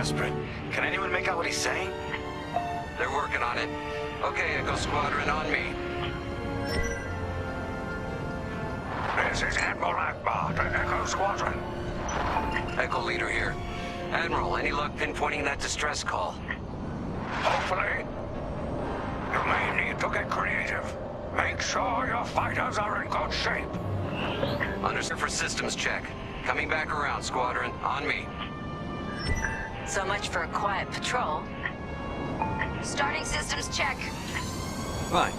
desperate. Can anyone make out what he's saying? They're working on it. Okay, Echo Squadron, on me. This is Admiral Akbar to Echo Squadron. Echo Leader here. Admiral, any luck pinpointing that distress call? Hopefully. You may need to get creative. Make sure your fighters are in good shape. Understood for systems check. Coming back around, Squadron. On me. So much for a quiet patrol. Starting systems check. Fine.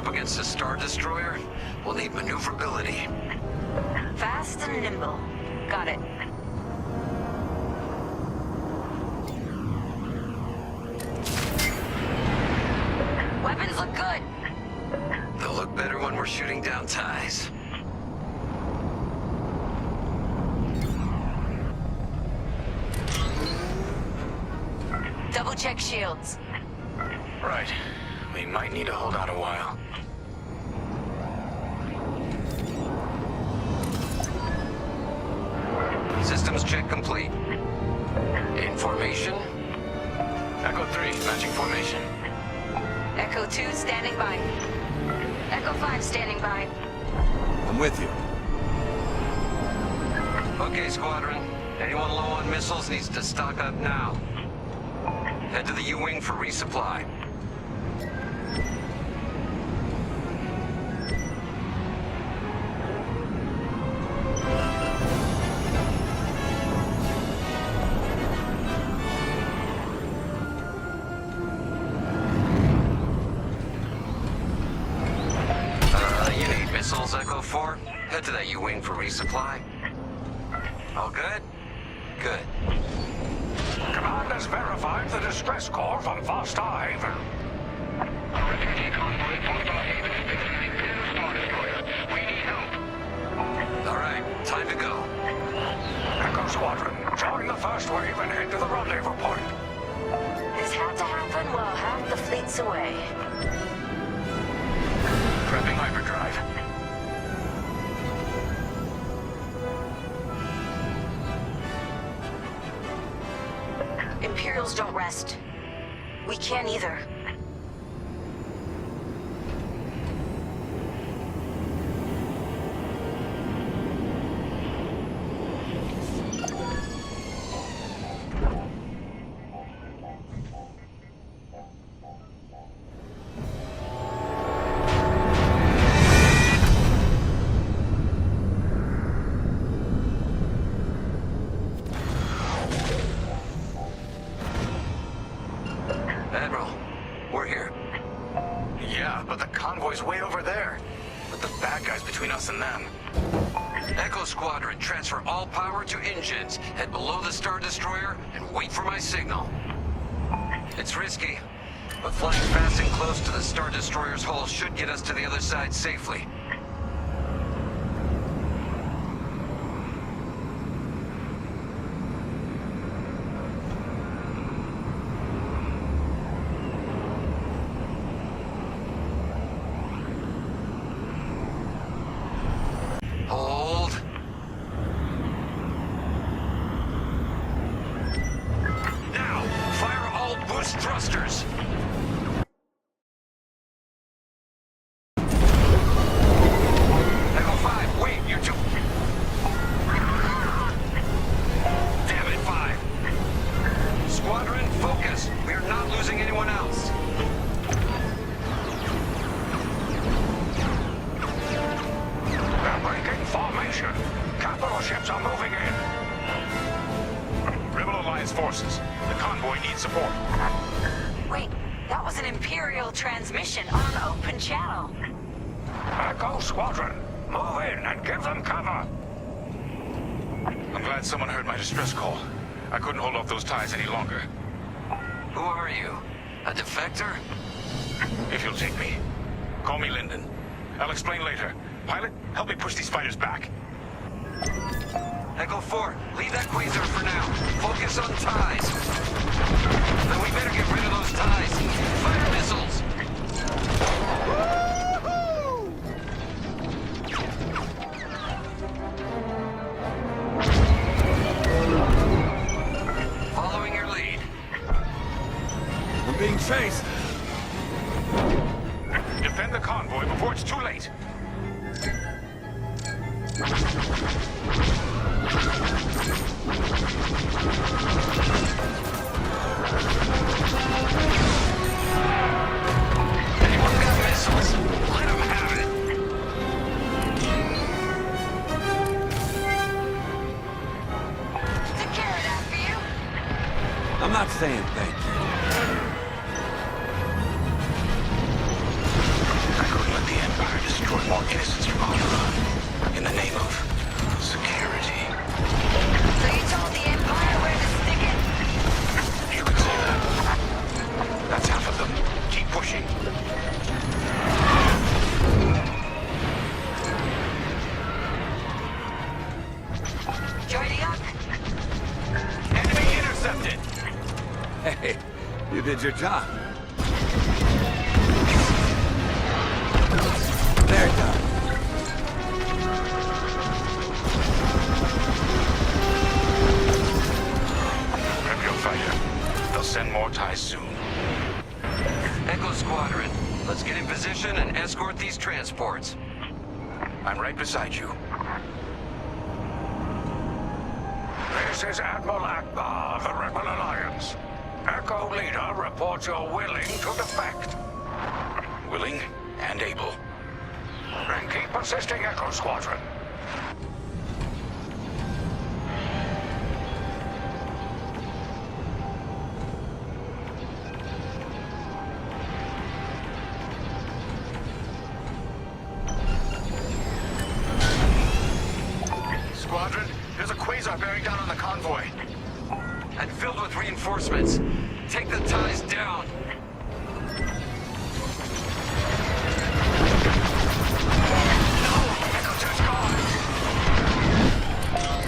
Against a Star Destroyer, we'll need maneuverability. Fast and nimble. Got it. Weapons look good. They'll look better when we're shooting down ties. Double check shields. Right. We might need to hold out a while. Systems check complete. In formation. Echo 3, matching formation. Echo 2 standing by. Echo 5 standing by. I'm with you. Okay, Squadron. Anyone low on missiles needs to stock up now. Head to the U-Wing for resupply. You need missiles, Echo 4? Head to that U-Wing for resupply. All good? Good. Command has verified the distress call from Starhaven. Refugee convoy from Starhaven is visiting the Star Destroyer. We need help. All right, time to go. Echo Squadron, join the first wave and head to the rendezvous point. This had to happen while half the fleet's away. Prepping hyperdrive. Imperials don't rest. We can't either. Admiral, we're here. Yeah, but the convoy's way over there. With the bad guys between us and them. Echo Squadron, transfer all power to engines. Head below the Star Destroyer and wait for my signal. It's risky, but flying fast and close to the Star Destroyer's hull should get us to the other side safely. Hold. Now, fire all boost thrusters. Echo 5, wait, you two. Damn it, 5. Squadron, focus. We are not losing anyone else. They're breaking formation. Capital ships are moving in. The convoy needs support. Wait, that was an Imperial transmission on an open channel. Echo Squadron, move in and give them cover. I'm glad someone heard my distress call. I couldn't hold off those ties any longer. Who are you? A defector? If you'll take me. Call me Lyndon. I'll explain later. Pilot, help me push these fighters back. Echo 4, leave that quasar for now. Focus on ties. Then we better get rid of those ties. Fire missiles. Following your lead. I'm being chased. Defend the convoy before it's too late. Anyone got missiles? Let them have it. Took care of that for you. I'm not saying thank you. I couldn't let the Empire destroy more innocents from Alderaan. In the name of security. So you told the Empire where to stick it? You could say that. That's half of them. Keep pushing. Joining up? Enemy intercepted! Hey, you did your job. They're done. Prep your fighter. They'll send more ties soon. Echo Squadron, let's get in position and escort these transports. I'm right beside you. This is Admiral Akbar of the Rebel Alliance. Echo Leader reports you're willing to defect. Willing and able. Then keep assisting Echo Squadron. Squadron, there's a quasar bearing down on the convoy. And filled with reinforcements. Take the ties down. Echo 2's gone.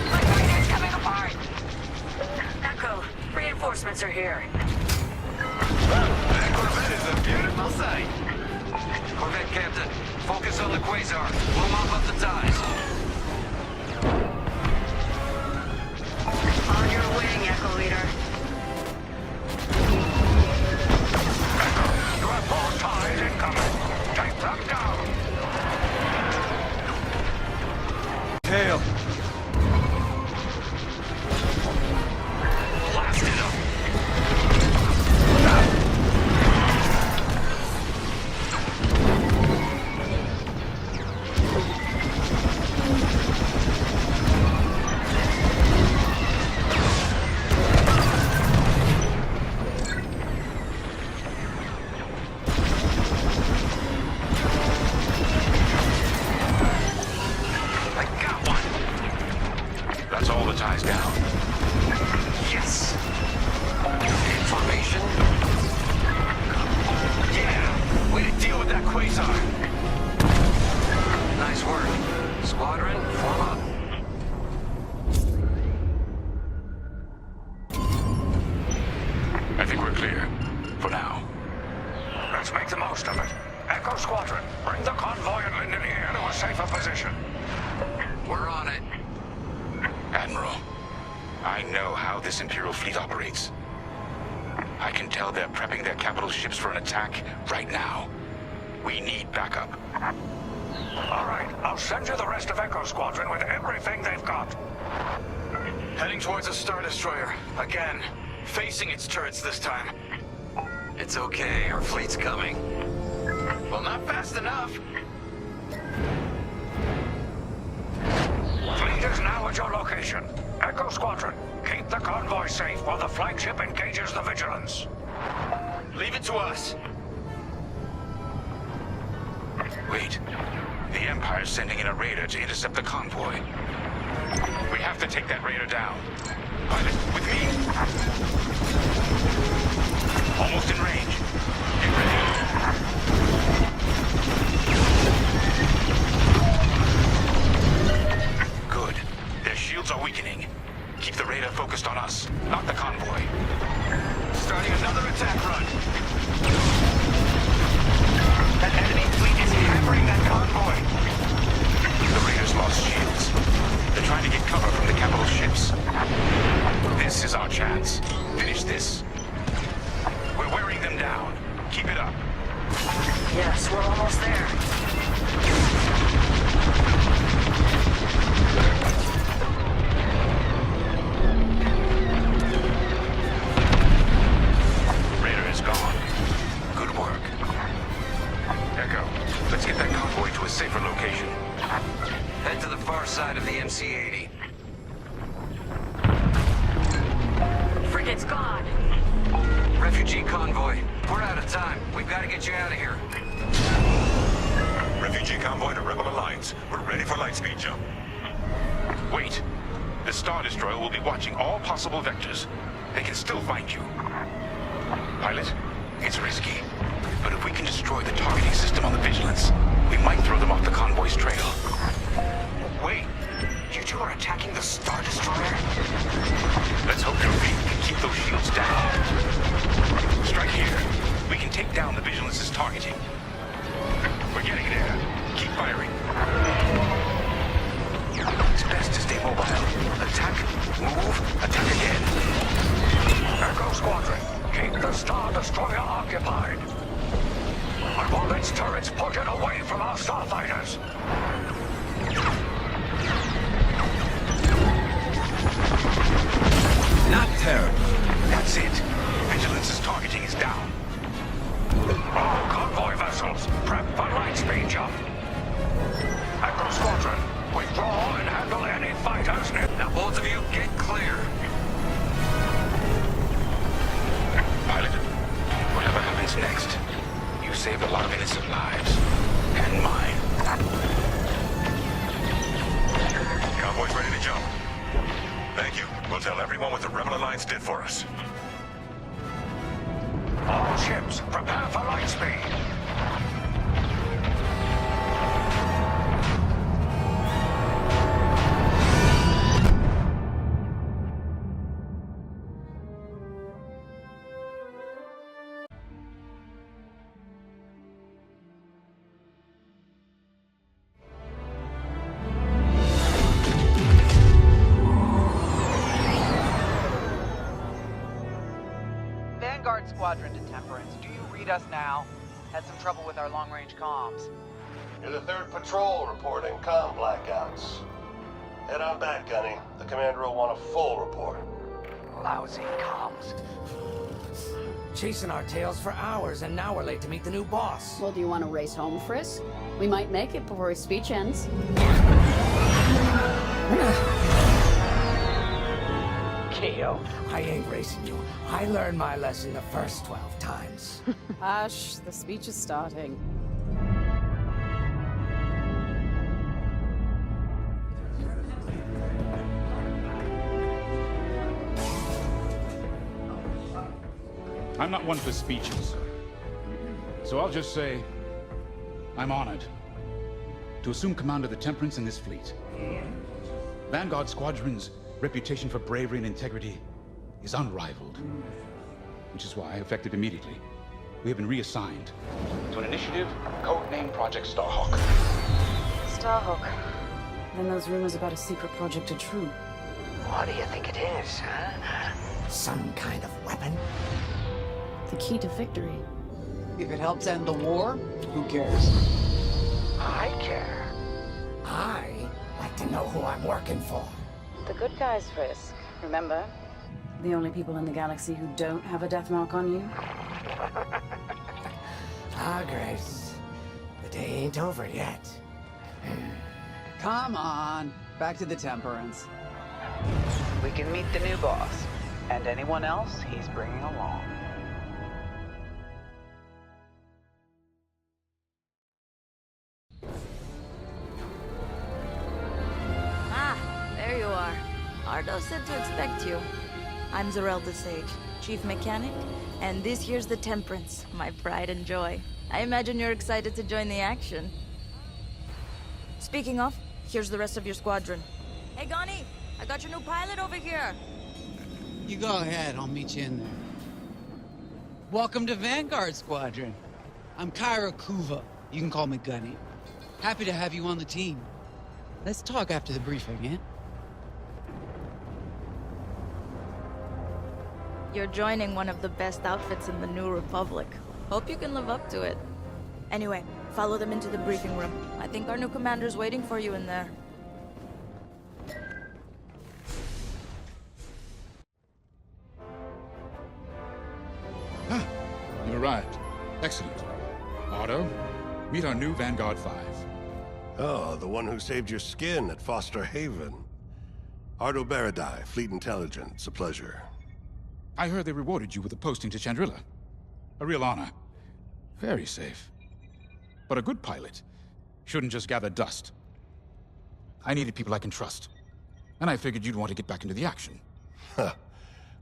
My fighter's coming apart. Echo, reinforcements are here. That Corvette is a beautiful sight. Corvette Captain, focus on the quasar. We'll mop up the ties. On your wing, Echo Leader. You have more ties incoming. Take them down. Tail. Blasted them. I got one. That's all the ties down. Yes. Information. Yeah, way to deal with that quasar. Nice work. Squadron, form up. I think we're clear. For now. Let's make the most of it. Echo Squadron, bring the convoy and Lyndon here to a safer position. We're on it. Admiral, I know how this Imperial fleet operates. I can tell they're prepping their capital ships for an attack right now. We need backup. All right, I'll send you the rest of Echo Squadron with everything they've got. Heading towards a Star Destroyer. Again. Facing its turrets this time. It's okay, our fleet's coming. Well, not fast enough. Fleet is now at your location. Echo Squadron, Keep the convoy safe while the flagship engages the Vigilance. Leave it to us. Wait. The Empire's sending in a raider to intercept the convoy. We have to take that raider down. Pilot, with me. Almost in range. Get ready. Good. Their shields are weakening. Keep the radar focused on us, not the convoy. Starting another attack run. That enemy fleet is hammering that convoy. The raiders lost shields. They're trying to get cover from the capital ships. This is our chance. Finish this. We're wearing them down. Keep it up. Yes, we're almost there. Raider is gone. Good work. Echo, let's get that convoy to a safer location. Head to the far side of the MC-80. Frigate's gone. Refugee convoy. We're out of time. We've got to get you out of here. Refugee convoy to Rebel Alliance. We're ready for lightspeed jump. Wait. The Star Destroyer will be watching all possible vectors. They can still find you. Pilot, it's risky. But if we can destroy the targeting system on the Vigilance, we might throw them off the convoy's trail. Wait, you two are attacking the Star Destroyer? Let's hope your fleet can keep those shields down. Strike here. We can take down the Vigilance's targeting. We're getting there. Keep firing. It's best to stay mobile. Attack, move, attack again. Echo Squadron, keep the Star Destroyer occupied. I want its turrets pointed away from our starfighters. Not terrible. That's it. Vigilance's targeting is down. All convoy vessels, prep for lightspeed jump. Echo Squadron, withdraw and handle any fighters near. Now both of you, get clear. Pilot, whatever happens next, you saved a lot of innocent lives. And mine. Convoy's ready to jump. Thank you. We'll tell everyone what the Rebel Alliance did for us. All ships, prepare for lightspeed. Vanguard Squadron to Temperance. Do you read us now? Had some trouble with our long-range comms. You're the 3rd patrol reporting comm blackouts. Head on back, Gunny. The commander will want a full report. Lousy comms. Chasing our tails for hours, and now we're late to meet the new boss. Well, do you want to race home, Frisk? We might make it before his speech ends. Keo, I ain't racing you. I learned my lesson the first 12 times. Hush, the speech is starting. I'm not one for speeches. So I'll just say, I'm honored to assume command of the Temperance in this fleet. Vanguard Squadron's reputation for bravery and integrity is unrivaled, which is why, effective immediately, we have been reassigned to an initiative codenamed Project Starhawk. Starhawk. Then those rumors about a secret project are true. What do you think it is, huh? Some kind of weapon? The key to victory. If it helps end the war, who cares? I care. I like to know who I'm working for. The good guys, Frisk. Remember? The only people in the galaxy who don't have a death mark on you? Ah, Grace. The day ain't over yet. Come on. Back to the Temperance. We can meet the new boss, and anyone else he's bringing along. Ah, there you are. Ardo said to expect you. I'm Zarelda Sage, Chief Mechanic, and this here's the Temperance, my pride and joy. I imagine you're excited to join the action. Speaking of, here's the rest of your squadron. Hey, Gonnie, I got your new pilot over here. You go ahead, I'll meet you in there. Welcome to Vanguard Squadron. I'm Kyra Kuva. You can call me Gunny. Happy to have you on the team. Let's talk after the briefing, yeah? You're joining one of the best outfits in the New Republic. Hope you can live up to it. Anyway, follow them into the briefing room. I think our new commander's waiting for you in there. Ah, you arrived. Excellent. Otto, meet our new Vanguard 5. Oh, the one who saved your skin at Foster Haven. Ardo Baradai, Fleet Intelligence. A pleasure. I heard they rewarded you with a posting to Chandrila. A real honor. Very safe. But a good pilot shouldn't just gather dust. I needed people I can trust. And I figured you'd want to get back into the action. Huh.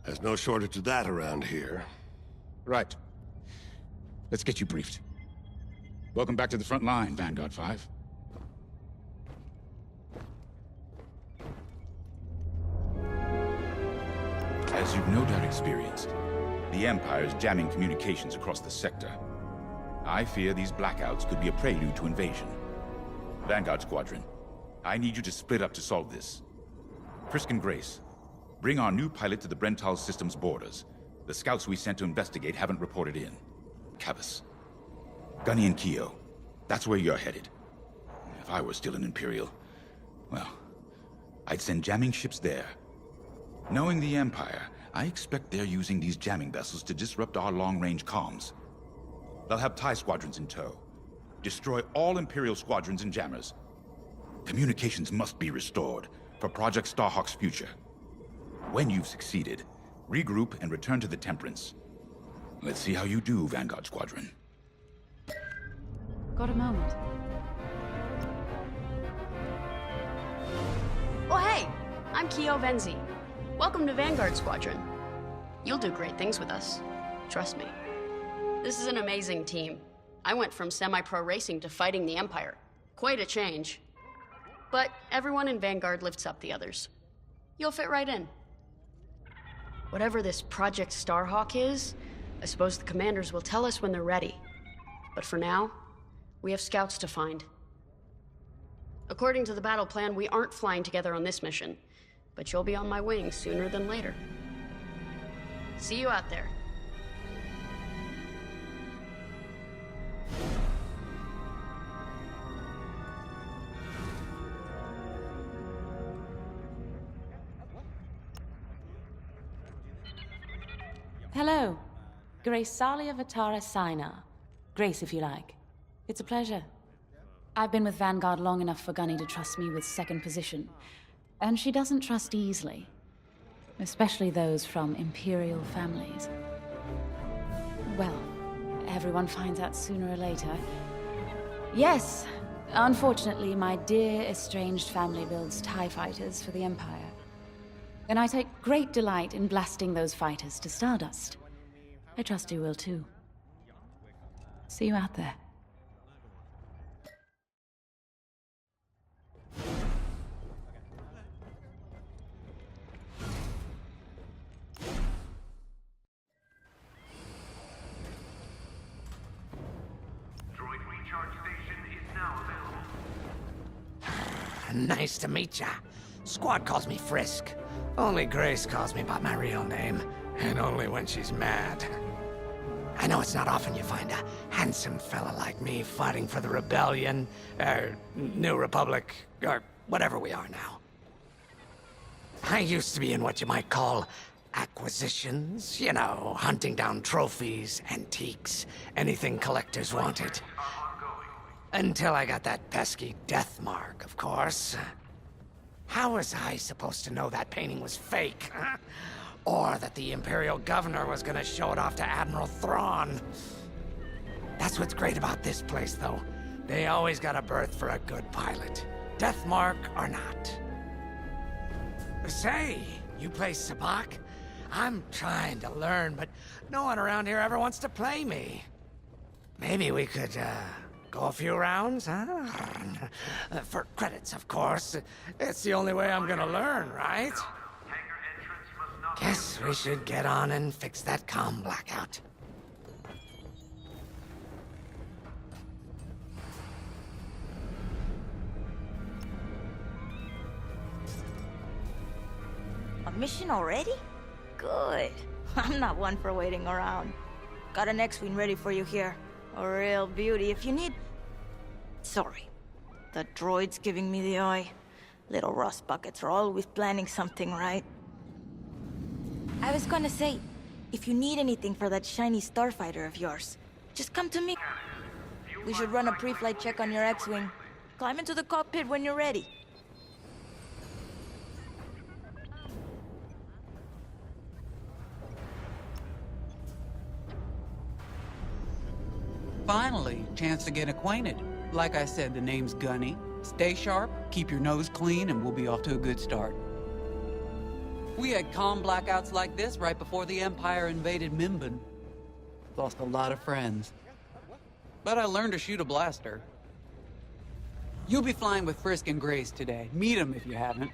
There's no shortage of that around here. Right. Let's get you briefed. Welcome back to the front line, Vanguard 5. As you've no doubt experienced, the Empire is jamming communications across the sector. I fear these blackouts could be a prelude to invasion. Vanguard Squadron, I need you to split up to solve this. Frisk and Grace, bring our new pilot to the Brental system's borders. The scouts we sent to investigate haven't reported in. Cavus, Gunny and Keo, that's where you're headed. If I were still an Imperial, well, I'd send jamming ships there. Knowing the Empire, I expect they're using these jamming vessels to disrupt our long-range comms. They'll have TIE squadrons in tow. Destroy all Imperial squadrons and jammers. Communications must be restored for Project Starhawk's future. When you've succeeded, regroup and return to the Temperance. Let's see how you do, Vanguard Squadron. Got a moment? Oh hey, I'm Keo Venzi. Welcome to Vanguard Squadron. You'll do great things with us. Trust me. This is an amazing team. I went from semi-pro racing to fighting the Empire. Quite a change. But everyone in Vanguard lifts up the others. You'll fit right in. Whatever this Project Starhawk is, I suppose the commanders will tell us when they're ready. But for now, we have scouts to find. According to the battle plan, we aren't flying together on this mission, but you'll be on my wing sooner than later. See you out there. Hello. Grace Salia Vatara Sina. Grace, if you like. It's a pleasure. I've been with Vanguard long enough for Gunny to trust me with second position. And she doesn't trust easily. Especially those from Imperial families. Well, everyone finds out sooner or later. Yes, unfortunately, my dear estranged family builds TIE fighters for the Empire. And I take great delight in blasting those fighters to stardust. I trust you will too. See you out there. Droid recharge station is now available. Nice to meet ya. Squad calls me Frisk. Only Grace calls me by my real name, and only when she's mad. I know it's not often you find a handsome fella like me fighting for the Rebellion, or New Republic, or whatever we are now. I used to be in what you might call acquisitions, you know, hunting down trophies, antiques, anything collectors wanted. Until I got that pesky death mark, of course. How was I supposed to know that painting was fake? Huh? Or that the Imperial Governor was gonna show it off to Admiral Thrawn? That's what's great about this place, though. They always got a berth for a good pilot. Deathmark or not. Say, you play Sabak? I'm trying to learn, but no one around here ever wants to play me. Maybe we could, go a few rounds, huh? For credits, of course. It's the only way I'm gonna learn, right? Guess we should get on and fix that comm blackout. A mission already? Good. I'm not one for waiting around. Got an X-Wing ready for you here. A real beauty if you need... Sorry. The droid's giving me the eye. Little rust buckets are always planning something, right? I was gonna say, if you need anything for that shiny starfighter of yours, just come to me. We should run a pre-flight check on your X-Wing. Climb into the cockpit when you're ready. Finally, chance to get acquainted. Like I said, the name's Gunny. Stay sharp, keep your nose clean, and we'll be off to a good start. We had comm blackouts like this right before the Empire invaded Minban. Lost a lot of friends. But I learned to shoot a blaster. You'll be flying with Frisk and Grace today. Meet them if you haven't.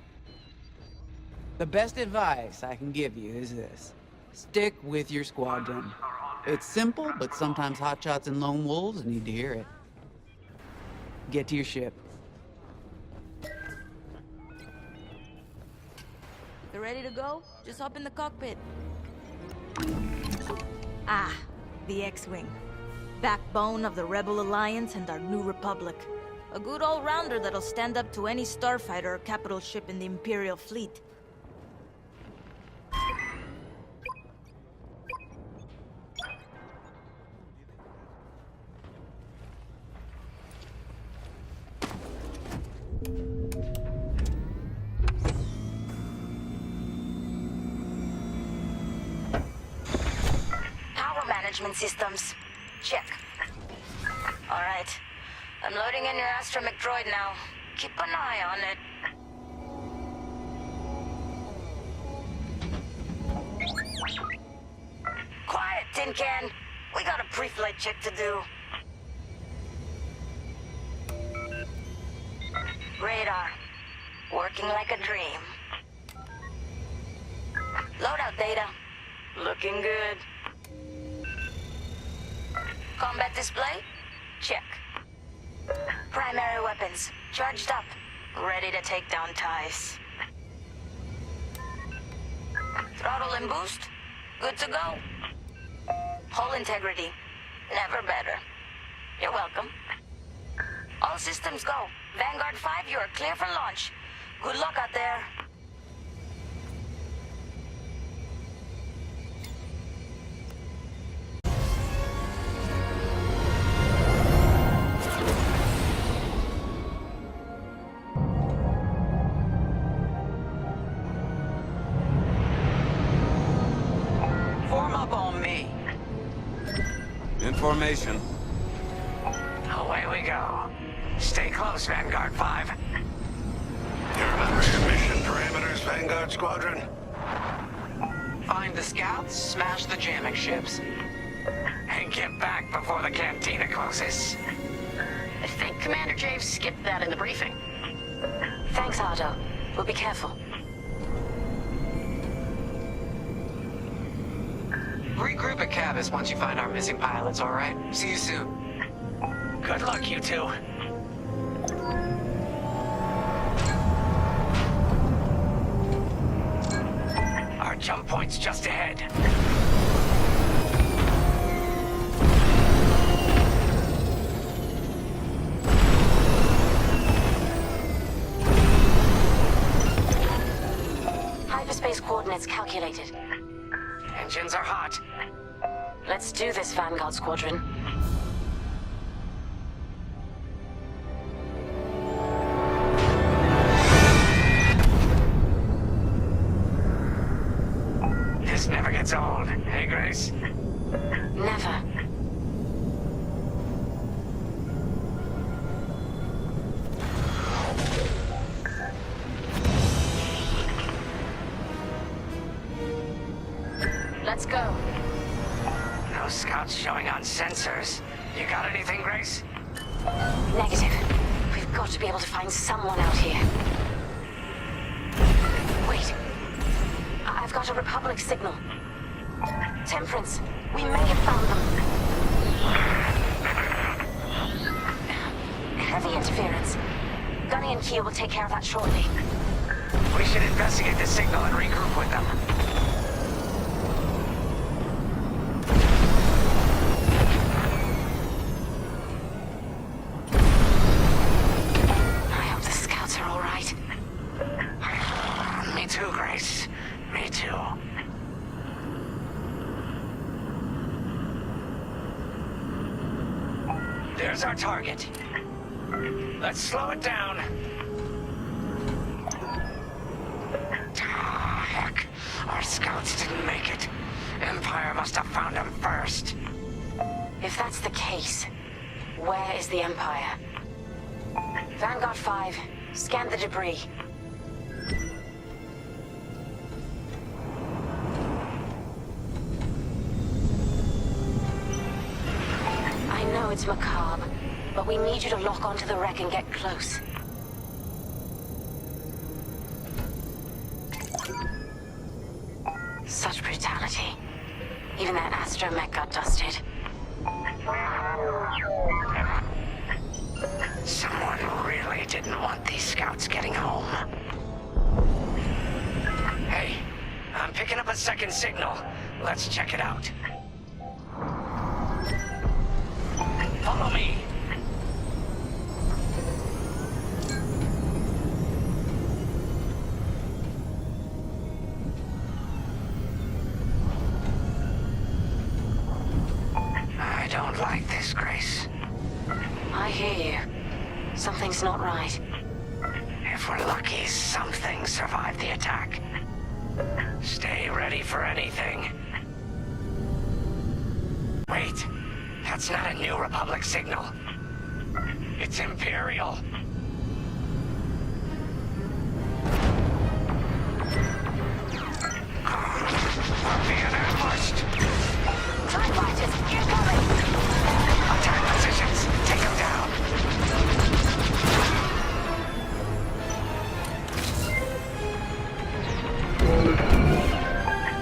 The best advice I can give you is this. Stick with your squadron. It's simple, but sometimes hotshots and lone wolves need to hear it. Get to your ship. You ready to go? Just hop in the cockpit. Ah, the X-Wing. Backbone of the Rebel Alliance and our new Republic. A good all-rounder that'll stand up to any starfighter or capital ship in the Imperial fleet. Systems. Check. All right. I'm loading in your astromech droid now. Keep an eye on it. Quiet, Tin Can. We got a pre-flight check to do. Radar. Working like a dream. Loadout data. Looking good. Combat display? Check. Primary weapons, charged up, ready to take down ties. Throttle and boost, good to go. Hull integrity, never better. You're welcome. All systems go. Vanguard 5, you are clear for launch. Good luck out there. Formation. Away we go. Stay close, Vanguard 5. You remember your mission parameters, Vanguard Squadron? Find the scouts, smash the jamming ships. And get back before the cantina closes. I think Commander Jave skipped that in the briefing. Thanks, Otto. We'll be careful. Regroup at Cavus once you find our missing pilots, all right? See you soon. Good luck, you two. Our jump point's just ahead. Hyperspace coordinates calculated. Engines are hot. Let's do this, Vanguard Squadron. Never. Let's go. No scouts showing on sensors. You got anything, Grace? Negative. We've got to be able to find someone out here. Wait. I've got a Republic signal. Temperance, we may have found them. Heavy interference. Gunny and Keel will take care of that shortly. We should investigate the signal and regroup with them. I hope the scouts are all right. Me too, Grace. Me too. There's our target. Let's slow it down. Ah, heck. Our scouts didn't make it. Empire must have found them first. If that's the case, where is the Empire? Vanguard 5, scan the debris. I know it's macabre, but we need you to lock onto the wreck and get close. Such brutality. Even that astromech got dusted. Someone really didn't want these scouts getting home. Hey, I'm picking up a second signal. Let's check it out. Follow me. I don't like this, Grace. I hear you. Something's not right. If we're lucky, something survived the attack. Stay ready for anything. Wait, that's not a New Republic signal. It's Imperial. We're being ambushed. Starfighters, incoming! Attack positions. Take them down.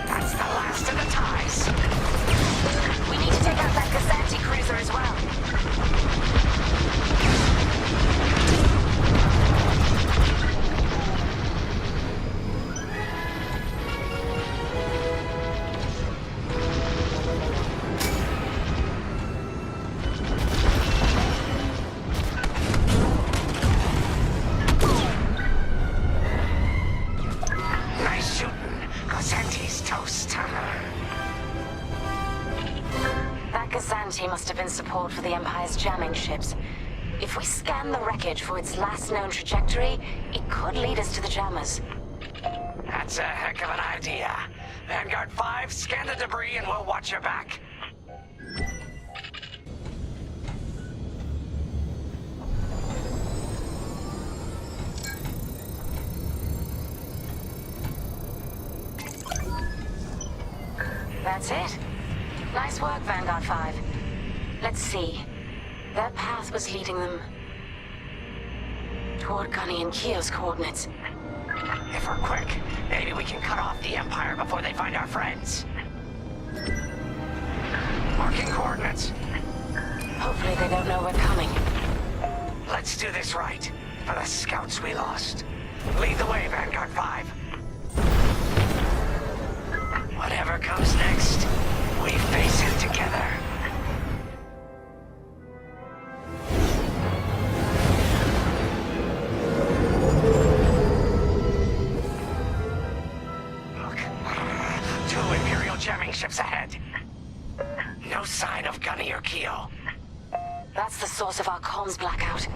That's the last of the ties. We need to take out that Gazanti cruiser as well. Nice shooting. Gazanti's toast. That Gazanti must have been support for the Empire's jamming ships. If we scan the wreckage for its last known trajectory, it could lead us to the jammers. That's a heck of an idea. Vanguard 5, scan the debris and we'll watch your back. That's it. Nice work, Vanguard 5. Let's see. Their path was leading them toward Gunny and Keel's coordinates. If we're quick, maybe we can cut off the Empire before they find our friends. Marking coordinates. Hopefully they don't know we're coming. Let's do this right, for the scouts we lost. Lead the way, Vanguard 5. Whatever comes next, we face it together. Look, 2 Imperial jamming ships ahead. No sign of Gunny or Keel. That's the source of our comms blackout.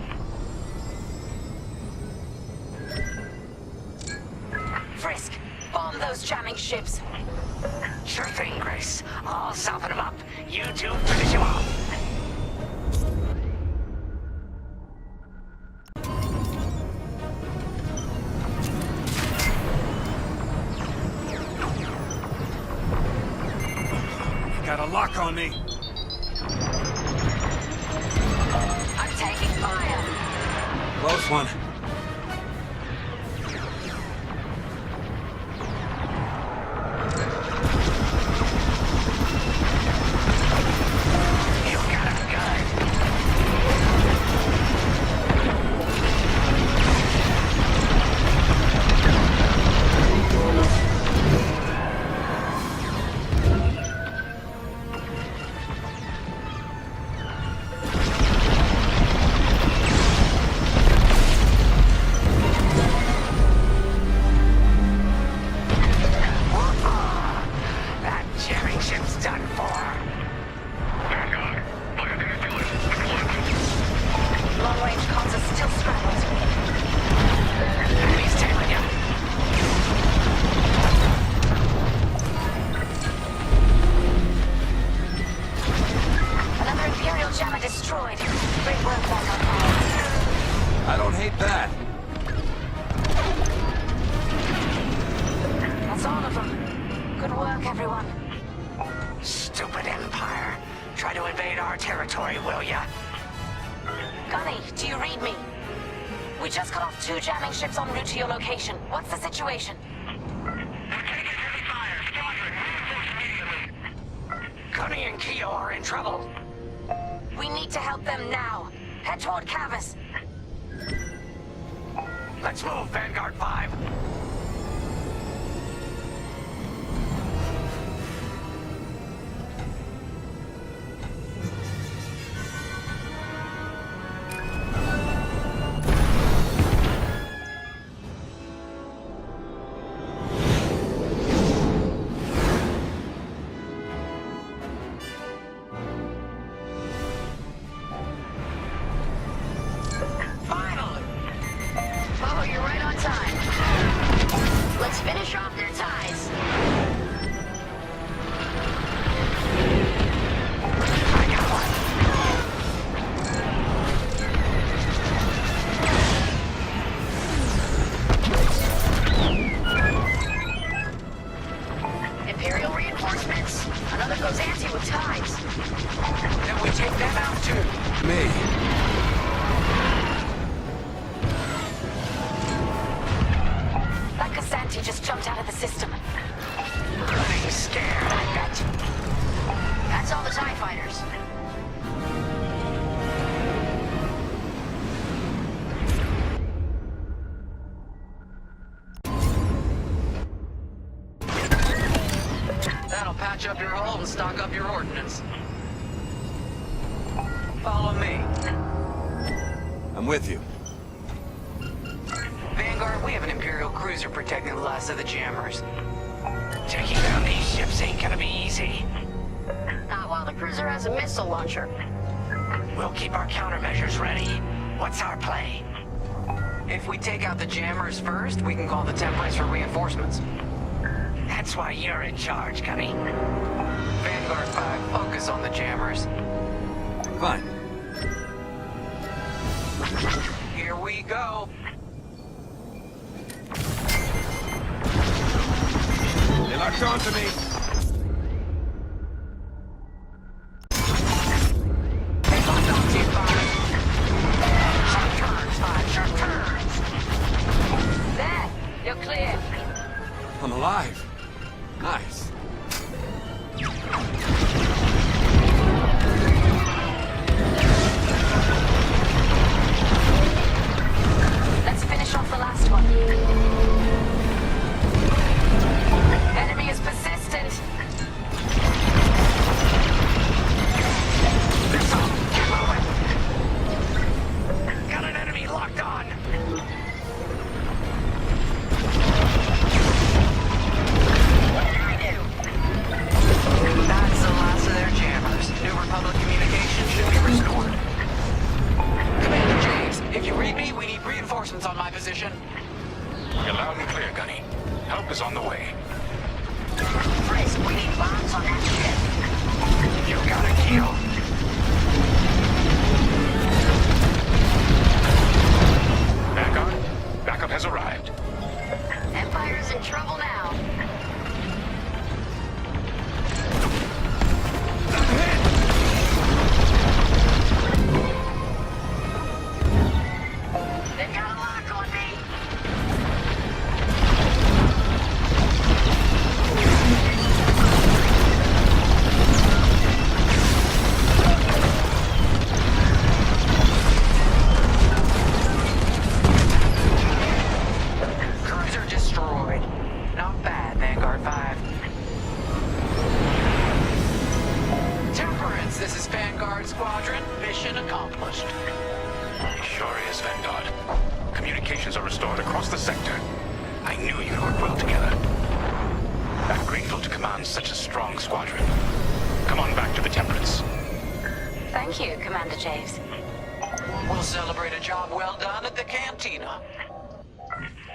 Frisk, bomb those jamming ships. Sure thing, Grace. I'll soften them up. You two finish him off. Got a lock on me. I'm taking fire. Close one. You got a gun. That jamming ship's done for. Vanguard, look at the nebulous. Long-range comms are still scrambled. Enemy's tailing you. Another Imperial jammer destroyed. Great work, Vanguard. I don't hate that. That's all of them. Good work, everyone. Stupid Empire. Try to invade our territory, will ya? Gunny, do you read me? We just got off 2 jamming ships en route to your location. What's the situation? Gunny and Keo are in trouble. We need to help them now. Head toward Cavus. Let's move, Vanguard 5. Finally! Oh, you're right on time. Let's finish off their ties. I got one. Imperial reinforcements. Another goes anti with ties. Then we take them out too. Me. That Cassanti just jumped out of the system. Running scared, I bet. That's all the TIE fighters. That'll patch up your hull and stock up your ordnance. Follow me. I'm with you. Vanguard, we have an Imperial cruiser protecting the last of the jammers. Taking down these ships ain't gonna be easy. Not while the cruiser has a missile launcher. We'll keep our countermeasures ready. What's our play? If we take out the jammers first, we can call the Temperance for reinforcements. That's why you're in charge, Gunny. Vanguard 5, focus on the jammers. Fine. Here we go. They locked onto me. They locked on to you, 5. Sharp turns, 5. Sharp turns. There, you're clear. I'm alive. Nice. Let's finish off the last one. Enemy is persistent. Missile, get moving. Got an enemy locked on. This is Vanguard Squadron. Mission accomplished. He sure is, Vanguard. Communications are restored across the sector. I knew you'd work well together. I'm grateful to command such a strong squadron. Come on back to the Temperance. Thank you, Commander Javes. We'll celebrate a job well done at the cantina.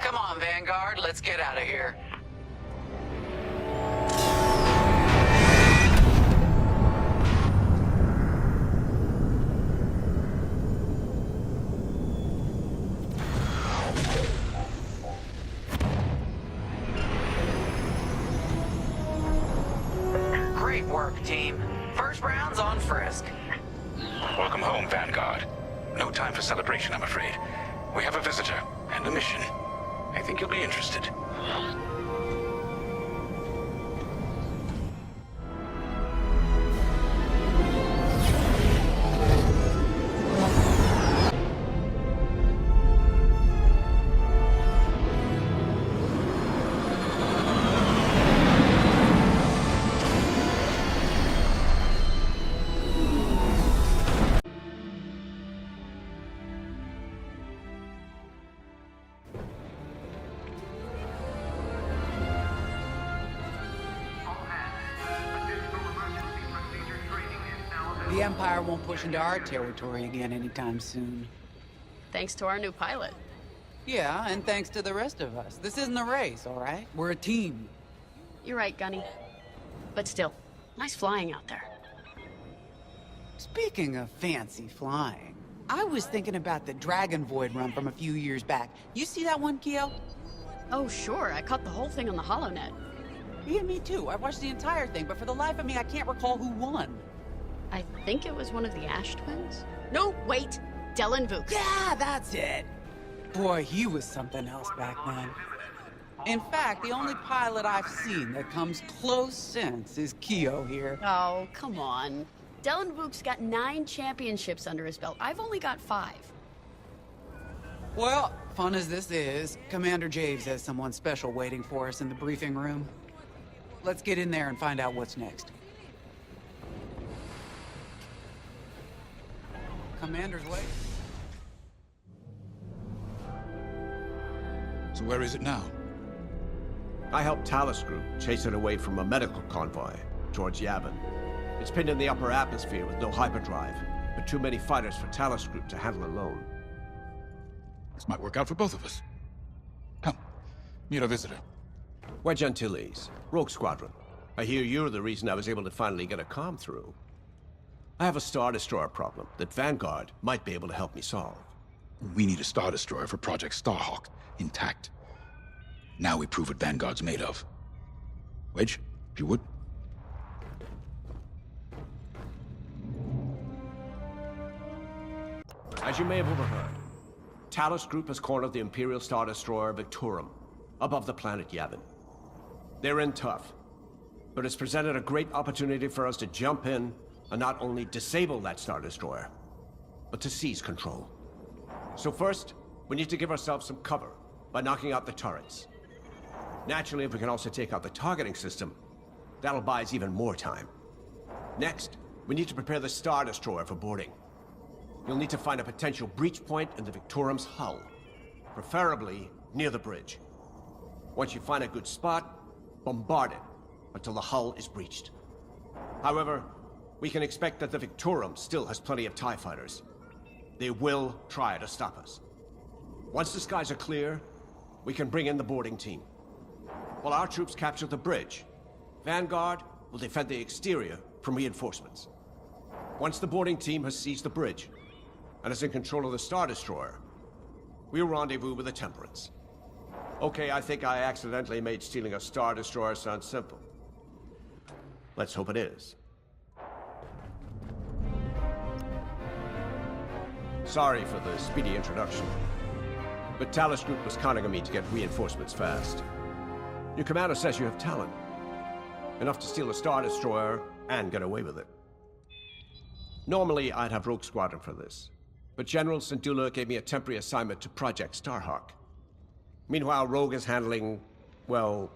Come on, Vanguard, let's get out of here. Great work, team. First round's on Frisk. Welcome home, Vanguard. No time for celebration, I'm afraid. We have a visitor and a mission. I think you'll be interested. The Empire won't push into our territory again anytime soon. Thanks to our new pilot. Yeah, and thanks to the rest of us. This isn't a race, all right? We're a team. You're right, Gunny. But still, nice flying out there. Speaking of fancy flying, I was thinking about the Dragon Void run from a few years back. You see that one, Keo? Oh, sure. I caught the whole thing on the HoloNet. Yeah, me too. I watched the entire thing, but for the life of me, I can't recall who won. I think it was one of the Ash twins? No, wait! Dylan Vuk. Yeah, that's it! Boy, he was something else back then. In fact, the only pilot I've seen that comes close since is Keo here. Oh, come on. Dylan Vuk's got 9 championships under his belt. I've only got 5. Well, fun as this is, Commander Javes has someone special waiting for us in the briefing room. Let's get in there and find out what's next. Commander's way. So where is it now? I helped Talus Group chase it away from a medical convoy towards Yavin. It's pinned in the upper atmosphere with no hyperdrive, but too many fighters for Talus Group to handle alone. This might work out for both of us. Come, meet our visitor. Wedge Antilles, Rogue Squadron. I hear you're the reason I was able to finally get a comm through. I have a Star Destroyer problem that Vanguard might be able to help me solve. We need a Star Destroyer for Project Starhawk, intact. Now we prove what Vanguard's made of. Wedge, if you would. As you may have overheard, Talus Group has cornered the Imperial Star Destroyer Victorum, above the planet Yavin. They're in tough, but it's presented a great opportunity for us to jump in and not only disable that Star Destroyer, but to seize control. So first, we need to give ourselves some cover by knocking out the turrets. Naturally, if we can also take out the targeting system, that'll buy us even more time. Next, we need to prepare the Star Destroyer for boarding. You'll need to find a potential breach point in the Victorum's hull, preferably near the bridge. Once you find a good spot, bombard it until the hull is breached. However, we can expect that the Victorum still has plenty of TIE fighters. They will try to stop us. Once the skies are clear, we can bring in the boarding team. While our troops capture the bridge, Vanguard will defend the exterior from reinforcements. Once the boarding team has seized the bridge and is in control of the Star Destroyer, we'll rendezvous with the Temperance. Okay, I think I accidentally made stealing a Star Destroyer sound simple. Let's hope it is. Sorry for the speedy introduction, but Talus Group was counting on me to get reinforcements fast. Your commander says you have talent. Enough to steal a Star Destroyer and get away with it. Normally, I'd have Rogue Squadron for this, but General Syndulla gave me a temporary assignment to Project Starhawk. Meanwhile, Rogue is handling, well,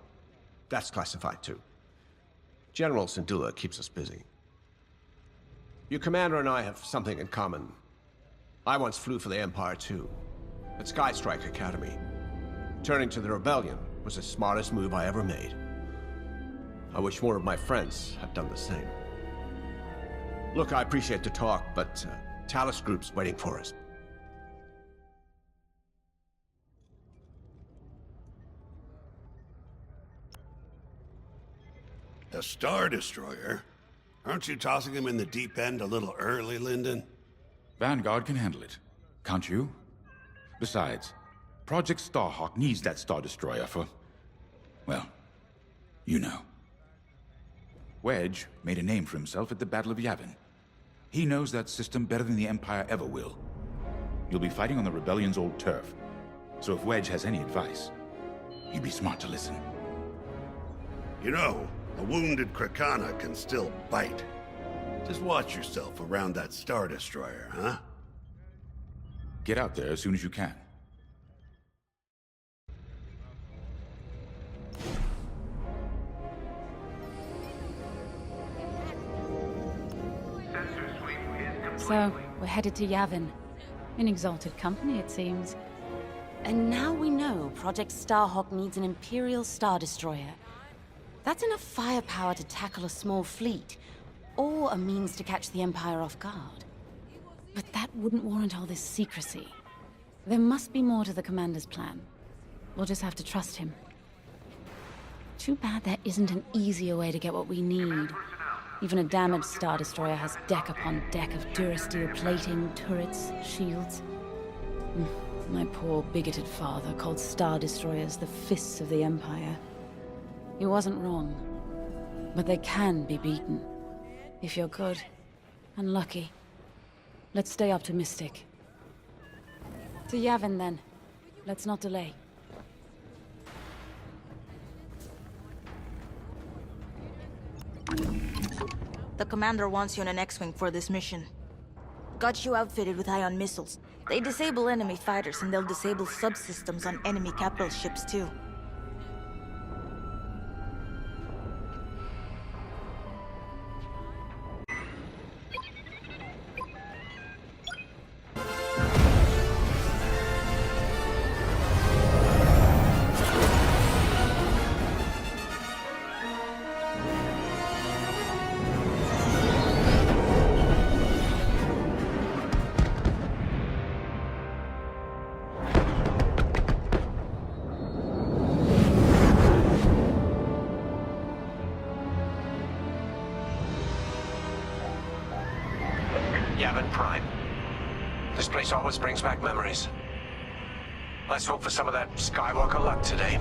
that's classified too. General Syndulla keeps us busy. Your commander and I have something in common. I once flew for the Empire too, at Sky Strike Academy. Turning to the rebellion was the smartest move I ever made. I wish more of my friends had done the same. Look, I appreciate the talk, but Talos Group's waiting for us. A Star Destroyer? Aren't you tossing him in the deep end a little early, Lyndon? Vanguard can handle it. Can't you? Besides, Project Starhawk needs that Star Destroyer for... well, you know. Wedge made a name for himself at the Battle of Yavin. He knows that system better than the Empire ever will. You'll be fighting on the Rebellion's old turf, so if Wedge has any advice, he'd be smart to listen. You know, a wounded Krakana can still bite. Just watch yourself around that Star Destroyer, huh? Get out there as soon as you can. So, we're headed to Yavin. In exalted company, it seems. And now we know Project Starhawk needs an Imperial Star Destroyer. That's enough firepower to tackle a small fleet, or a means to catch the Empire off guard. But that wouldn't warrant all this secrecy. There must be more to the Commander's plan. We'll just have to trust him. Too bad there isn't an easier way to get what we need. Even a damaged Star Destroyer has deck upon deck of durasteel plating, turrets, shields. My poor bigoted father called Star Destroyers the fists of the Empire. He wasn't wrong. But they can be beaten. If you're good and lucky. Let's stay optimistic. To Yavin, then. Let's not delay. The commander wants you in an X-Wing for this mission. Got you outfitted with ion missiles. They disable enemy fighters, and they'll disable subsystems on enemy capital ships, too. Yavin Prime. This place always brings back memories. Let's hope for some of that Skywalker luck today.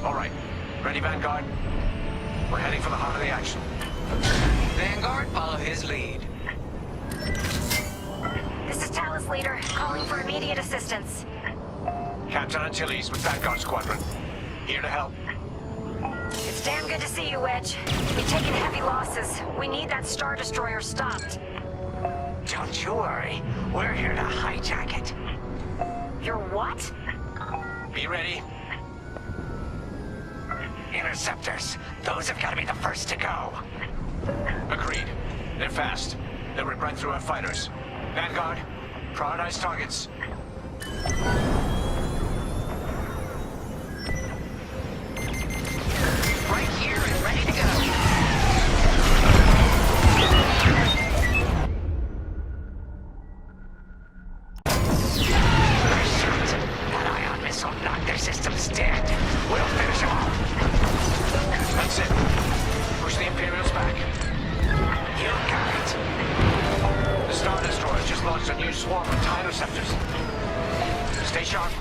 All right, ready, Vanguard? We're heading for the heart of the action. Vanguard, follow his lead. This is Talos Leader, calling for immediate assistance. Captain Antilles with Vanguard Squadron. Here to help. It's damn good to see you, Wedge. We've taken heavy losses. We need that Star Destroyer stopped. Don't you worry. We're here to hijack it. You're what? Be ready. Interceptors. Those have got to be the first to go. Agreed. They're fast. They'll rip right through our fighters. Vanguard, prioritize targets. Right here and ready to go. That ion missile knocked their systems dead. We'll finish them off. That's it. Push the Imperials back. You got it. The Star Destroyer just launched a new swarm of TIE interceptors. Stay sharp.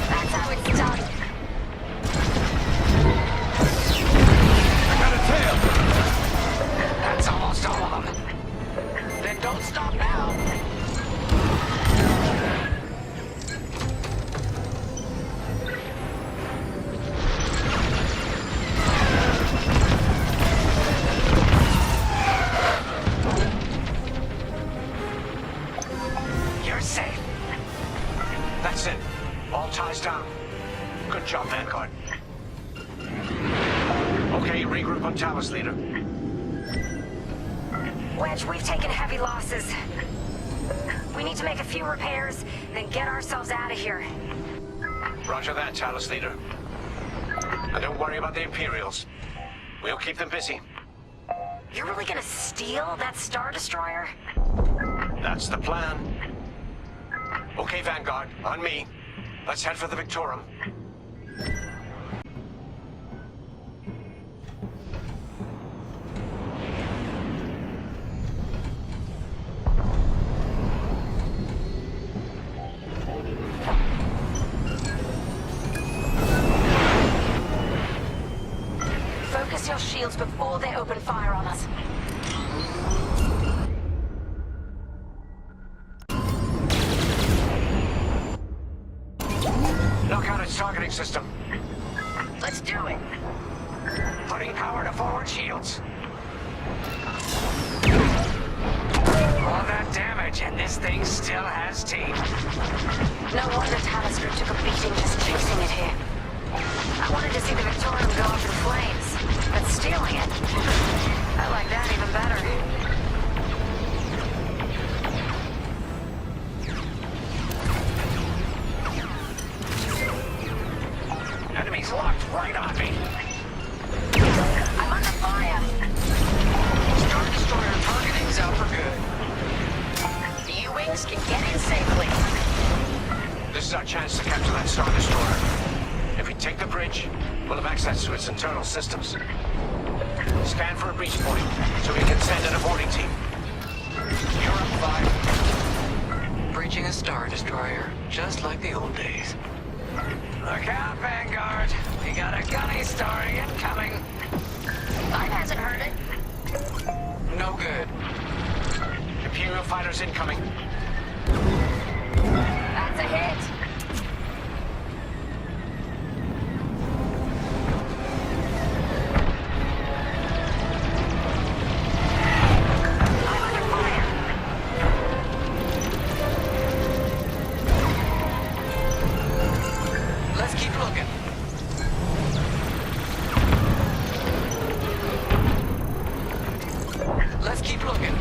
That's how it's done. I got a tail. That's almost all of them. Then don't stop now. You're safe. That's it. All ties down. Good job, Vanguard. Okay, regroup on Talus, leader. Wedge, we've taken heavy losses. We need to make a few repairs, then get ourselves out of here. Roger that, Talus, leader. And don't worry about the Imperials. We'll keep them busy. You're really gonna steal that Star Destroyer? That's the plan. Okay, Vanguard, on me. Let's head for the Victorum. Focus your shields before they open fire on us. Knock out its targeting system. Let's do it. Putting power to forward shields. All that damage, and this thing still has teeth. No wonder Talus Group took a beating just chasing it here. I wanted to see the Victorium go up in flames, but stealing it, I like that even better. Enemies locked right on me. I'm under fire. Star Destroyer targeting's out for good. The U-Wings can get in safely. This is our chance to capture that Star Destroyer. If we take the bridge, we'll have access to its internal systems. Scan for a breach point, so we can send an aborting team. You're up, 5. Breaching a Star Destroyer, just like the old days. Look out, Vanguard. We got a gunny story incoming. Mine hasn't heard it. No good. Imperial fighters incoming. That's a hit. I'm under fire. Let's keep looking. Let's keep looking.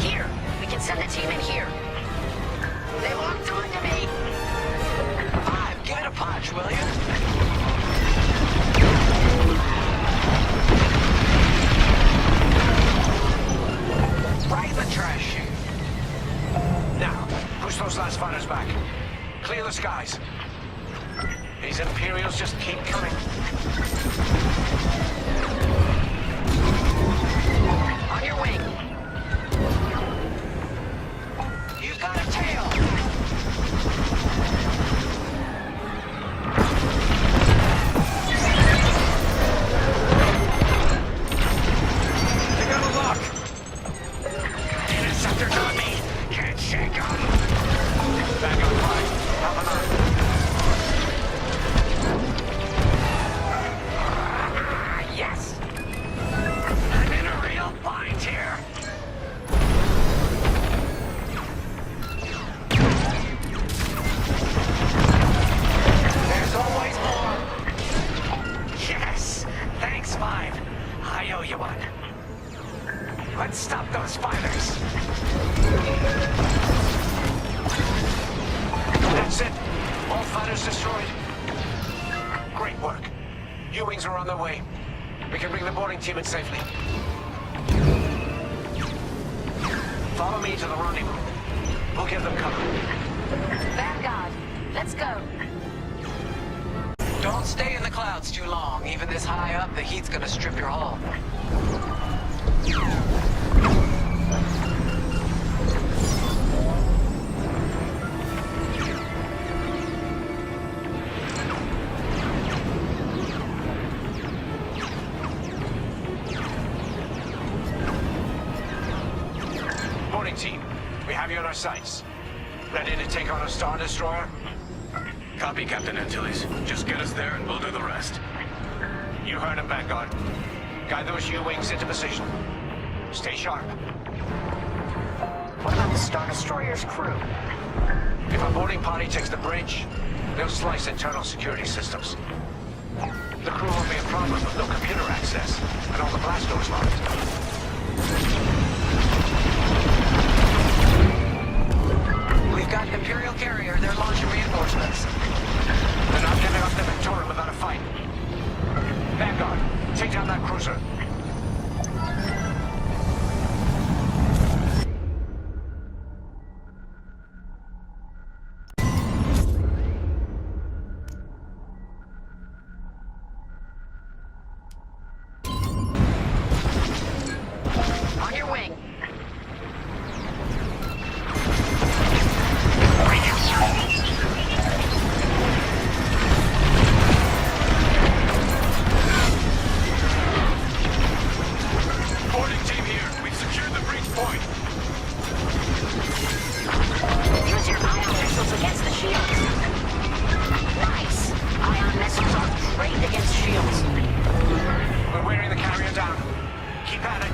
Here, we can send a team in here. They locked onto me. 5, get a punch, will you? Right in the trash chute. Now, push those last fighters back. Clear the skies. These Imperials just keep coming. On your wing. You've got a tail. They got a lock. Interceptors on me. Can't shake them. Vanguard 5, help them out. Yes. I'm in a real bind here. There's always more. Yes. Thanks, 5. I owe you one. Let's stop those fighters. That's it. All fighters destroyed. Great work. U-Wings are on their way. We can bring the boarding team in safely. Follow me to the rendezvous. We'll give them cover. Vanguard, let's go. Don't stay in the clouds too long. Even this high up, the heat's gonna strip your hull. Boarding team, we have you on our sights. Ready to take on a Star Destroyer? Copy, Captain Antilles. Just get us there and we'll do the rest. You heard him, Vanguard. Guide those U-wings into position. Stay sharp. What about the Star Destroyer's crew? If our boarding party takes the bridge, they'll slice internal security systems. The crew won't be a problem with no computer access, and all the blast doors locked. We've got Imperial carrier. They're launching reinforcements. They're not giving up the Victoria without a fight. Vanguard, take down that cruiser. On your wing. Boarding team here. We've secured the breach point. Use your ion missiles against the shields. Nice. Ion missiles are great against shields. We're wearing the carrier down. Keep at it.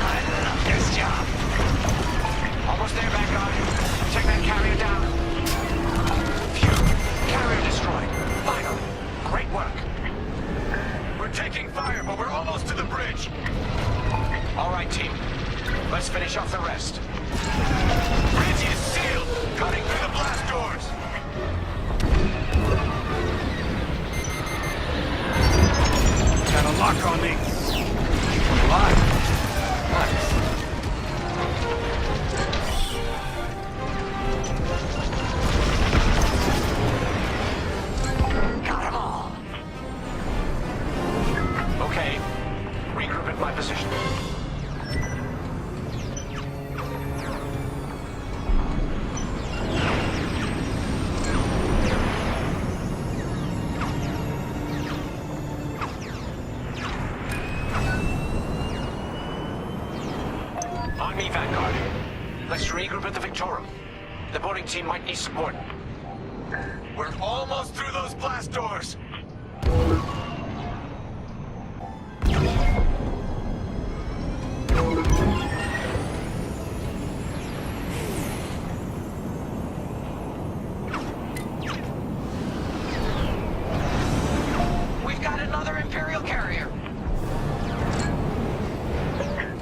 I love this job. Almost there, Vanguard. Take that carrier down. Phew. Carrier destroyed. Finally. Great work. We're taking fire, but we're almost to the bridge. All right, team. Let's finish off the rest. Bridge is sealed. Cutting through the blast doors. Got a lock on me. I'm alive. Nice. Got 'em all. Okay. Regroup at my position. On me, Vanguard. Let's regroup at the Victoria. The boarding team might need support. We're almost through those blast doors. We've got another Imperial carrier.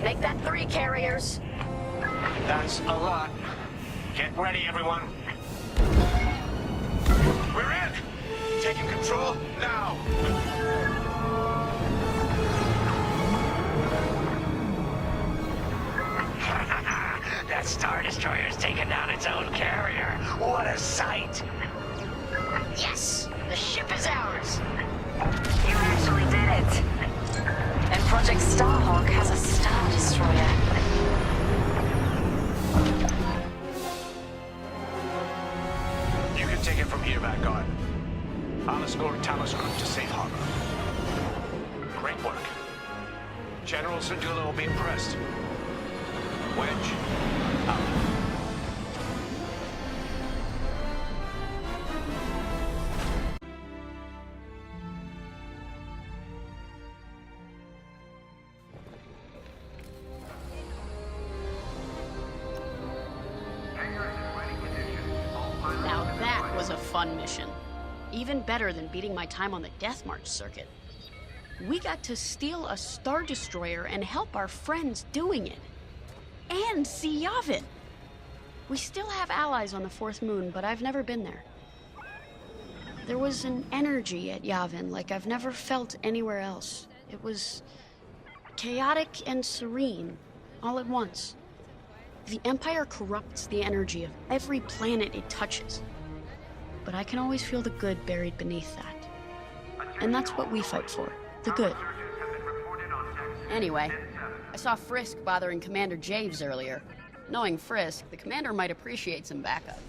Make that 3 carriers. That's a lot. Get ready, everyone. We're in. Taking control now. That Star Destroyer's taken down its own carrier. What a sight. Yes, the ship is ours. You actually did it. And Project Starhawk has a Star Destroyer. You can take it from here, Vanguard. I'll escort Talos Group to safe harbor. Great work. General Sardula will be impressed. Wedge, out. Now that was a fun mission. Even better than beating my time on the Death March circuit. We got to steal a Star Destroyer and help our friends doing it. And see Yavin. We still have allies on the Fourth Moon, but I've never been there. There was an energy at Yavin like I've never felt anywhere else. It was chaotic and serene, all at once. The Empire corrupts the energy of every planet it touches. But I can always feel the good buried beneath that. And that's what we fight for, the good. Anyway, I saw Frisk bothering Commander Javes earlier. Knowing Frisk, the commander might appreciate some backup.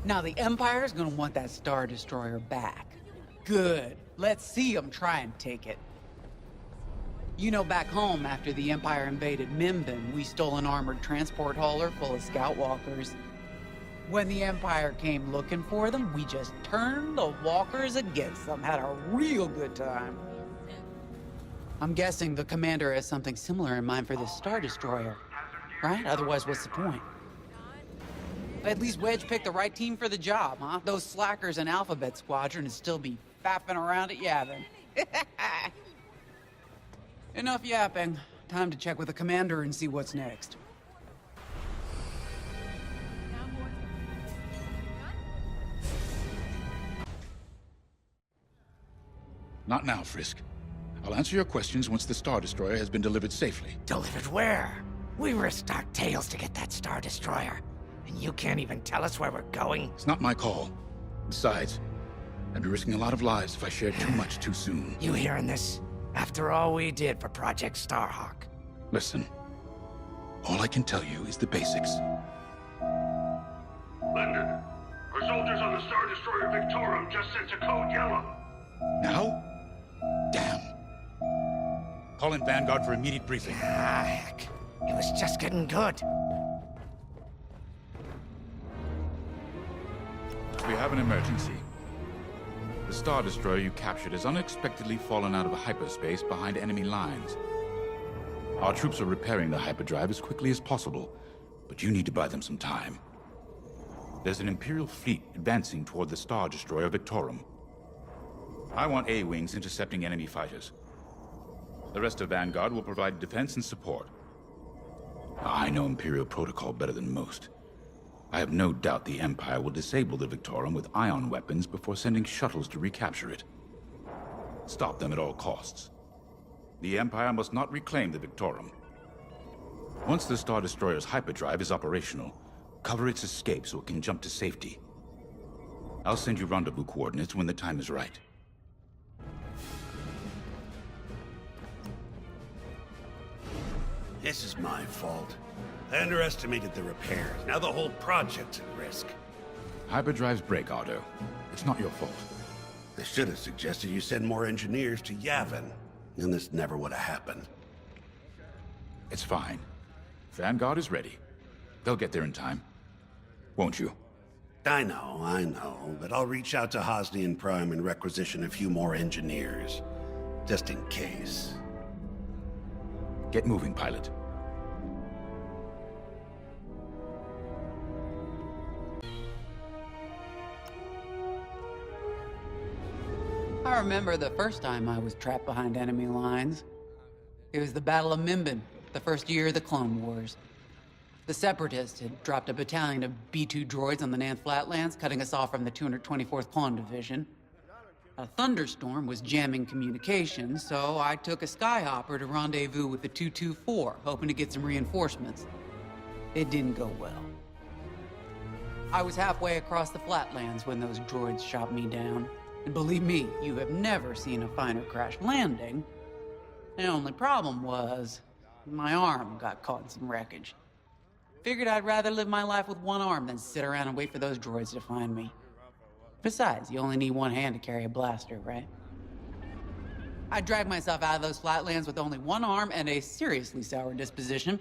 Now the Empire's gonna want that Star Destroyer back. Good. Let's see them try and take it. You know, back home, after the Empire invaded Mimbin, we stole an armored transport hauler full of scout walkers. When the Empire came looking for them, we just turned the walkers against them. Had a real good time. I'm guessing the commander has something similar in mind for this Star Destroyer, right? Otherwise, what's the point? At least Wedge picked the right team for the job, huh? Those slackers in Alphabet Squadron would still be faffing around at Yavin. Enough yapping. Time to check with the commander and see what's next. Not now, Frisk. I'll answer your questions once the Star Destroyer has been delivered safely. Delivered where? We risked our tails to get that Star Destroyer. And you can't even tell us where we're going? It's not my call. Besides, I'd be risking a lot of lives if I shared too much too soon. You hearing this? After all we did for Project Starhawk. Listen, all I can tell you is the basics. Linden, our soldiers on the Star Destroyer Victorum just sent a code yellow. Now? Damn. Call in Vanguard for immediate briefing. Ah, heck. It was just getting good. We have an emergency. The Star Destroyer you captured has unexpectedly fallen out of hyperspace behind enemy lines. Our troops are repairing the hyperdrive as quickly as possible, but you need to buy them some time. There's an Imperial fleet advancing toward the Star Destroyer Victorum. I want A-wings intercepting enemy fighters. The rest of Vanguard will provide defense and support. I know Imperial protocol better than most. I have no doubt the Empire will disable the Victorum with ion weapons before sending shuttles to recapture it. Stop them at all costs. The Empire must not reclaim the Victorum. Once the Star Destroyer's hyperdrive is operational, cover its escape so it can jump to safety. I'll send you rendezvous coordinates when the time is right. This is my fault. I underestimated the repairs. Now the whole project's at risk. Hyperdrives break, Otto. It's not your fault. I should have suggested you send more engineers to Yavin. Then this never would have happened. It's fine. Vanguard is ready. They'll get there in time. Won't you? I know. But I'll reach out to Hosnian Prime and requisition a few more engineers. Just in case. Get moving, pilot. I remember the first time I was trapped behind enemy lines. It was the Battle of Mimbin, the first year of the Clone Wars. The Separatists had dropped a battalion of B-2 droids on the Nan Flatlands, cutting us off from the 224th Clone Division. A thunderstorm was jamming communications, so I took a skyhopper to rendezvous with the 224, hoping to get some reinforcements. It didn't go well. I was halfway across the Flatlands when those droids shot me down. And believe me, you have never seen a finer crash landing. The only problem was, my arm got caught in some wreckage. Figured I'd rather live my life with one arm than sit around and wait for those droids to find me. Besides, you only need one hand to carry a blaster, right? I dragged myself out of those flatlands with only one arm and a seriously sour disposition.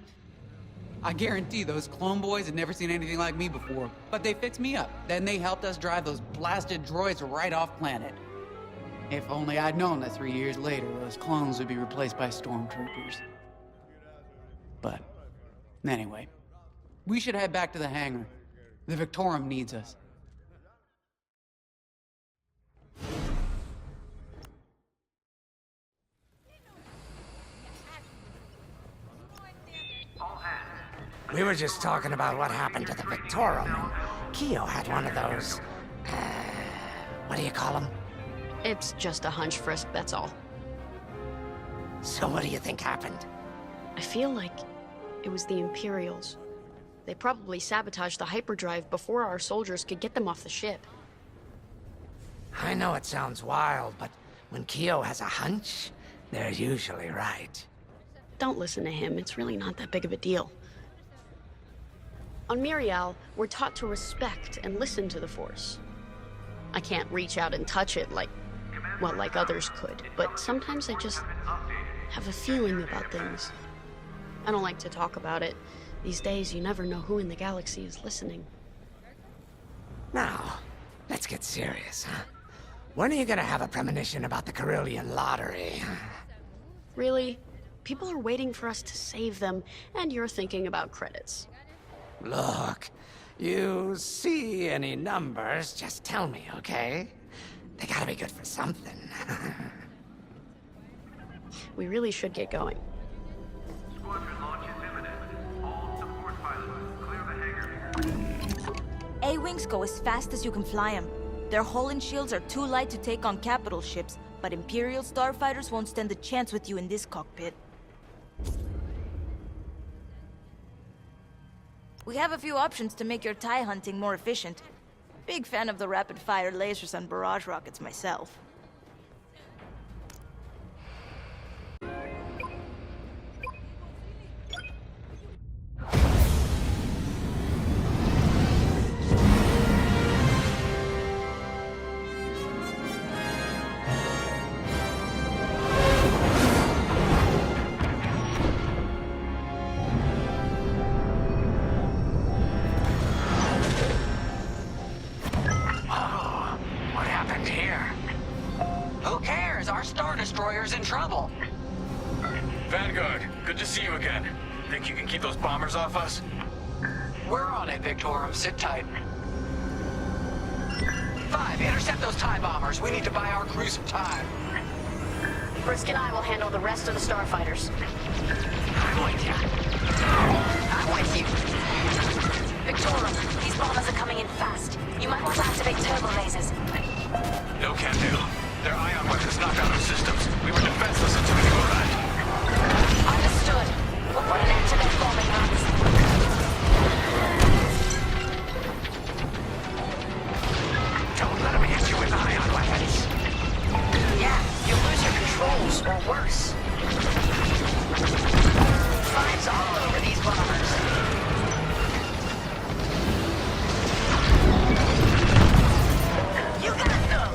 I guarantee those clone boys had never seen anything like me before, but they fixed me up. Then they helped us drive those blasted droids right off planet. If only I'd known that 3 years later, those clones would be replaced by stormtroopers. But, anyway, we should head back to the hangar. The Victorum needs us. We were just talking about what happened to the Victorum. Keo had one of those... what do you call them? It's just a hunch, Frisk, that's all. So what do you think happened? I feel like it was the Imperials. They probably sabotaged the hyperdrive before our soldiers could get them off the ship. I know it sounds wild, but when Keo has a hunch, they're usually right. Don't listen to him. It's really not that big of a deal. On Miriel, we're taught to respect and listen to the Force. I can't reach out and touch it like others could, but sometimes I just have a feeling about things. I don't like to talk about it. These days, you never know who in the galaxy is listening. Now, let's get serious, huh? When are you gonna have a premonition about the Carillion lottery? Really? People are waiting for us to save them, and you're thinking about credits. Look, you see any numbers, just tell me, okay? They gotta be good for something. We really should get going. Squadron launch is imminent. All support pilots, clear the hangar. A-Wings go as fast as you can fly them. Their hull and shields are too light to take on capital ships, but Imperial starfighters won't stand a chance with you in this cockpit. We have a few options to make your TIE hunting more efficient. Big fan of the rapid-fire lasers and barrage rockets myself. In trouble. Vanguard, good to see you again. Think you can keep those bombers off us? We're on it, Victorum. Sit tight. 5, intercept those TIE bombers. We need to buy our crew some time. Brisk and I will handle the rest of the starfighters. I'm with you. I'm with you. Victorum, these bombers are coming in fast. You might want to activate turbo lasers. No can do. Their ion weapons knocked out our systems. We were defenseless until we arrived. Understood. We'll put an end to their bombing runs. Don't let them hit you with ion weapons. Yeah, you'll lose your controls, or worse. Flames all over these bombers. You got them!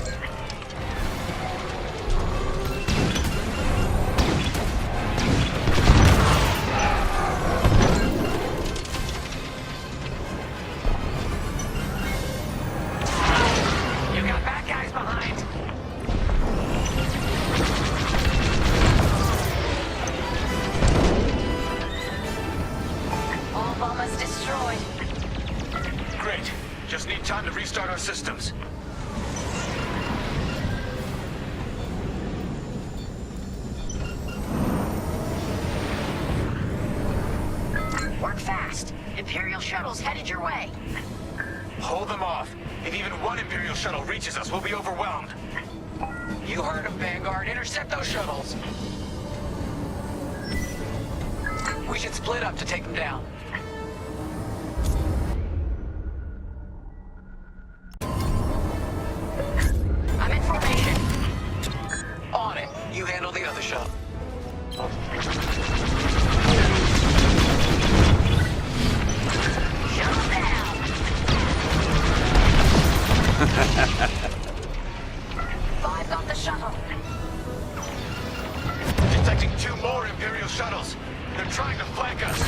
Time to restart our systems. Work fast. Imperial shuttles headed your way. Hold them off. If even one Imperial shuttle reaches us, we'll be overwhelmed. You heard him, Vanguard. Intercept those shuttles. We should split up to take them down. You handle the other shuttle. Shut down! 5 got the shuttle. Detecting 2 more Imperial shuttles. They're trying to flank us.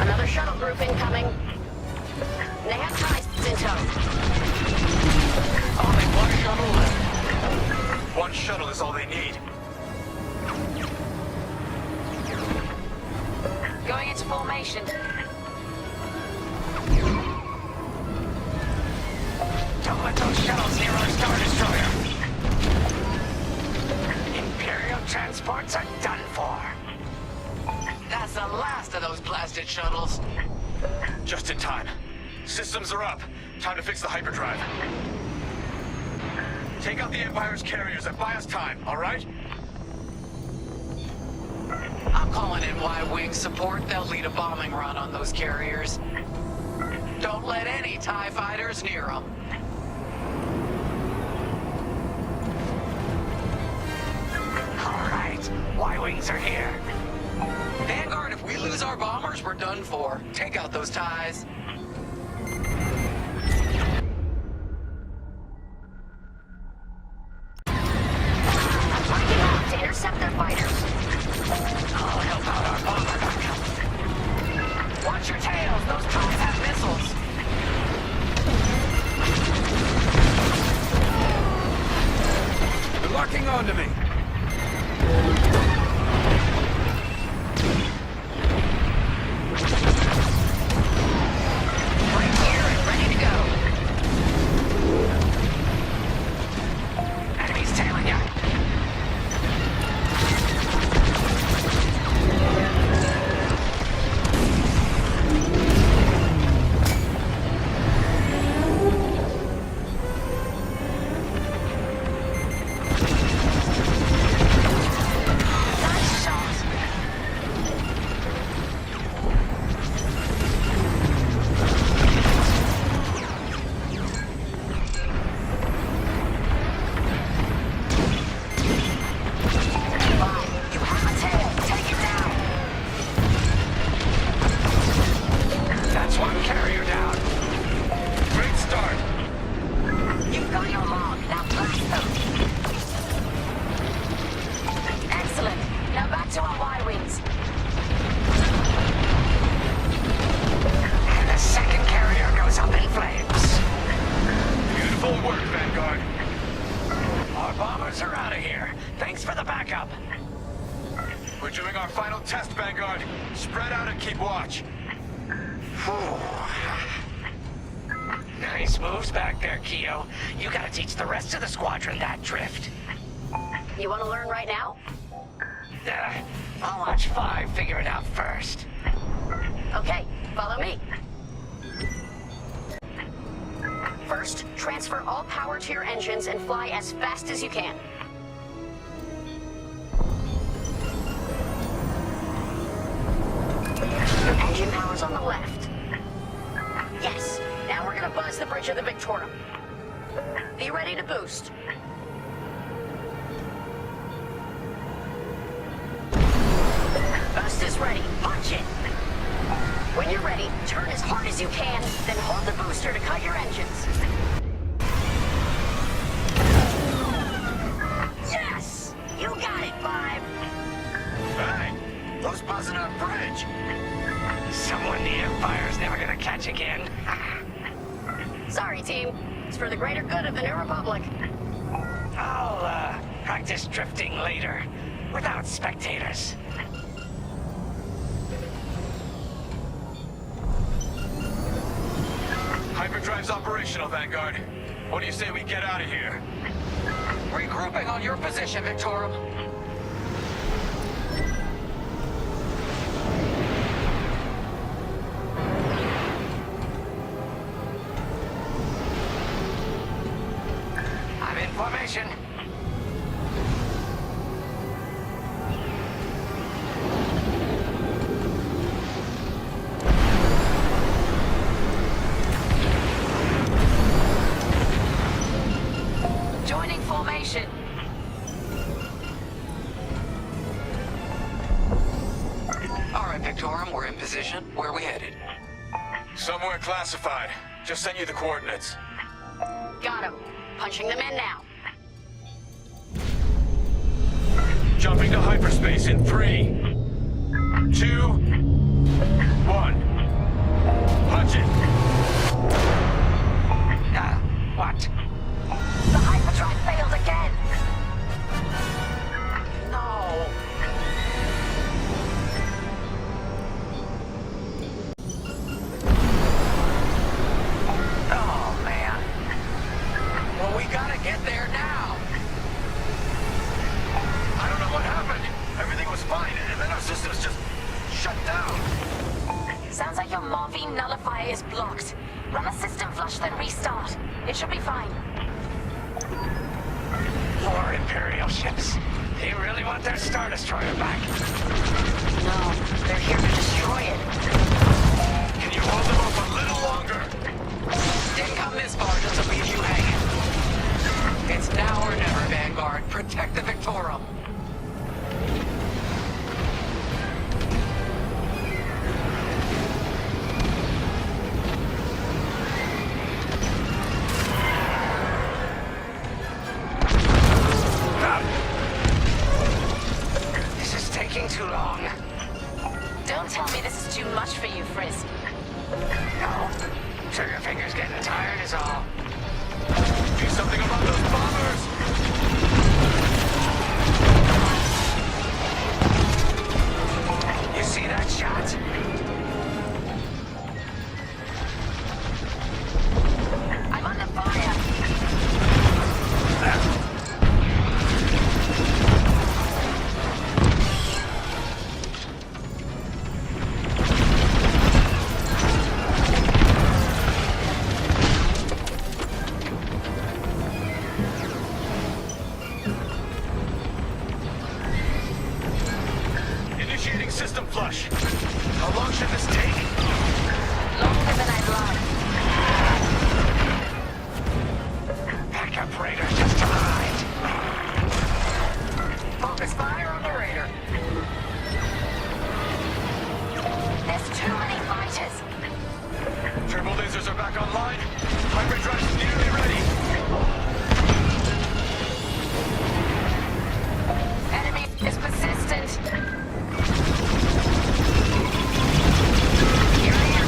Another shuttle group incoming. They have ties in tow. Only one shuttle left. One shuttle is all they need. Going into formation. Don't let those shuttles near our Star Destroyer. Imperial transports are done for. That's the last of those blasted shuttles. Just in time. Systems are up. Time to fix the hyperdrive. Take out the Empire's carriers and buy us time, all right? I'm calling in Y-Wing support. They'll lead a bombing run on those carriers. Don't let any TIE fighters near them. All right, Y-Wings are here. Vanguard, if we lose our bombers, we're done for. Take out those TIEs. To intercept their fighters. I'll help out our bomber backup. Watch your tails. Those TIEs have missiles. They're locking onto me. Right here and ready to go. Enemies tailing you. Nice shot. You have a tail. Take it down. That's one carrier down. Great start. You've got your mark. Now blast them. Excellent. Now back to our Y-Wings. And the second carrier goes up in flames. Beautiful work, Vanguard. Our bombers are out of here. Thanks for the backup. We're doing our final test, Vanguard. Spread out and keep watch. Nice moves back there, Keo. You gotta teach the rest of the squadron that drift. You want to learn right now? I'll watch 5 figure it out first. Okay, follow me. First, transfer all power to your engines and fly as fast as you can. Engine power's on the left. Yes, now we're gonna buzz the bridge of the Victorum. Be ready to boost. Boost is ready. Punch it. When you're ready, turn as hard as you can, then hold the booster to cut your engines. Yes! You got it, 5. Hey, who's buzzing our bridge? Someone the Empire's never gonna catch again. Sorry, team. It's for the greater good of the New Republic. I'll, practice drifting later, without spectators. Hyperdrive's operational, Vanguard. What do you say we get out of here? Regrouping on your position, Victorum. I'm in formation. Joining formation. All right, Victorum, we're in position. Where are we headed? Somewhere classified. Just sent you the coordinates. Got him. Punching them in now. Jumping to hyperspace in 3, 2, 1. Punch it. What? The hyperdrive failed again. No. Oh, man. Well, we gotta get there now. I don't know what happened. Everything was fine, and then our systems just shut down. Sounds like your Marvine nullifier is blocked. Run a system flush, then restart. It should be fine. More Imperial ships. They really want their Star Destroyer back. No, they're here to destroy it. Can you hold them off a little longer? Didn't come this far just to leave you hanging. It's now or never, Vanguard. Protect the Victorum. This is taking too long. Don't tell me this is too much for you, Frisk. No. Trigger finger's getting tired is all. Do something about those bombers! You see that shot? I'm under fire! Initiating system flush. How long should this take? Longer than I'd like. Backup Raider just arrived. Focus fire on the Raider. There's too many fighters. Turbo lasers are back online. Hyperdrive's nearly ready. Enemy is persistent. Here I am.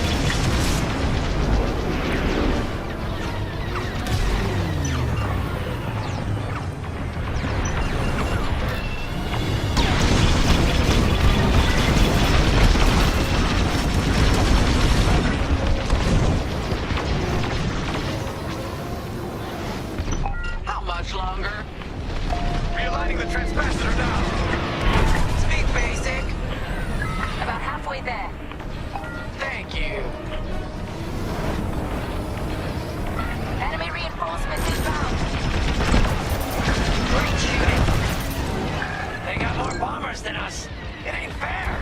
How much longer? Realigning the transpacitor now. Speak basic. About halfway there. Thank you. Enemy reinforcements inbound. Great shooting. They got more bombers than us. It ain't fair.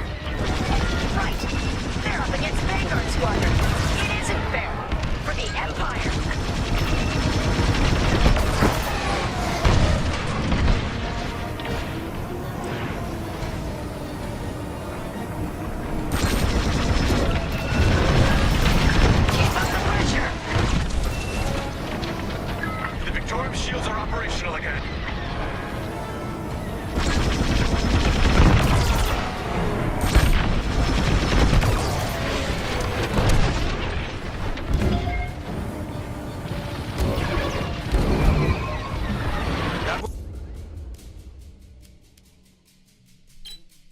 Right. They're up against Vanguard Squadron. It isn't fair. For the Empire. Keep up the pressure. The Victorium shields are operational again.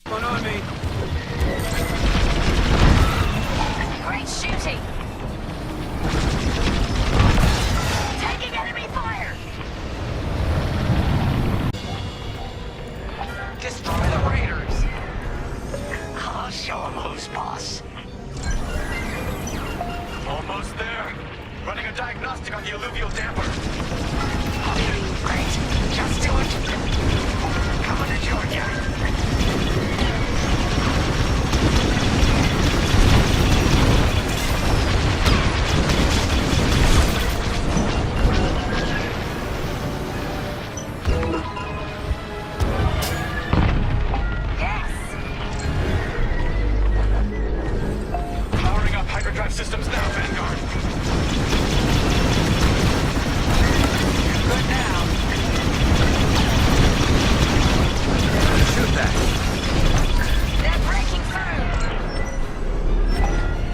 One on me. Great shooting. Taking enemy fire. Destroy the Raiders. I'll show them who's boss. Almost there. Running a diagnostic on the alluvial damper. Great. Just do it. Coming to Georgia. Yes. Powering up hyperdrive systems now, Vanguard. Good now. Shoot that. They're breaking through.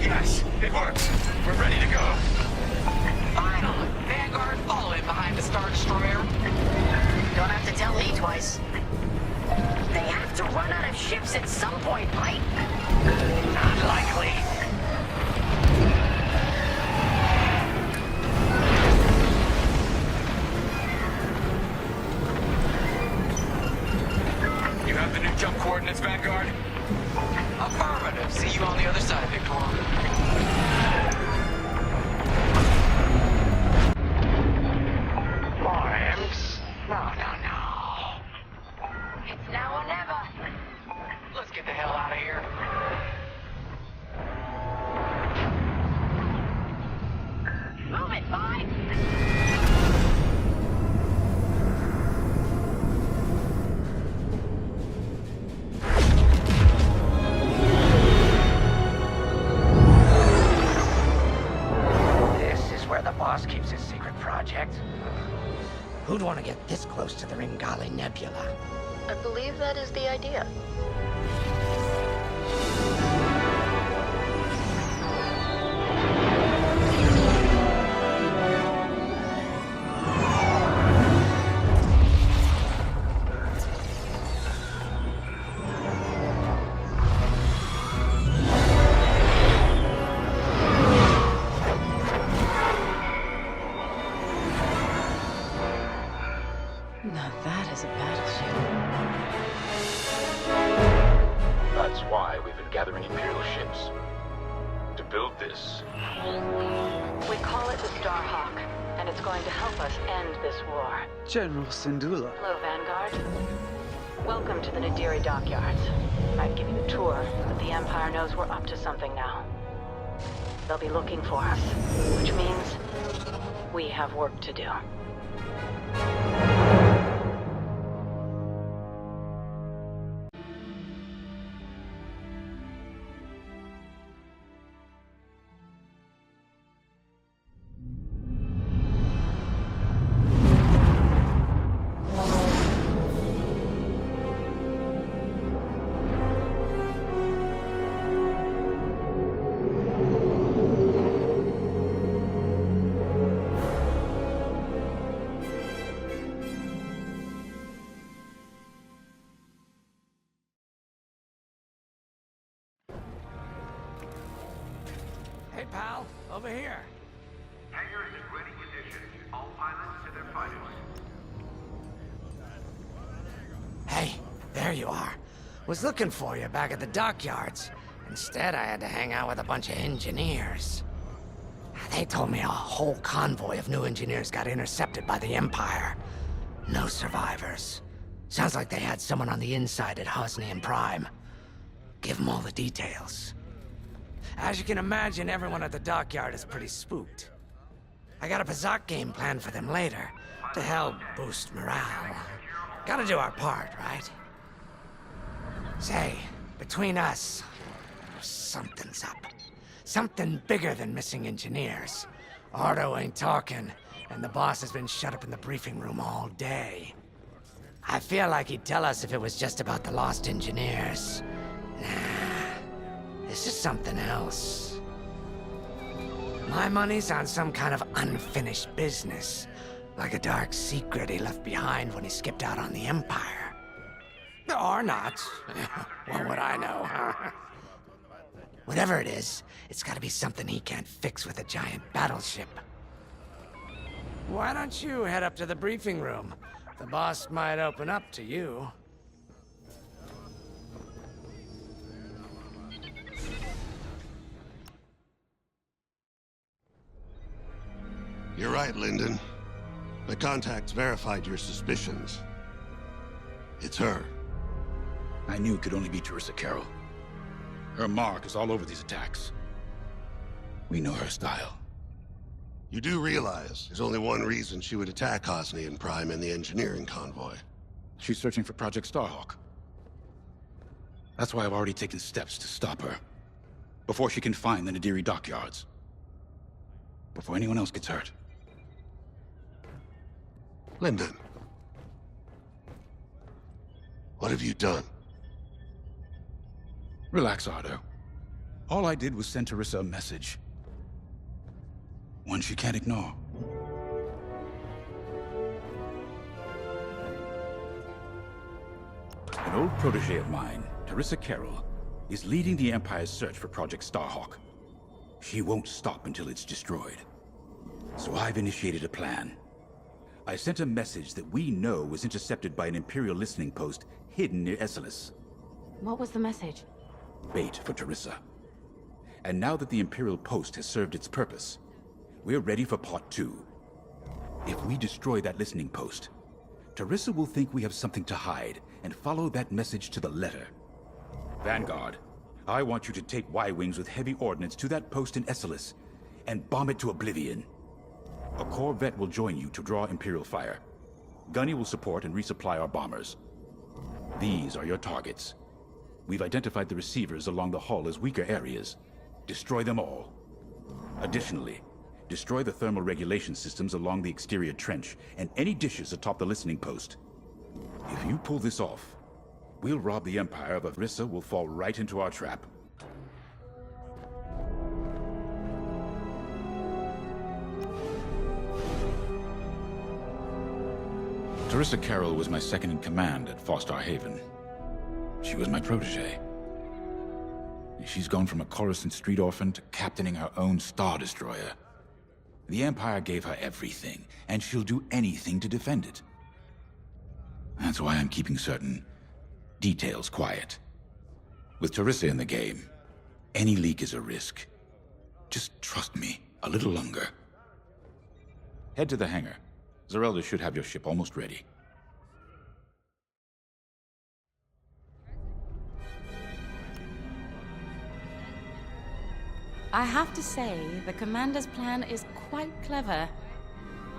Yes, it works. We're ready to go. Finally. Vanguard, follow in behind the Star Destroyer. Don't have to tell Lee twice. They have to run out of ships at some point, right? Not likely. You have the new jump coordinates, Vanguard? Affirmative. See you on the other side, Victor. More imps? Not Group's secret project. Who'd want to get this close to the Ringali Nebula? I believe that is the idea. Now that is a battleship. That's why we've been gathering Imperial ships. To build this. We call it the Starhawk, and it's going to help us end this war. General Syndulla. Hello, Vanguard. Welcome to the Nadiri dockyards. I'd give you a tour, but the Empire knows we're up to something now. They'll be looking for us, which means we have work to do. Hey, pal, over here. Hangar is in ready condition. All pilots to their fighters. Hey, there you are. Was looking for you back at the dockyards. Instead, I had to hang out with a bunch of engineers. They told me a whole convoy of new engineers got intercepted by the Empire. No survivors. Sounds like they had someone on the inside at Hosnian Prime. Give them all the details. As you can imagine, everyone at the dockyard is pretty spooked. I got a Bazak game planned for them later, to help boost morale. Gotta do our part, right? Say, between us, something's up. Something bigger than missing engineers. Ardo ain't talking, and the boss has been shut up in the briefing room all day. I feel like he'd tell us if it was just about the lost engineers. Nah, this is something else. My money's on some kind of unfinished business. Like a dark secret he left behind when he skipped out on the Empire. Or not. What would I know, huh? Whatever it is, it's gotta be something he can't fix with a giant battleship. Why don't you head up to the briefing room? The boss might open up to you. You're right, Lyndon. The contacts verified your suspicions. It's her. I knew it could only be Teresa Carroll. Her mark is all over these attacks. We know her style. You do realize there's only one reason she would attack Hosnian Prime and the engineering convoy. She's searching for Project Starhawk. That's why I've already taken steps to stop her. Before she can find the Nadiri dockyards. Before anyone else gets hurt. Lyndon. What have you done? Relax, Ardo. All I did was send Teresa a message. One she can't ignore. An old protege of mine, Teresa Carroll, is leading the Empire's search for Project Starhawk. She won't stop until it's destroyed. So I've initiated a plan. I sent a message that we know was intercepted by an Imperial listening post hidden near Esselis. What was the message? Bait for Teresa. And now that the Imperial post has served its purpose, we're ready for part 2. If we destroy that listening post, Teresa will think we have something to hide and follow that message to the letter. Vanguard, I want you to take Y-Wings with heavy ordnance to that post in Esselis and bomb it to oblivion. A corvette will join you to draw Imperial fire. Gunny will support and resupply our bombers. These are your targets. We've identified the receivers along the hull as weaker areas. Destroy them all. Additionally, Destroy the thermal regulation systems along the exterior trench, and any dishes atop the listening post. If you pull this off, we'll rob the Empire of Arissa will fall right into our trap. Teresa Carroll was my second in command at Fostar Haven. She was my protege. She's gone from a Coruscant street orphan to captaining her own Star Destroyer. The Empire gave her everything, and she'll do anything to defend it. That's why I'm keeping certain details quiet. With Teresa in the game, any leak is a risk. Just trust me a little longer. Head to the hangar. Zerelda should have your ship almost ready. I have to say, the Commander's plan is quite clever.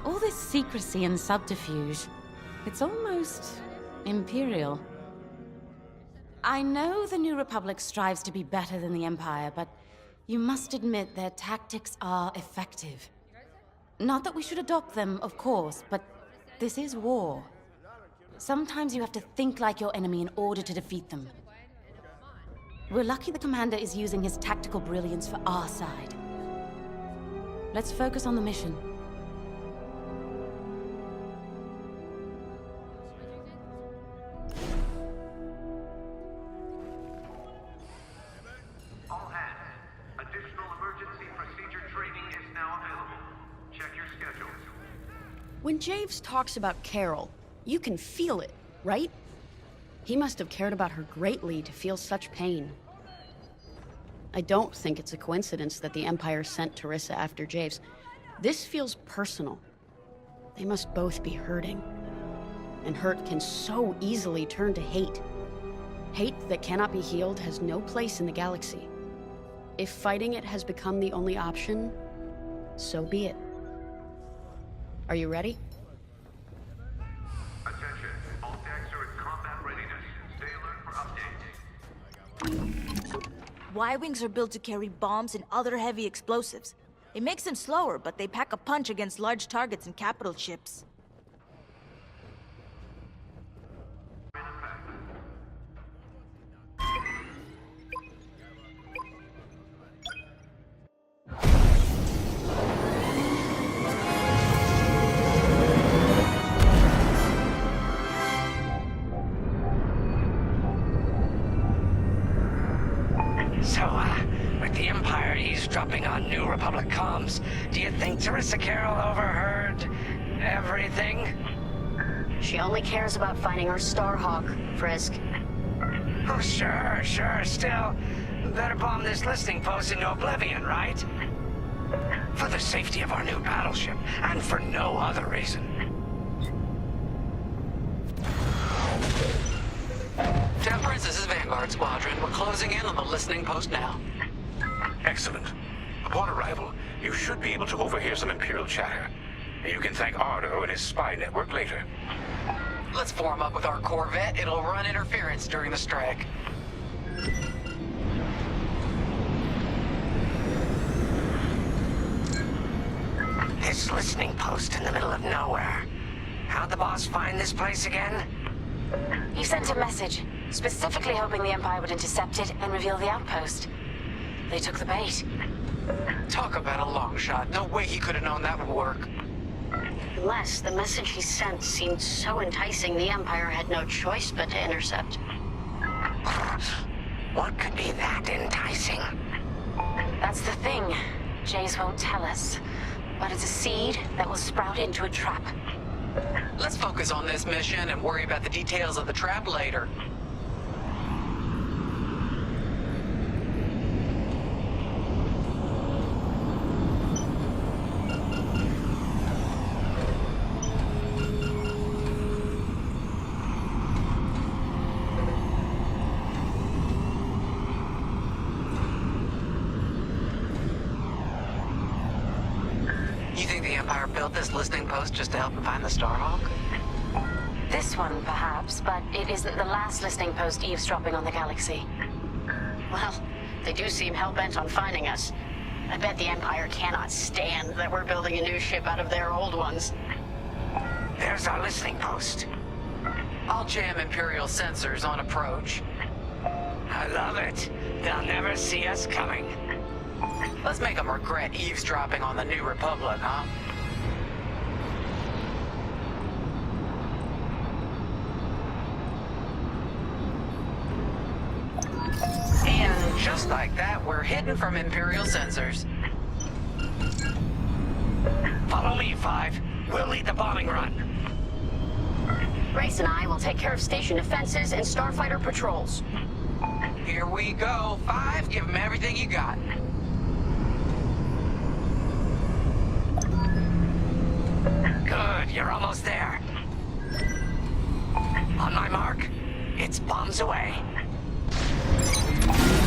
All this secrecy and subterfuge, it's almost imperial. I know the New Republic strives to be better than the Empire, but you must admit their tactics are effective. Not that we should adopt them, of course, but this is war. Sometimes you have to think like your enemy in order to defeat them. We're lucky the Commander is using his tactical brilliance for our side. Let's focus on the mission. All hands, additional emergency procedure training is now available. Check your schedules. When Javes talks about Carol, you can feel it, right? He must have cared about her greatly to feel such pain. I don't think it's a coincidence that the Empire sent Teresa after Javes. This feels personal. They must both be hurting. And hurt can so easily turn to hate. Hate that cannot be healed has no place in the galaxy. If fighting it has become the only option, so be it. Are you ready? Attention, all decks are in combat readiness. Stay alert for updates. Y-Wings are built to carry bombs and other heavy explosives. It makes them slower, but they pack a punch against large targets and capital ships. With the Empire eavesdropping on New Republic comms, do you think Teresa Carroll overheard everything? She only cares about finding her Starhawk, Frisk. Oh, sure, still. Better bomb this listening post into oblivion, right? For the safety of our new battleship, and for no other reason. Temperance, this is Vanguard Squadron. We're closing in on the listening post now. Excellent. Upon arrival, you should be able to overhear some Imperial chatter. You can thank Ardo and his spy network later. Let's form up with our Corvette. It'll run interference during the strike. This listening post in the middle of nowhere. How'd the boss find this place again? He sent a message, specifically hoping the Empire would intercept it and reveal the outpost. They took the bait. Talk about a long shot. No way he could have known that would work. Unless the message he sent seemed so enticing the Empire had no choice but to intercept. What could be that enticing? That's the thing. Jace won't tell us. But it's a seed that will sprout into a trap. Let's focus on this mission and worry about the details of the trap later. Built this listening post just to help him find the Starhawk? This one, perhaps, but it isn't the last listening post eavesdropping on the galaxy. Well, they do seem hell-bent on finding us. I bet the Empire cannot stand that we're building a new ship out of their old ones. There's our listening post. I'll jam Imperial sensors on approach. I love it. They'll never see us coming. Let's make them regret eavesdropping on the New Republic, huh? And just like that, we're hidden from Imperial sensors. Follow me, 5. We'll lead the bombing run. Grace and I will take care of station defenses and starfighter patrols. Here we go. 5, give them everything you got. Good, you're almost there. On my mark, it's bombs away.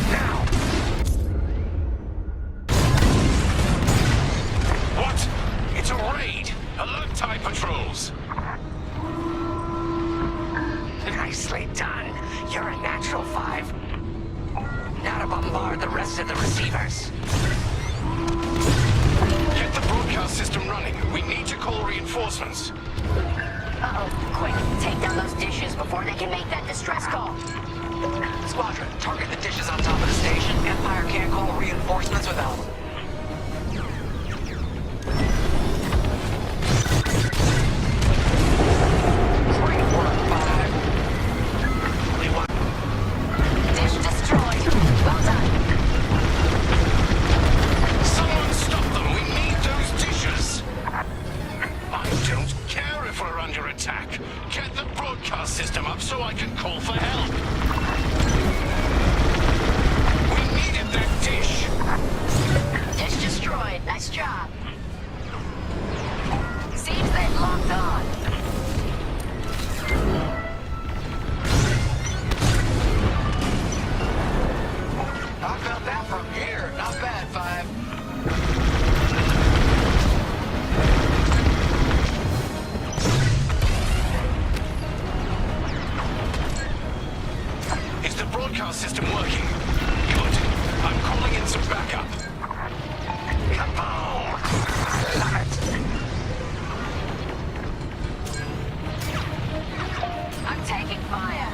Now! What? It's a raid! Alert TIE patrols! Nicely done. You're a natural, 5. Now to bombard the rest of the receivers. Get the broadcast system running. We need to call reinforcements. Uh-oh. Quick, take down those dishes before they can make that distress call. Squadron, target the dishes on top of the station. Empire can't call reinforcements without them. Great work, 5. Only one. Dish destroyed. Well done. Someone stop them! We need those dishes! I don't care if we're under attack. Get the broadcast system up so I can call for help. We needed that dish. Dish destroyed. Nice job. Seems they've locked on. I felt that from here. Not bad, 5. Is the broadcast system working? Good. I'm calling in some backup. Kaboom! Love it. I'm taking fire.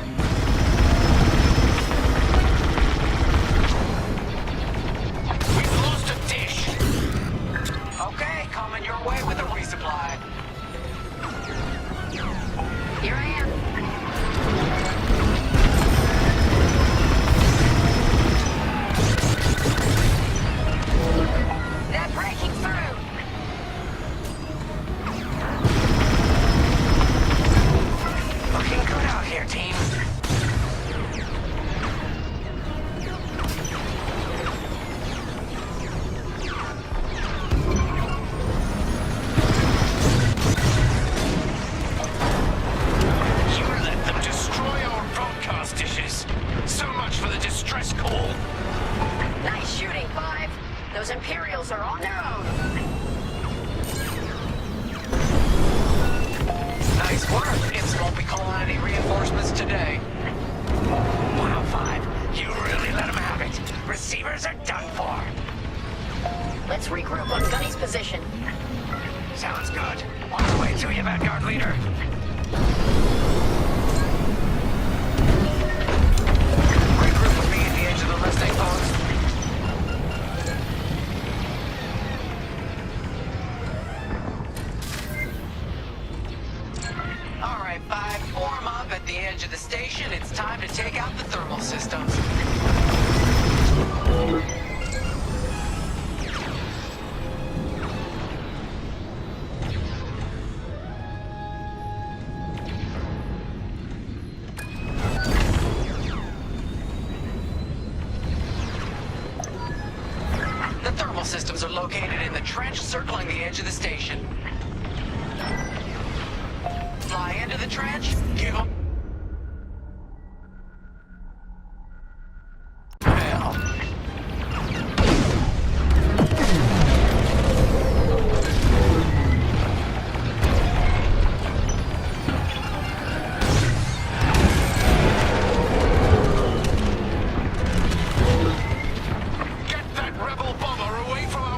We've lost a dish. Okay, coming your way with a resupply. Here I am. They're breaking through. Looking good out here, team. You let them destroy our broadcast dishes. So much for the distress call. Nice shooting, 5. Those Imperials are on their own. Nice work. Imps won't be calling any reinforcements today. Wow, 5. You really let them have it. Receivers are done for. Let's regroup on Gunny's position. Sounds good. On our way to you, Vanguard leader. Regroup with me at the edge of the listening post. All right, 5, form up at the edge of the station. It's time to take out the thermal systems. The thermal systems are located in the trench circling the edge of the station. Fly into the trench, give them hell. Get that rebel bomber away from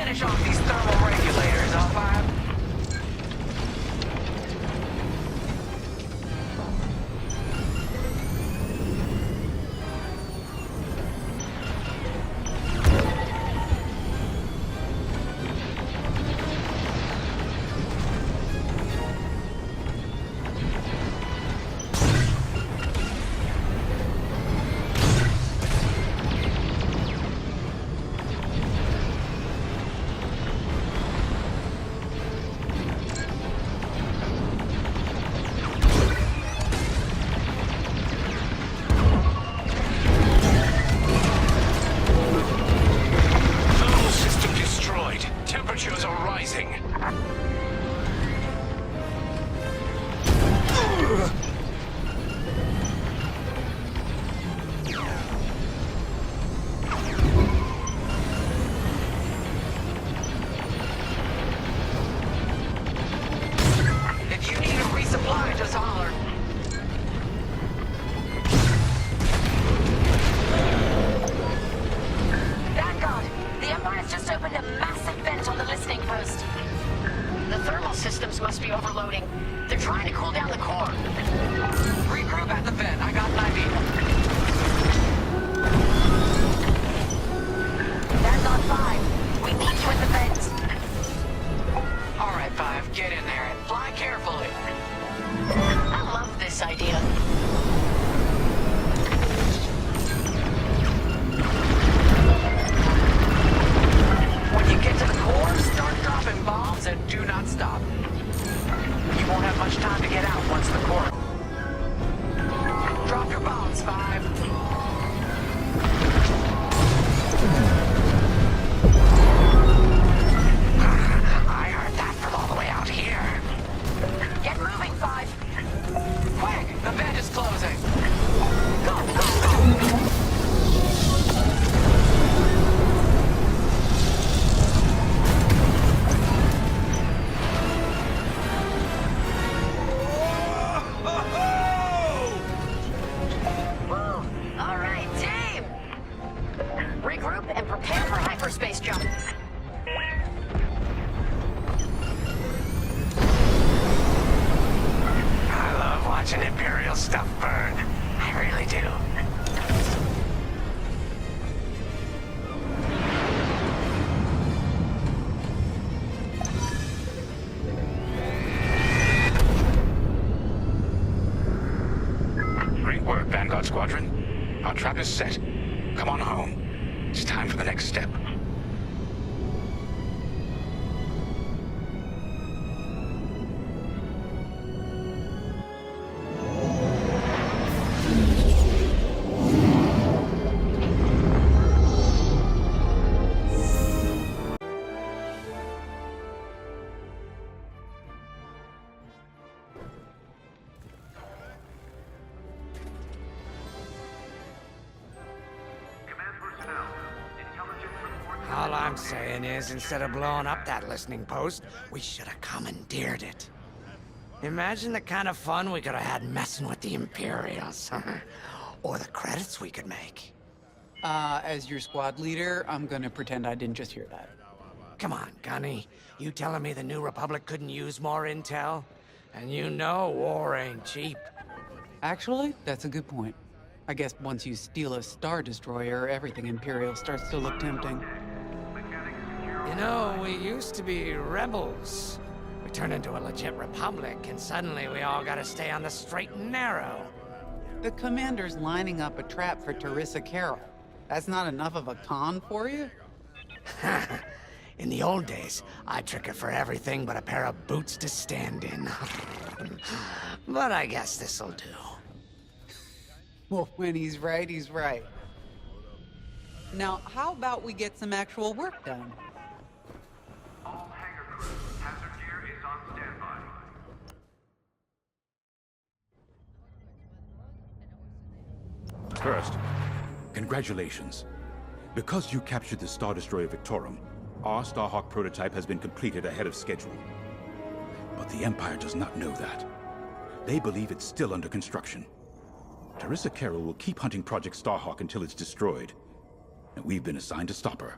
finish off these thermal regulators, All-5. systems must be overloading. They're trying to cool down the core. Regroup at the vent. I got an idea. That's on 5. We need you at the vents. All right, 5. Get in there and fly carefully. I love this idea. When you get to the core, start dropping bombs and do not stop. You won't have much time to get out once the core... Drop your bombs, 5. I heard that from all the way out here. Get moving, 5. Quick, the vent is closing. Go, go, go. Regroup and prepare for hyperspace jump. I love watching Imperial stuff burn. I really do. Great work, Vanguard Squadron. Our trap is set. Come on home. It's time for the next step. All I'm saying is, instead of blowing up that listening post, we should have commandeered it. Imagine the kind of fun we could have had messing with the Imperials. Or the credits we could make. As your squad leader, I'm gonna pretend I didn't just hear that. Come on, Gunny. You telling me the New Republic couldn't use more intel? And you know war ain't cheap. Actually, that's a good point. I guess once you steal a Star Destroyer, everything Imperial starts to look tempting. You know, we used to be rebels. We turned into a legit republic, and suddenly we all gotta stay on the straight and narrow. The commander's lining up a trap for Teresa Carroll. That's not enough of a con for you? In the old days, I'd trick her for everything but a pair of boots to stand in. But I guess this'll do. Well, when he's right, he's right. Now, how about we get some actual work done? All hangar crew, hazard gear is on standby. First, congratulations. Because you captured the Star Destroyer Victorum, our Starhawk prototype has been completed ahead of schedule. But the Empire does not know that. They believe it's still under construction. Teresa Carroll will keep hunting Project Starhawk until it's destroyed. And we've been assigned to stop her.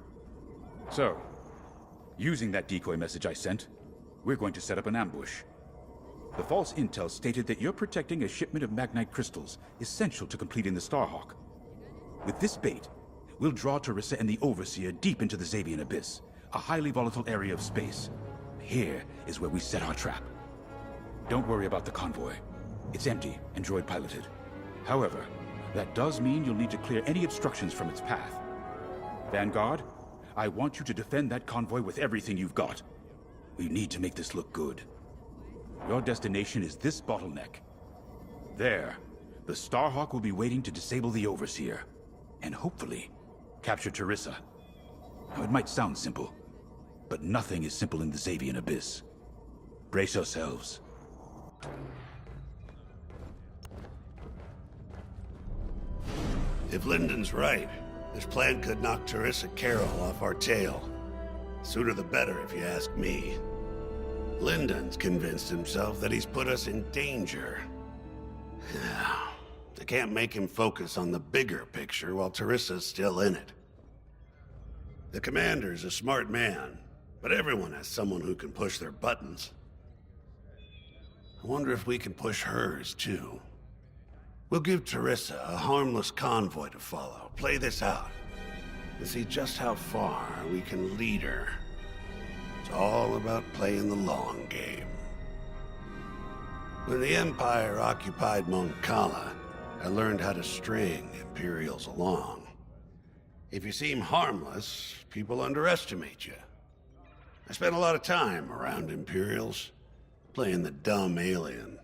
So, Using that decoy message I sent, we're going to set up an ambush. The false intel stated that you're protecting a shipment of Magnite crystals, essential to completing the Starhawk. With this bait, we'll draw Teresa and the Overseer deep into the Xavian Abyss, a highly volatile area of space. Here is where we set our trap. Don't worry about the convoy. It's empty and droid-piloted. However, that does mean you'll need to clear any obstructions from its path. Vanguard, I want you to defend that convoy with everything you've got. We need to make this look good. Your destination is this bottleneck. There, the Starhawk will be waiting to disable the Overseer, and hopefully, capture Teresa. Now, it might sound simple, but nothing is simple in the Xavian Abyss. Brace yourselves. If Lyndon's right, this plan could knock Teresa Carroll off our tail. Sooner the better, if you ask me. Lyndon's convinced himself that he's put us in danger. They can't make him focus on the bigger picture while Teresa's still in it. The commander's a smart man, but everyone has someone who can push their buttons. I wonder if we can push hers, too. We'll give Teresa a harmless convoy to follow, play this out, and see just how far we can lead her. It's all about playing the long game. When the Empire occupied Mon Cala, I learned how to string Imperials along. If you seem harmless, people underestimate you. I spent a lot of time around Imperials, playing the dumb alien.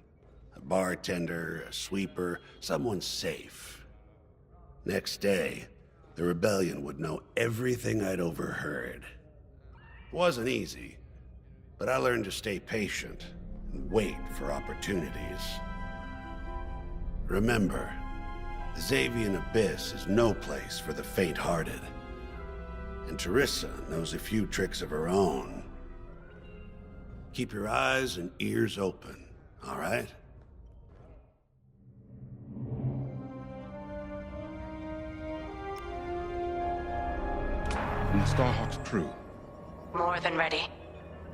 A bartender, a sweeper, someone safe. Next day, the rebellion would know everything I'd overheard. It wasn't easy, but I learned to stay patient and wait for opportunities. Remember, the Xavian Abyss is no place for the faint-hearted. And Teresa knows a few tricks of her own. Keep your eyes and ears open, all right? And the Starhawk's crew. More than ready.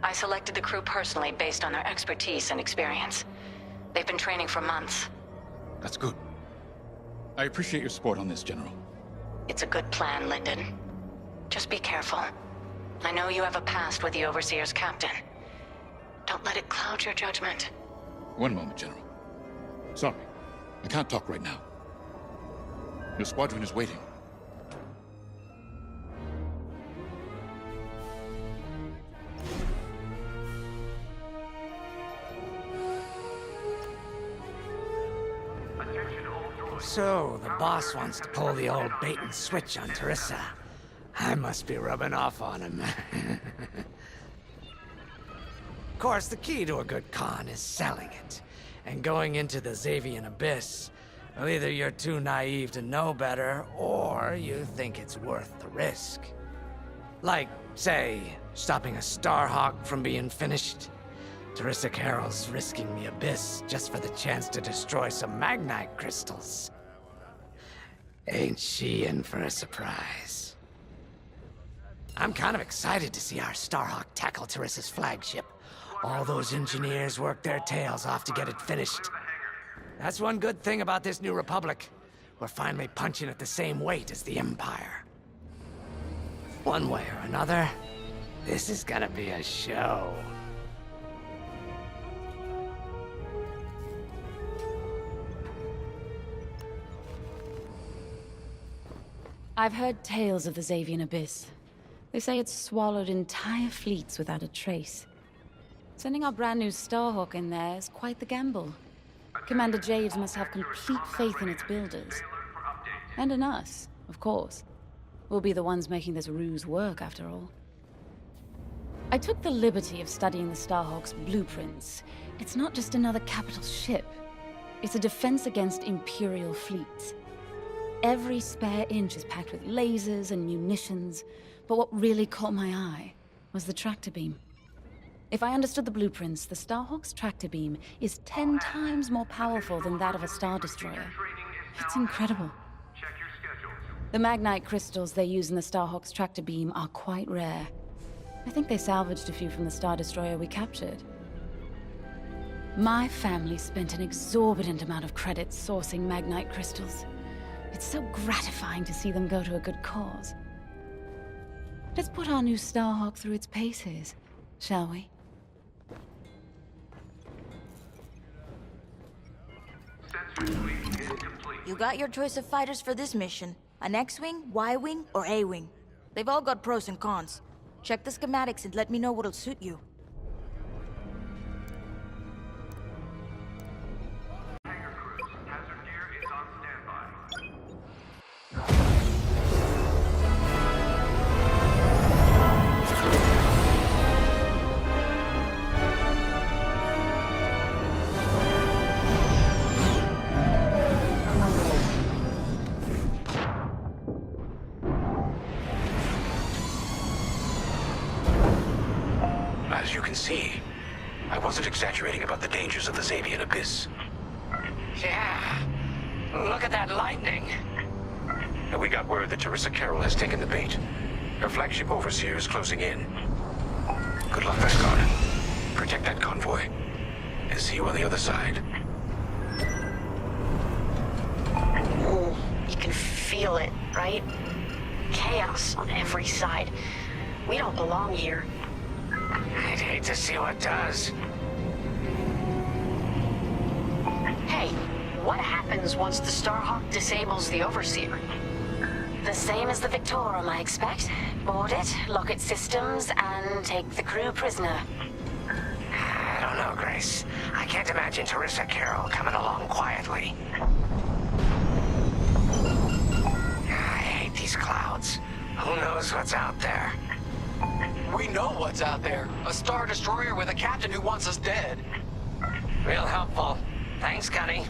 I selected the crew personally based on their expertise and experience. They've been training for months. That's good. I appreciate your support on this, General. It's a good plan, Lyndon. Just be careful. I know you have a past with the Overseer's captain. Don't let it cloud your judgment. One moment, General. Sorry, I can't talk right now. Your squadron is waiting. So, the boss wants to pull the old bait and switch on Teresa. I must be rubbing off on him. Of course, the key to a good con is selling it. And going into the Xavian Abyss, well, either you're too naive to know better, or you think it's worth the risk. Like, say, stopping a Starhawk from being finished. Teresa Carroll's risking the Abyss just for the chance to destroy some Magnite crystals. Ain't she in for a surprise? I'm kind of excited to see our Starhawk tackle Teresa's flagship. All those engineers worked their tails off to get it finished. That's one good thing about this new Republic. We're finally punching at the same weight as the Empire. One way or another, this is gonna be a show. I've heard tales of the Xavian Abyss. They say it's swallowed entire fleets without a trace. Sending our brand new Starhawk in there is quite the gamble. Commander Javes must have complete faith in its builders. And in us, of course. We'll be the ones making this ruse work, after all. I took the liberty of studying the Starhawk's blueprints. It's not just another capital ship. It's a defense against Imperial fleets. Every spare inch is packed with lasers and munitions, but what really caught my eye was the tractor beam. If I understood the blueprints, the Starhawk's tractor beam is 10 times more powerful than that of a Star Destroyer. It's incredible. The Magnite crystals they use in the Starhawk's tractor beam are quite rare. I think they salvaged a few from the Star Destroyer we captured. My family spent an exorbitant amount of credits sourcing Magnite crystals. It's so gratifying to see them go to a good cause. Let's put our new Starhawk through its paces, shall we? You got your choice of fighters for this mission. An X-Wing, Y-Wing, or A-Wing. They've all got pros and cons. Check the schematics and let me know what'll suit you. As you can see, I wasn't exaggerating about the dangers of the Xavian Abyss. Yeah. Look at that lightning. And we got word that Teresa Carroll has taken the bait. Her flagship overseer is closing in. Good luck, Vanguard. Protect that convoy. And see you on the other side. Ooh, you can feel it, right? Chaos on every side. We don't belong here. I'd hate to see what does. Hey, what happens once the Starhawk disables the Overseer? The same as the Victorum, I expect. Board it, lock its systems, and take the crew prisoner. I don't know, Grace. I can't imagine Teresa Carroll coming along quietly. I hate these clouds. Who knows what's out there? We know what's out there. A Star Destroyer with a captain who wants us dead. Real helpful. Thanks, Gunny.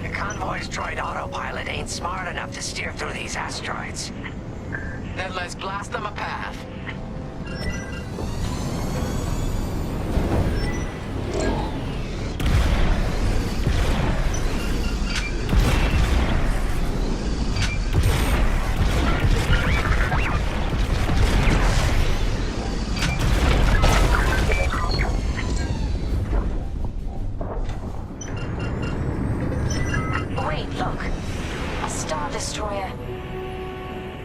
The convoy's droid autopilot ain't smart enough to steer through these asteroids. Then let's blast them a path. Wait, look. A Star Destroyer.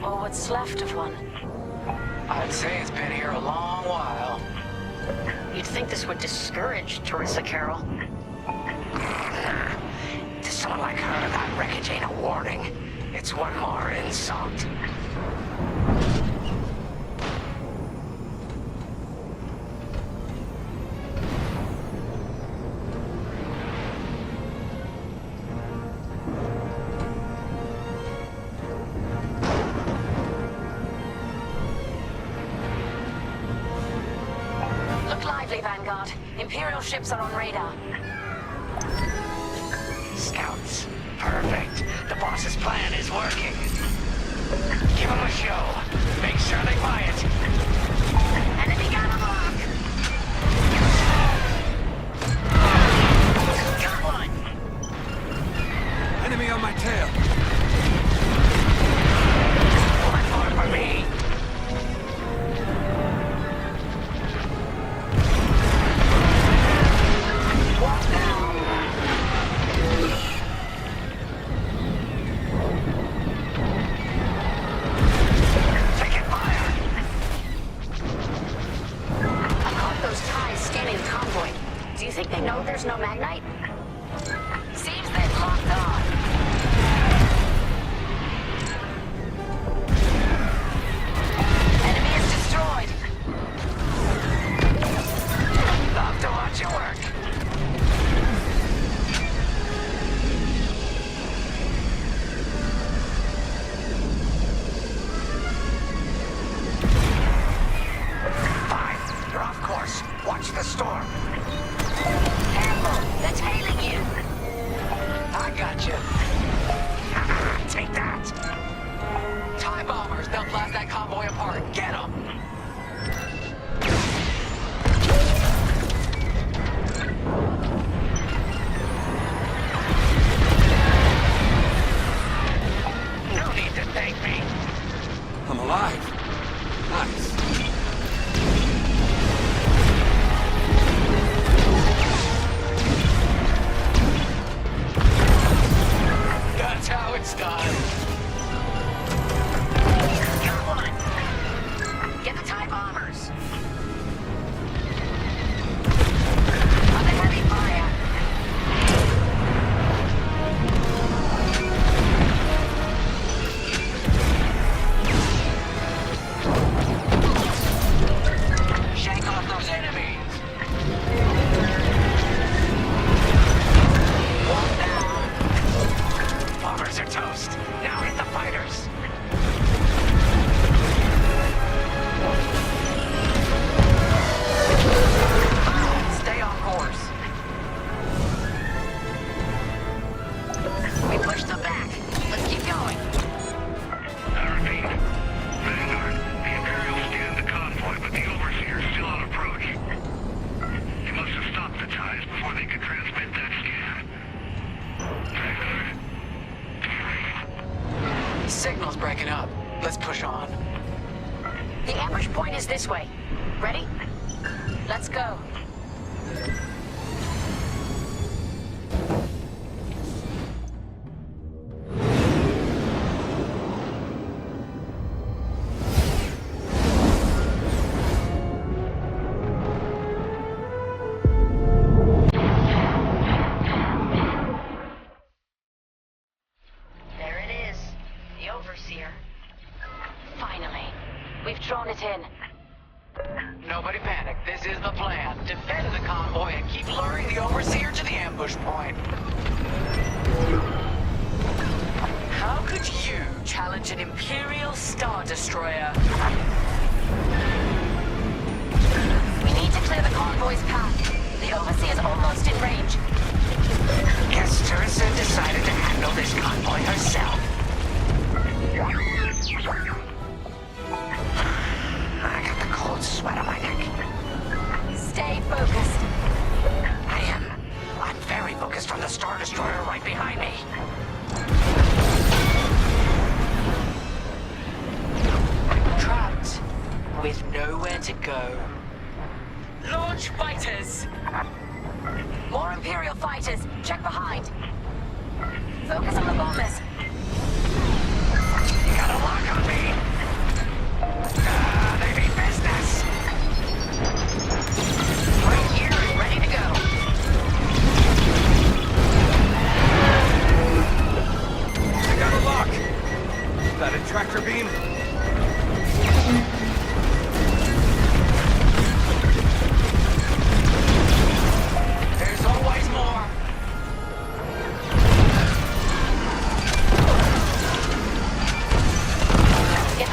Or what's left of one. I'd say it's been here a long while. You'd think this would discourage Teresa Carroll. To someone like her, that wreckage ain't a warning. It's one more insult. Look lively, Vanguard. Imperial ships are on radar. Scouts. Perfect. The boss's plan is working. Give them a show. Make sure they buy it. Enemy gun unlock! Got one! Enemy on my tail. One more for me. One down! Taking fire. I caught those ties scanning the convoy. Do you think they know there's no Magnite? Seems they've locked on. Enemy is destroyed. Love to watch you work. Fine. You're off course. Watch the storm. Careful! The tail! alive! Nice. That's how it's done. Got one. Get the TIE bombers. Under heavy fire. Shake off those enemies. One down. Bombers are toast. Now hit the fighters. Stay on course. We pushed them back. Let's keep going. I repeat. Vanguard, the Imperials scanned the convoy, but the Overseer's still on approach. He must have stopped the ties before they could transmit that scan. Vanguard? Signal's breaking up. Let's push on. The ambush point is this way. Ready? Let's go. There it is. The Overseer. Finally. We've drawn it in. Nobody panic. This is the plan. Defend the convoy and keep luring the Overseer to the ambush point. How could you challenge an Imperial Star Destroyer? We need to clear the convoy's path. The Overseer's almost in range. Guess Turrison decided to handle this convoy herself. I got the cold sweat on my neck. Stay focused. I am. I'm very focused from the Star Destroyer right behind me. Trapped with nowhere to go. Launch fighters! More Imperial fighters. Check behind. Focus on the bombers. You got a lock on me. They mean business. Right here and ready to go. I got a lock! Is that a tractor beam? There's always more. Get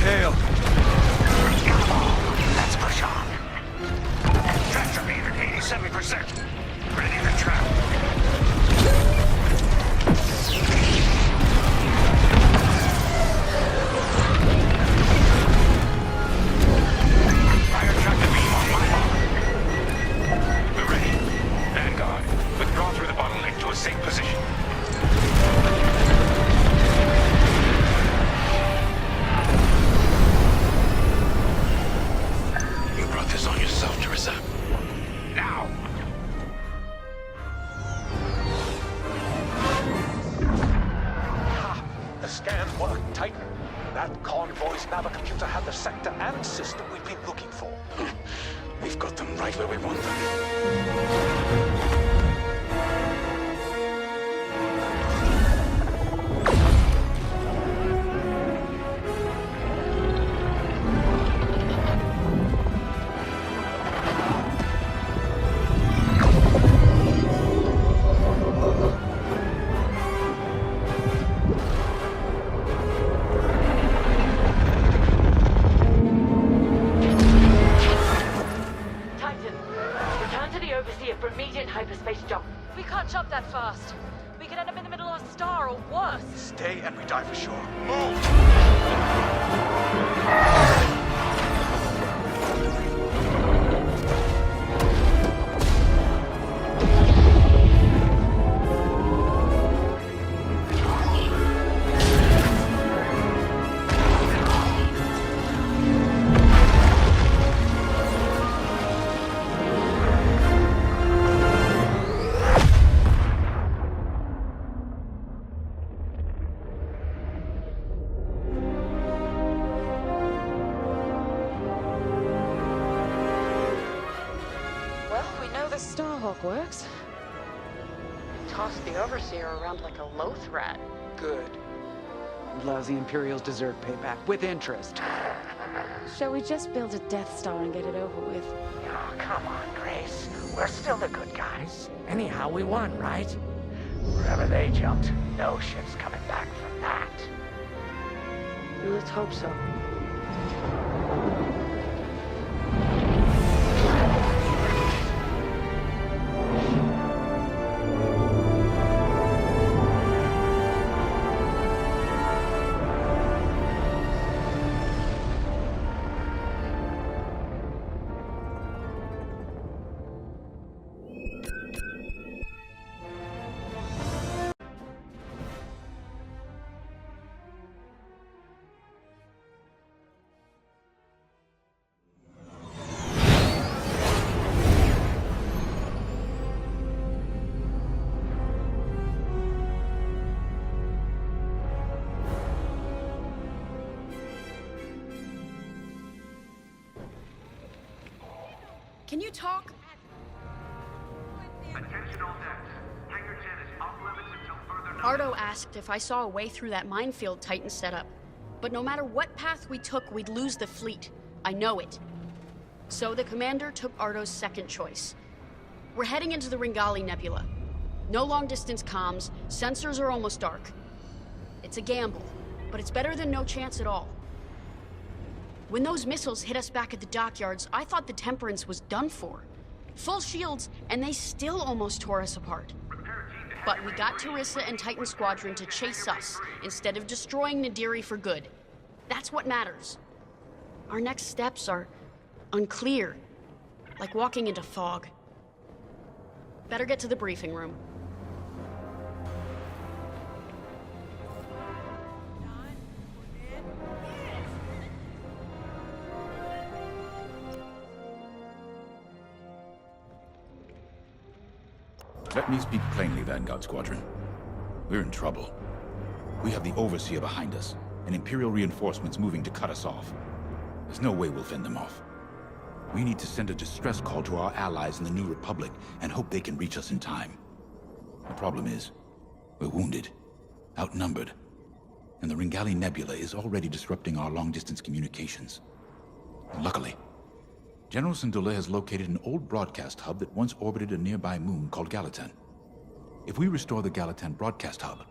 tail. Come on, let's push on. Tractor beam at 87%. Ready to trap. Fire tractor beam on my mark. We're ready. Vanguard, withdraw through the bottleneck to a safe position. You brought this on yourself, Teresa. Now! The scan worked, Titan. That convoy's navicomputer had the sector and system we've been looking for. We've got them right where we want them. Titan, return to the Overseer for immediate hyperspace jump. We can't jump that fast. We could end up in the middle of a star or worse. Stay and we die for sure. Well, we know the Starhawk works. Tossed the Overseer around like a loath rat. Good. Lousy Imperials deserve payback, with interest. Shall we just build a Death Star and get it over with? Oh, come on, Grace. We're still the good guys. Anyhow, we won, right? Wherever they jumped, no ship's coming back from that. Let's hope so. Can you talk? Attention all decks. Hangar 10 is off limits until further notice. Ardo asked if I saw a way through that minefield Titan set up. But no matter what path we took, we'd lose the fleet. I know it. So the commander took Ardo's second choice. We're heading into the Ringali Nebula. No long-distance comms, sensors are almost dark. It's a gamble, but it's better than no chance at all. When those missiles hit us back at the dockyards, I thought the Temperance was done for. Full shields, and they still almost tore us apart. But we got Teresa and Titan Squadron to chase us, instead of destroying Nadiri for good. That's what matters. Our next steps are unclear, like walking into fog. Better get to the briefing room. Let me speak plainly, Vanguard Squadron. We're in trouble. We have the Overseer behind us, and Imperial reinforcements moving to cut us off. There's no way we'll fend them off. We need to send a distress call to our allies in the New Republic and hope they can reach us in time. The problem is, we're wounded, outnumbered, and the Ringali Nebula is already disrupting our long-distance communications. Luckily, General Syndulla has located an old broadcast hub that once orbited a nearby moon called Gallatin. If we restore the Gallatin broadcast hub,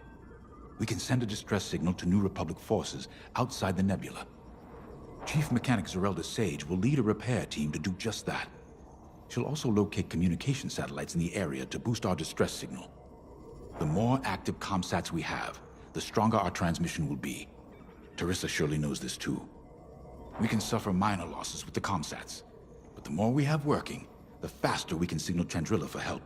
we can send a distress signal to New Republic forces outside the nebula. Chief Mechanic Zerelda Sage will lead a repair team to do just that. She'll also locate communication satellites in the area to boost our distress signal. The more active comsats we have, the stronger our transmission will be. Teresa surely knows this too. We can suffer minor losses with the comsats, but the more we have working, the faster we can signal Chandrila for help.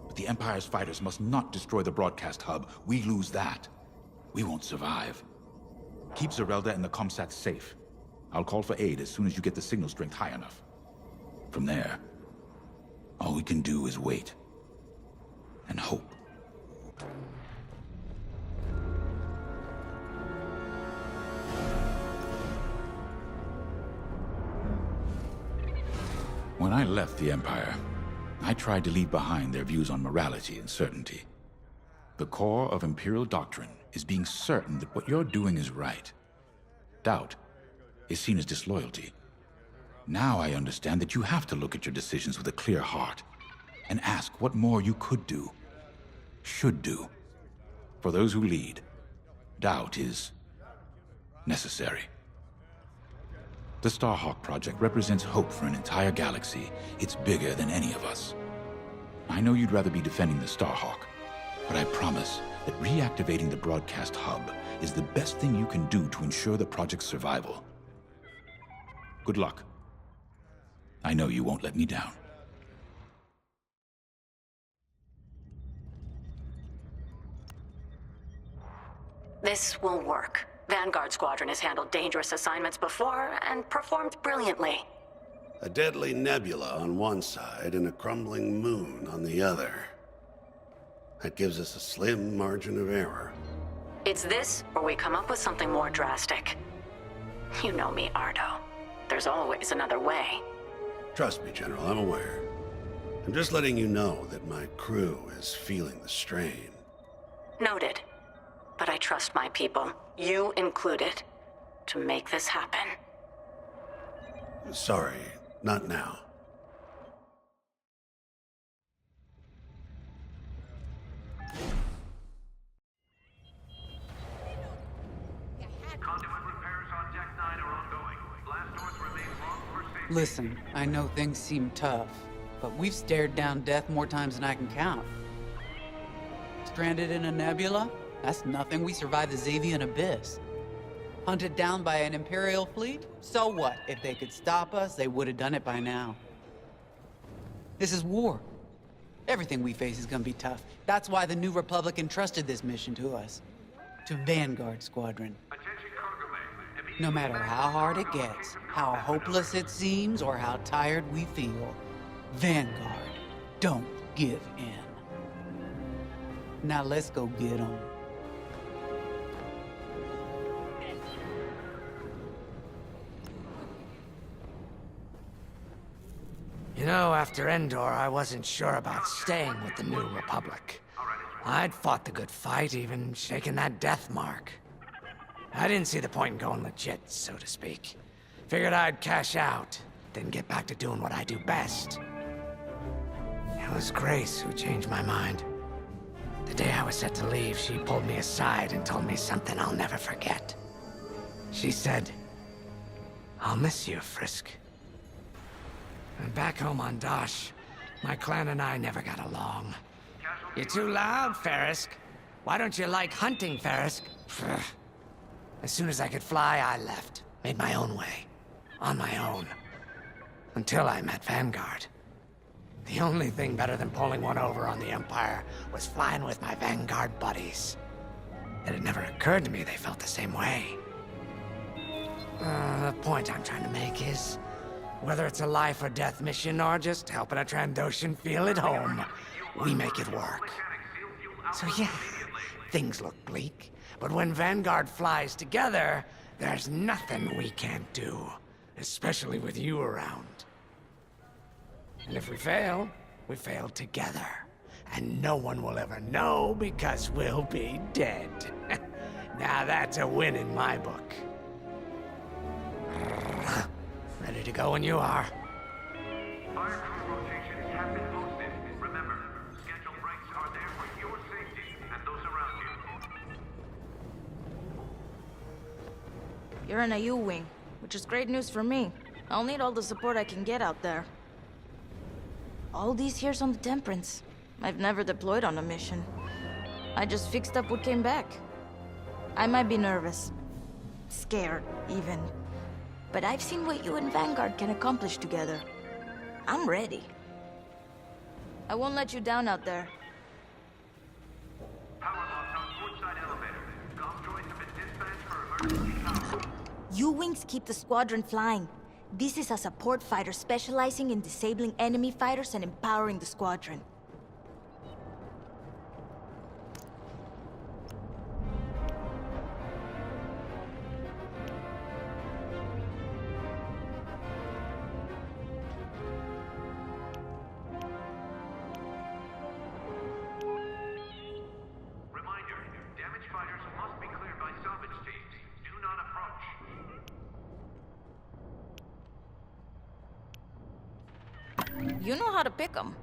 But the Empire's fighters must not destroy the broadcast hub. We lose that, we won't survive. Keep Zerelda and the comsats safe. I'll call for aid as soon as you get the signal strength high enough. From there, all we can do is wait. And hope. When I left the Empire, I tried to leave behind their views on morality and certainty. The core of Imperial doctrine is being certain that what you're doing is right. Doubt is seen as disloyalty. Now I understand that you have to look at your decisions with a clear heart and ask what more you could do, should do. For those who lead, doubt is necessary. The Starhawk project represents hope for an entire galaxy. It's bigger than any of us. I know you'd rather be defending the Starhawk, but I promise that reactivating the broadcast hub is the best thing you can do to ensure the project's survival. Good luck. I know you won't let me down. This will work. Vanguard Squadron has handled dangerous assignments before and performed brilliantly. A deadly nebula on one side and a crumbling moon on the other. That gives us a slim margin of error. It's this, or we come up with something more drastic. You know me, Ardo. There's always another way. Trust me, General, I'm aware. I'm just letting you know that my crew is feeling the strain. Noted. But I trust my people, you included, to make this happen. Sorry, not now. Listen, I know things seem tough, but we've stared down death more times than I can count. Stranded in a nebula? That's nothing. We survived the Xavian Abyss. Hunted down by an Imperial fleet? So what? If they could stop us, they would have done it by now. This is war. Everything we face is gonna be tough. That's why the New Republic entrusted this mission to us. To Vanguard Squadron. No matter how hard it gets, how hopeless it seems, or how tired we feel, Vanguard don't give in. Now let's go get 'em. You know, after Endor, I wasn't sure about staying with the New Republic. I'd fought the good fight, even shaken that death mark. I didn't see the point in going legit, so to speak. Figured I'd cash out, then get back to doing what I do best. It was Grace who changed my mind. The day I was set to leave, she pulled me aside and told me something I'll never forget. She said, "I'll miss you, Frisk." And back home on Dosh, my clan and I never got along. "You're too loud, Farisk. Why don't you like hunting, Farisk?" As soon as I could fly, I left. Made my own way. On my own. Until I met Vanguard. The only thing better than pulling one over on the Empire was flying with my Vanguard buddies. It had never occurred to me they felt the same way. The point I'm trying to make is, whether it's a life or death mission or just helping a Trandoshan feel at home, we make it work. So yeah, things look bleak, but when Vanguard flies together, there's nothing we can't do, especially with you around. And if we fail together. And no one will ever know because we'll be dead. Now that's a win in my book. Ready to go when you are. Fire crew rotations have been posted. Remember, scheduled breaks are there for your safety and those around you. You're in a U-wing. which is great news for me. I'll need all the support I can get out there. All these years on the Temperance, I've never deployed on a mission. I just fixed up what came back. I might be nervous. Scared, even. But I've seen what you and Vanguard can accomplish together. I'm ready. I won't let you down out there. You wings keep the squadron flying. This is a support fighter specializing in disabling enemy fighters and empowering the squadron. You know how to pick them.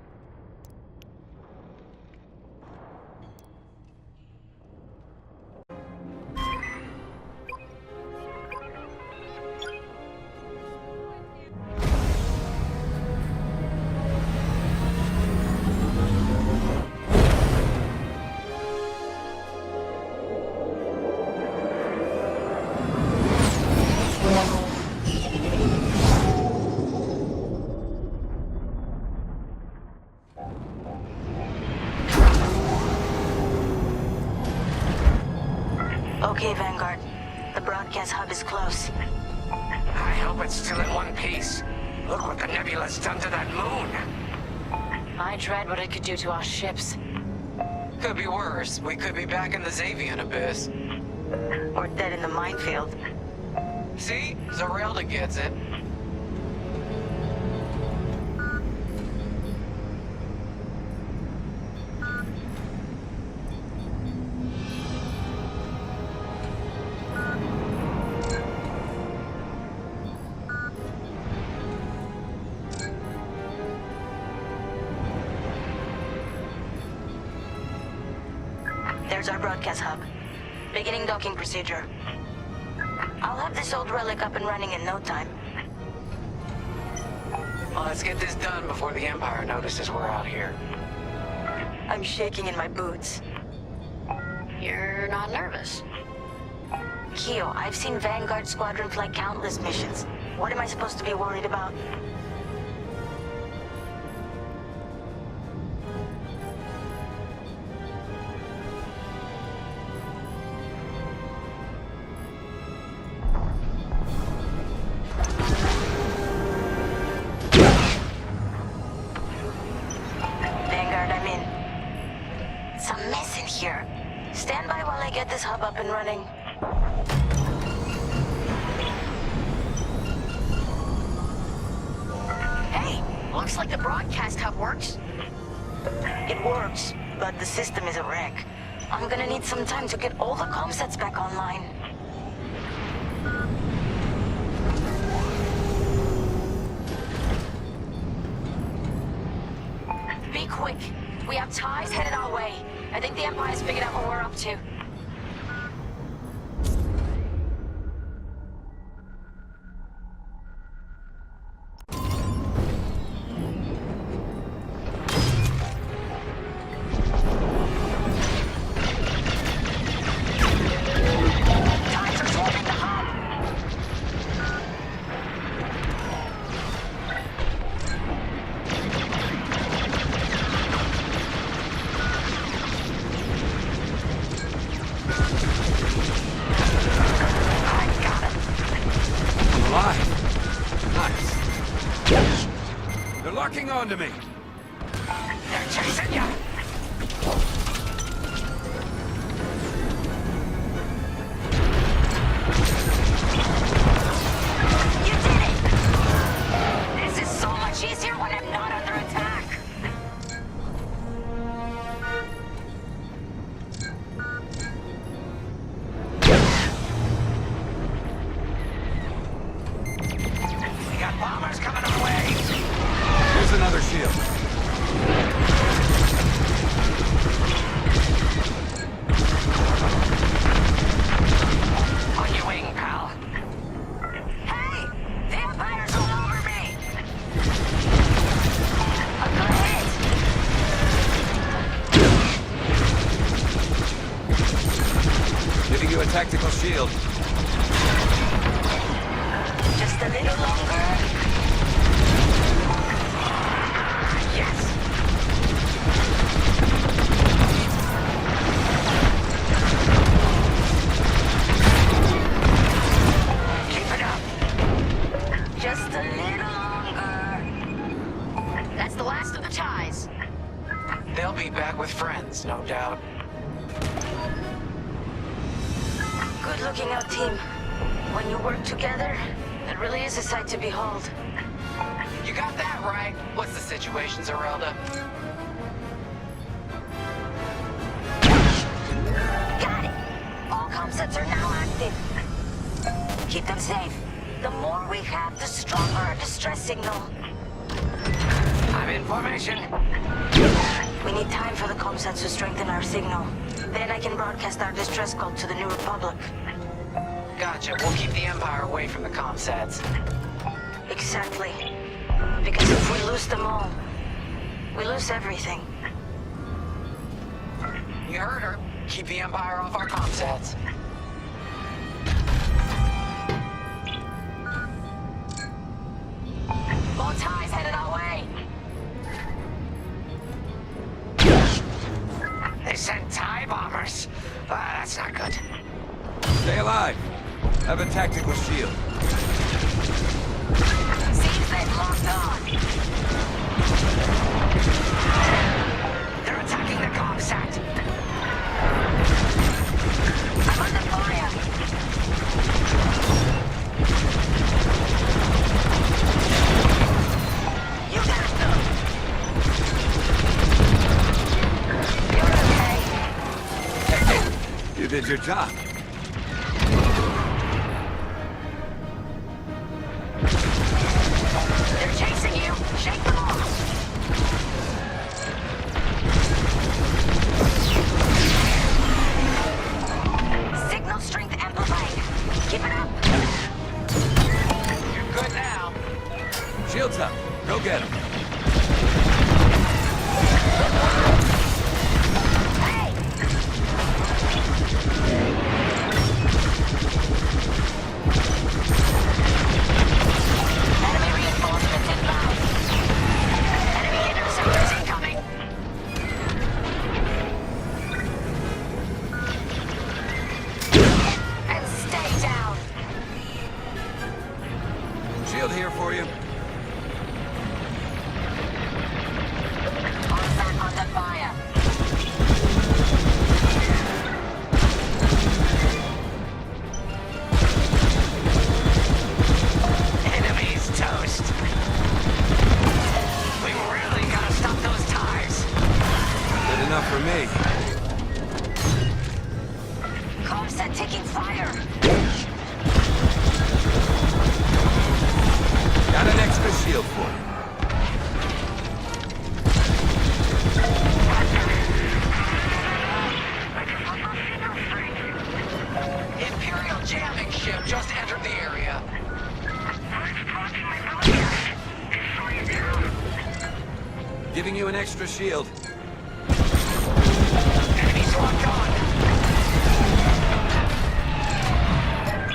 Okay, Vanguard. The broadcast hub is close. I hope it's still in one piece. Look what the nebula's done to that moon. I tried what it could do to our ships. Could be worse. We could be back in the Xavian abyss. Or dead in the minefield. See? Zarelda gets it. There's our broadcast hub. Beginning docking procedure. I'll have this old relic up and running in no time. Well, let's get this done before the Empire notices we're out here. I'm shaking in my boots. You're not nervous. Keo, I've seen Vanguard Squadron fly countless missions. What am I supposed to be worried about? Vanguard, I'm in. It's a mess in here. Stand by while I get this hub up and running. Hey, looks like the broadcast hub works. It works, but the system is a wreck. I'm gonna need some time to get all the comm sets back online. Be quick. We have ties headed our way. I think the Empire's figured out what we're up to. Ties are swarming the hub. I'm alive. Nice. They're locking onto me. They're chasing you! You did it! This is so much easier when I'm not under attack. We got bombers coming our way! Here's another shield. Giving you a tactical shield. Just a little longer. Yes. Keep it up. Just a little longer. That's the last of the ties. They'll be back with friends, no doubt. Good looking out, team. When you work together, it really is a sight to behold. You got that right. What's the situation, Zerelda? Got it. All comm sets are now active. Keep them safe. The more we have, the stronger our distress signal. I'm in formation. We need time for the comm sets to strengthen our signal. Then I can broadcast our distress call to the New Republic. Gotcha. We'll keep the Empire away from the comm sets. Exactly. Because if we lose them all, we lose everything. You heard her. Keep the Empire off our comm sets. More ties headed our way. They sent TIE bombers. That's not good. Stay alive. Have a tactical shield. Seems they've locked on. They're attacking the comm set. I'm under fire. You got them. You're okay. You did your job. They're chasing you. Shake them off. Signal strength amplified. Keep it up. You're good now. Shields up. Go get him. Hey! Enemy reinforcements inbound. Enemy interceptors incoming. And stay down. Shield here for you. All set under fire. Enemy's toast. We really gotta stop those ties. Good enough for me. Comm set taking fire. Got an extra shield for you. Imperial jamming ship just entered the area. Giving you an extra shield. Enemies locked on.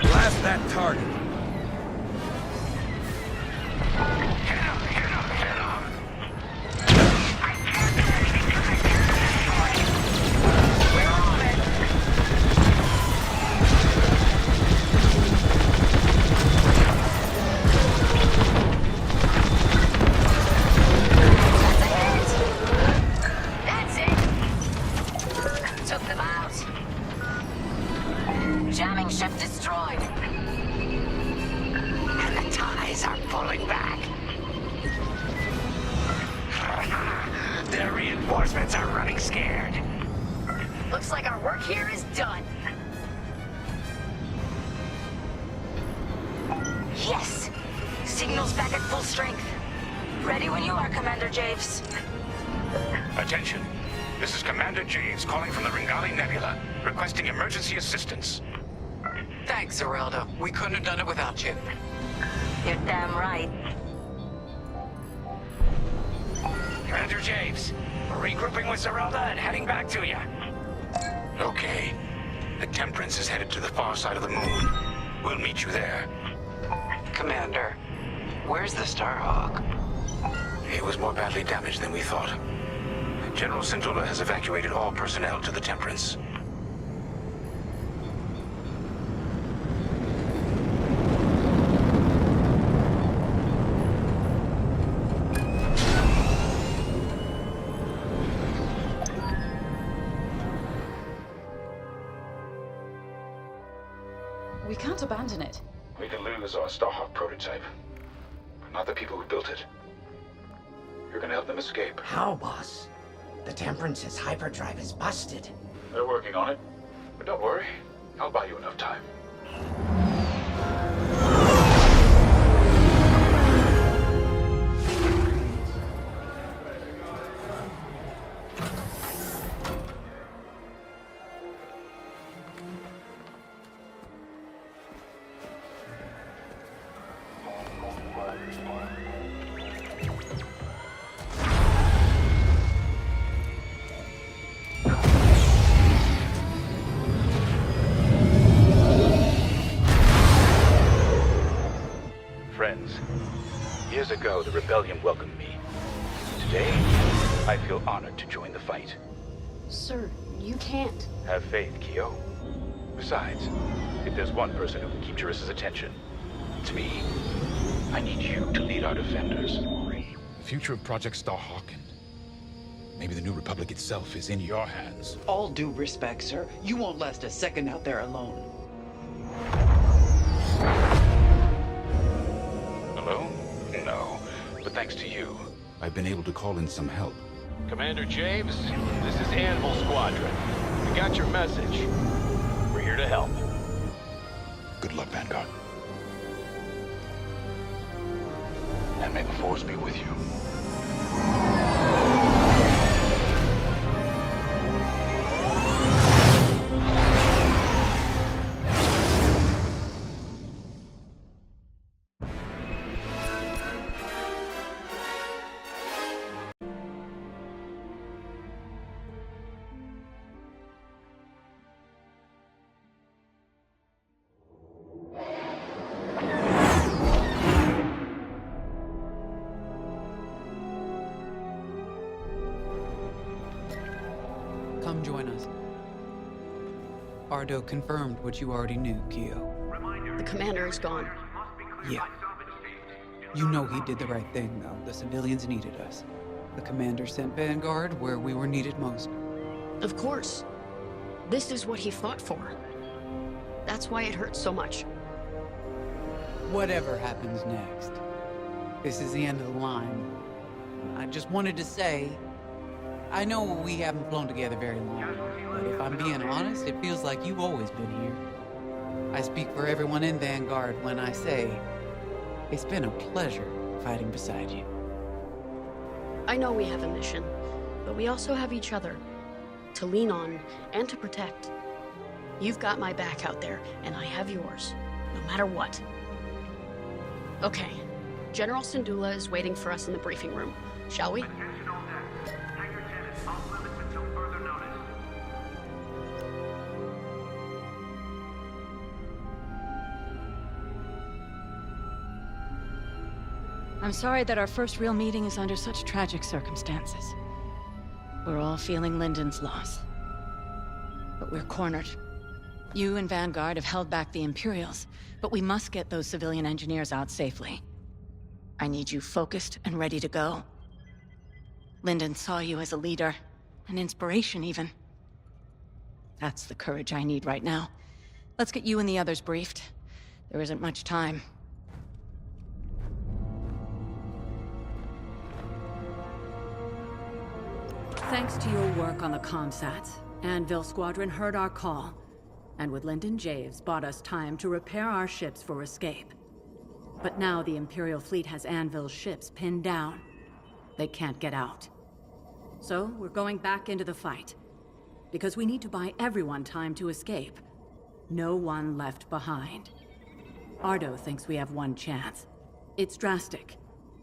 Blast that target. Hit him, hit him, hit him. We're on it. That's it. Took them out. Jamming ship destroyed. And the ties are pulling back. Their reinforcements are running scared. Looks like our work here is done. Yes! Signal's back at full strength. Ready when you are, Commander Javes. Attention. This is Commander Javes calling from the Ringali Nebula, requesting emergency assistance. Thanks, Zerelda. We couldn't have done it without you. You're damn right. Commander Javes, regrouping with Zerelda and heading back to you. Okay. The Temperance is headed to the far side of the moon. We'll meet you there. Commander, where's the Starhawk? It was more badly damaged than we thought. General Syndulla has evacuated all personnel to the Temperance. We can't abandon it. We can lose our Starhawk prototype, but not the people who built it. You're gonna help them escape. How, boss? The Temperance's hyperdrive is busted. They're working on it, but don't worry. I'll buy you enough time. Friends, years ago the Rebellion welcomed me. Today, I feel honored to join the fight. Sir, you can't. Have faith, Keo. Besides, if there's one person who can keep Juris's attention, it's me. I need you to lead our defenders. The future of Project Starhawk and maybe the New Republic itself is in your hands. All due respect, sir. You won't last a second out there alone. Alone? No. But thanks to you, I've been able to call in some help. Commander James, this is Anvil Squadron. We got your message. We're here to help. Good luck, Vanguard. And may the Force be with you. Come join us. Ardo confirmed what you already knew, Keo. The commander is gone. Yeah. You know he did the right thing, though. The civilians needed us. The commander sent Vanguard where we were needed most. Of course. This is what he fought for. That's why it hurts so much. Whatever happens next, this is the end of the line. I just wanted to say, I know we haven't flown together very long, but if I'm being honest, it feels like you've always been here. I speak for everyone in Vanguard when I say, it's been a pleasure fighting beside you. I know we have a mission, but we also have each other to lean on and to protect. You've got my back out there, and I have yours, no matter what. Okay, General Syndulla is waiting for us in the briefing room. Shall we? I'm sorry that our first real meeting is under such tragic circumstances. We're all feeling Lyndon's loss. But we're cornered. You and Vanguard have held back the Imperials, but we must get those civilian engineers out safely. I need you focused and ready to go. Lyndon saw you as a leader, an inspiration even. That's the courage I need right now. Let's get you and the others briefed. There isn't much time. Thanks to your work on the comsats, Anvil Squadron heard our call, and with Lyndon Javes bought us time to repair our ships for escape. But now the Imperial fleet has Anvil's ships pinned down. They can't get out. So we're going back into the fight, because we need to buy everyone time to escape. No one left behind. Ardo thinks we have one chance. It's drastic,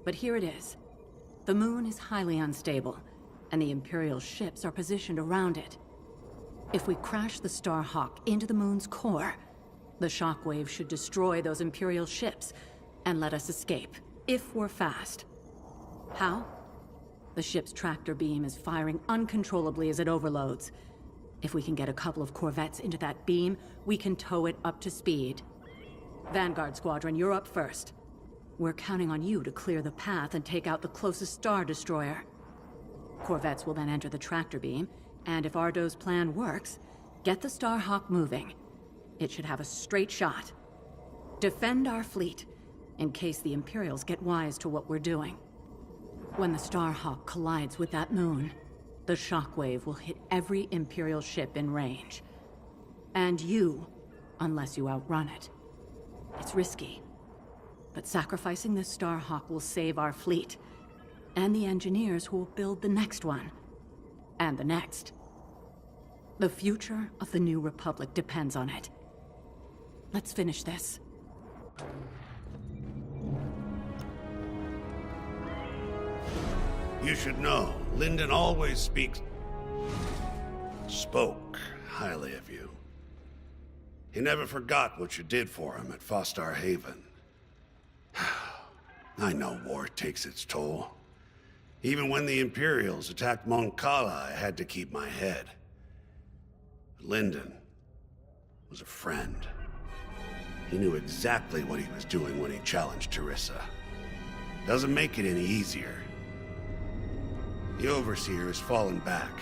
but here it is. The moon is highly unstable, and the Imperial ships are positioned around it. If we crash the Starhawk into the moon's core, the shockwave should destroy those Imperial ships and let us escape, if we're fast. How? The ship's tractor beam is firing uncontrollably as it overloads. If we can get a couple of corvettes into that beam, we can tow it up to speed. Vanguard Squadron, you're up first. We're counting on you to clear the path and take out the closest Star Destroyer. Corvettes will then enter the tractor beam, and if Ardo's plan works, get the Starhawk moving. It should have a straight shot. Defend our fleet, in case the Imperials get wise to what we're doing. When the Starhawk collides with that moon, the shockwave will hit every Imperial ship in range. And you, unless you outrun it. It's risky, but sacrificing the Starhawk will save our fleet, and the engineers who will build the next one. And the next. The future of the New Republic depends on it. Let's finish this. You should know, Lyndon always spoke highly of you. He never forgot what you did for him at Fostar Haven. I know war takes its toll. Even when the Imperials attacked Mon Cala, I had to keep my head. Lyndon was a friend. He knew exactly what he was doing when he challenged Teresa. Doesn't make it any easier. The Overseer has fallen back,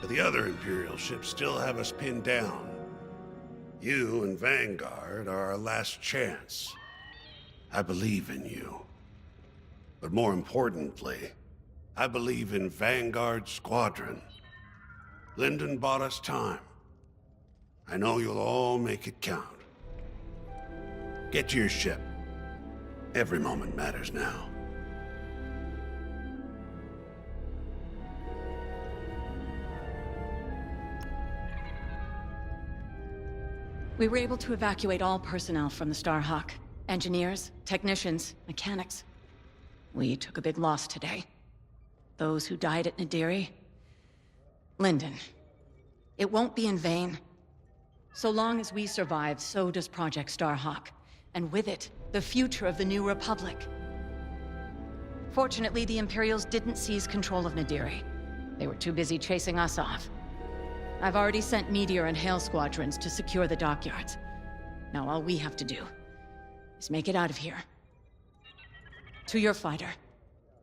but the other Imperial ships still have us pinned down. You and Vanguard are our last chance. I believe in you. But more importantly, I believe in Vanguard Squadron. Lyndon bought us time. I know you'll all make it count. Get to your ship. Every moment matters now. We were able to evacuate all personnel from the Starhawk. Engineers, technicians, mechanics. We took a big loss today. Those who died at Nadiri. Lyndon. It won't be in vain. So long as we survive, so does Project Starhawk. And with it, the future of the New Republic. Fortunately, the Imperials didn't seize control of Nadiri. They were too busy chasing us off. I've already sent Meteor and Hail Squadrons to secure the dockyards. Now all we have to do is make it out of here. To your fighter.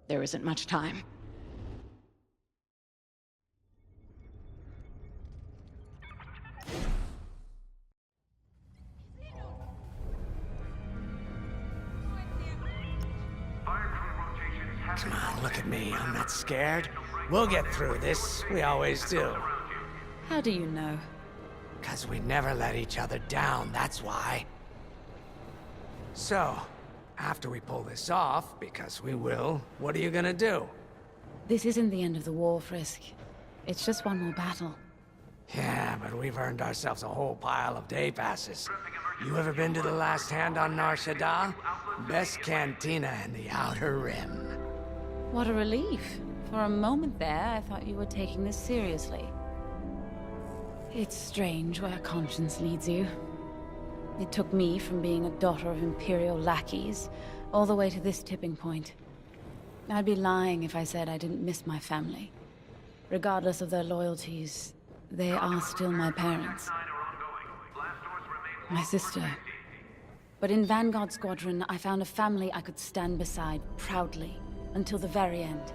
There isn't much time. Come on, look at me. I'm not scared. We'll get through this. We always do. How do you know? 'Cause we never let each other down, that's why. So, after we pull this off, because we will, what are you gonna do? This isn't the end of the war, Frisk. It's just one more battle. Yeah, but we've earned ourselves a whole pile of day passes. You ever been to the Last Hand on Nar Shaddaa? Best cantina in the Outer Rim. What a relief. For a moment there, I thought you were taking this seriously. It's strange where conscience leads you. It took me from being a daughter of Imperial lackeys all the way to this tipping point. I'd be lying if I said I didn't miss my family. Regardless of their loyalties, they are still my parents. My sister. But in Vanguard Squadron, I found a family I could stand beside proudly until the very end.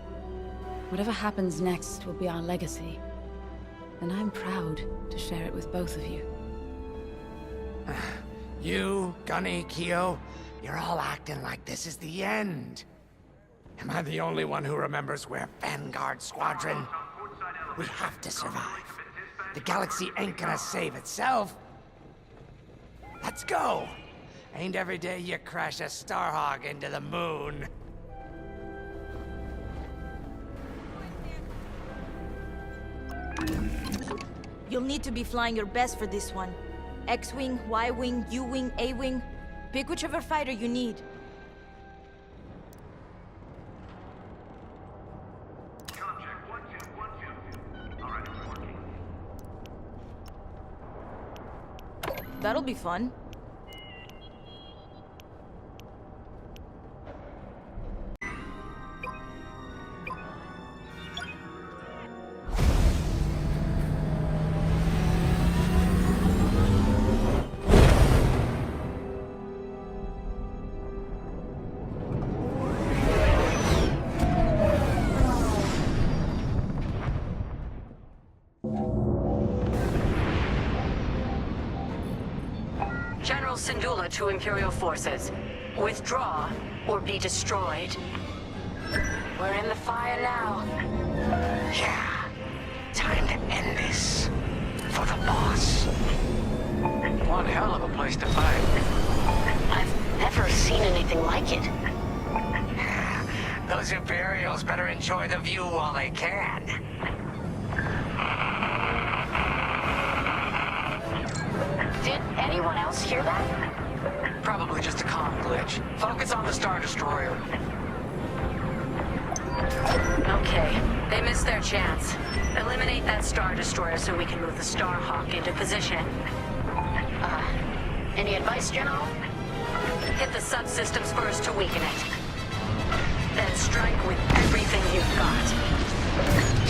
Whatever happens next will be our legacy. And I'm proud to share it with both of you. You, Gunny, Keo, you're all acting like this is the end. Am I the only one who remembers where Vanguard Squadron? We have to survive. The galaxy ain't gonna save itself. Let's go! Ain't every day you crash a Starhawk into the moon. You'll need to be flying your best for this one. X-Wing, Y-Wing, U-Wing, A-Wing. Pick whichever fighter you need. That'll be fun. General Syndulla to Imperial forces. Withdraw or be destroyed. We're in the fire now. Yeah. Time to end this. For the boss. One hell of a place to fight. I've never seen anything like it. Those Imperials better enjoy the view while they can. Did anyone else hear that? Probably just a comm glitch. Focus on the Star Destroyer. Okay, they missed their chance. Eliminate that Star Destroyer so we can move the Starhawk into position. Any advice, General? Hit the subsystems first to weaken it. Then strike with everything you've got.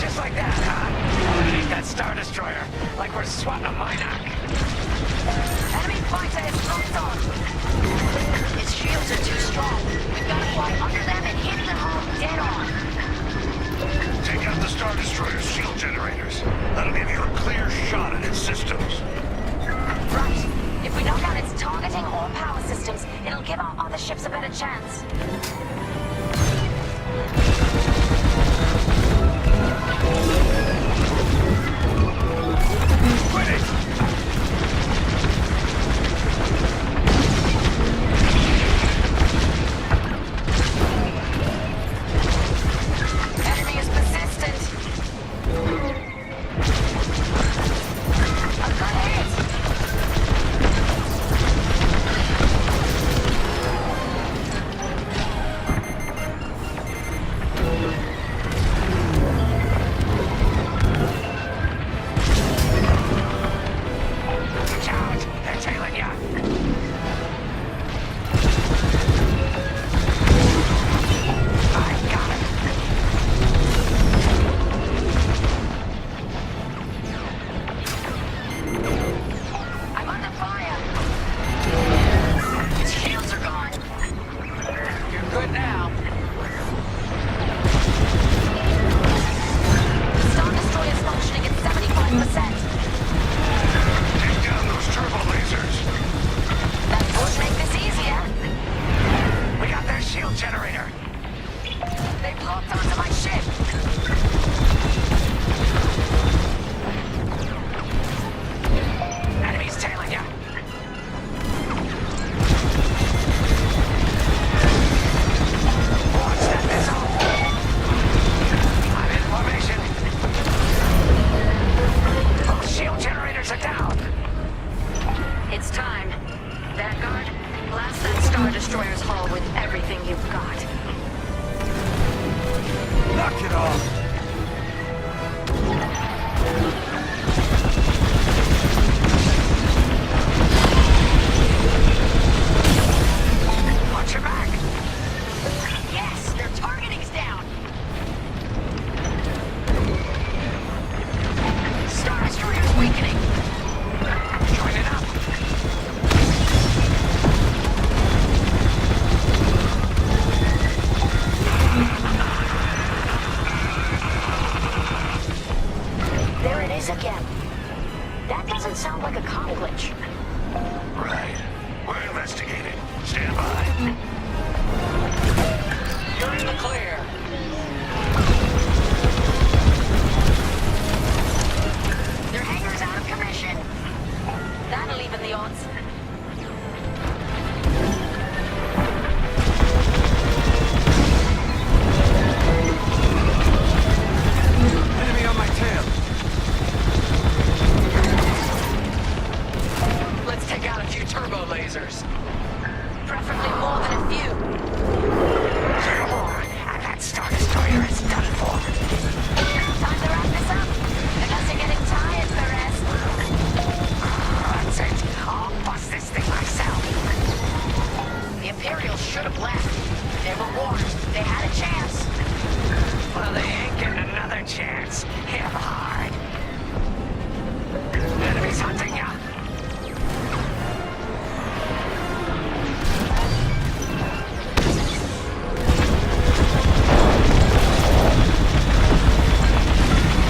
Just like that, huh? Eliminate that Star Destroyer, like we're swatting a Minoc. Enemy fighter is locked on. His shields are too strong. We've got to fly under them and hit them all dead on. Take out the Star Destroyer's shield generators. That'll give you a clear shot at its systems. Right. If we knock out its targeting or power systems, it'll give our other ships a better chance. Quit it! Enemy is persistent. A good hit. Watch out! They're tailing ya! I got him! I'm under fire. Its shields are gone. You're good now. The Star Destroyer is functioning at 75%. Take down those turbo lasers. That would make this easier. We got their shield generator! They've locked onto my ship. Enemy's tailing ya! Watch that missile! I'm in formation! Both shield generators are down! It's time. Vanguard, blast that Star Destroyer's hull with everything you've got. Knock it off! Watch your back! Yes, their targeting's down. Star Destroyer's weakening. Join it up! There it is again. That doesn't sound like a comm glitch. Right. We're investigating. Stand by. You're in the clear. Their hangar's out of commission. That'll even the odds. Enemy on my tail! Let's take out a few turbo lasers. Preferably more than a few. Two more, and that Star Destroyer is done for. Time to wrap this up. Unless you're getting tired, Perez. That's it. All by bastards! Hit 'em hard! Enemies hunting ya!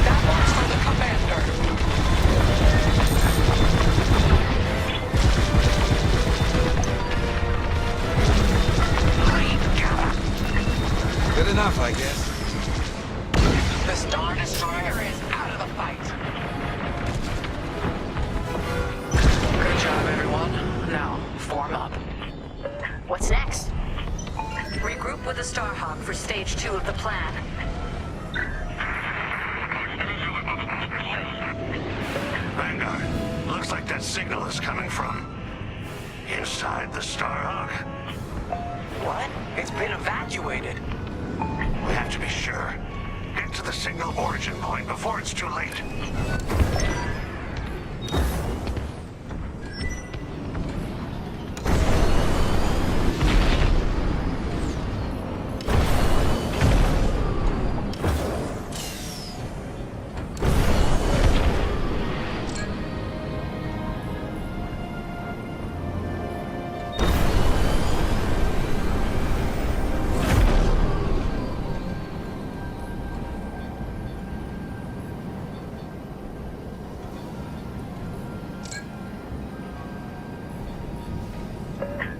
That one's for the commander! Good enough, I guess. The Star Destroyer is out of the fight. Good job, everyone. Now, form up. What's next? Regroup with the Starhawk for stage 2 of the plan. Vanguard, looks like that signal is coming from inside the Starhawk. What? It's been evacuated. We have to be sure. Get to the signal origin point before it's too late.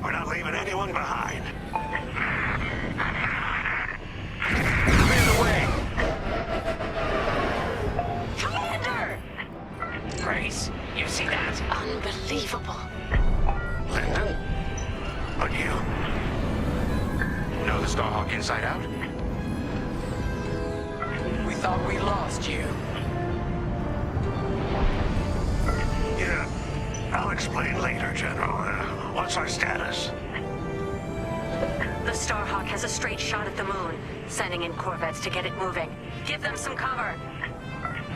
We're not leaving anyone behind. Clear the way. Commander! Grace, you see that? Unbelievable. Lyndon? But you? Know the Starhawk inside out? We thought we lost you. Yeah. I'll explain later, General. What's our status? The Starhawk has a straight shot at the moon, sending in corvettes to get it moving. Give them some cover.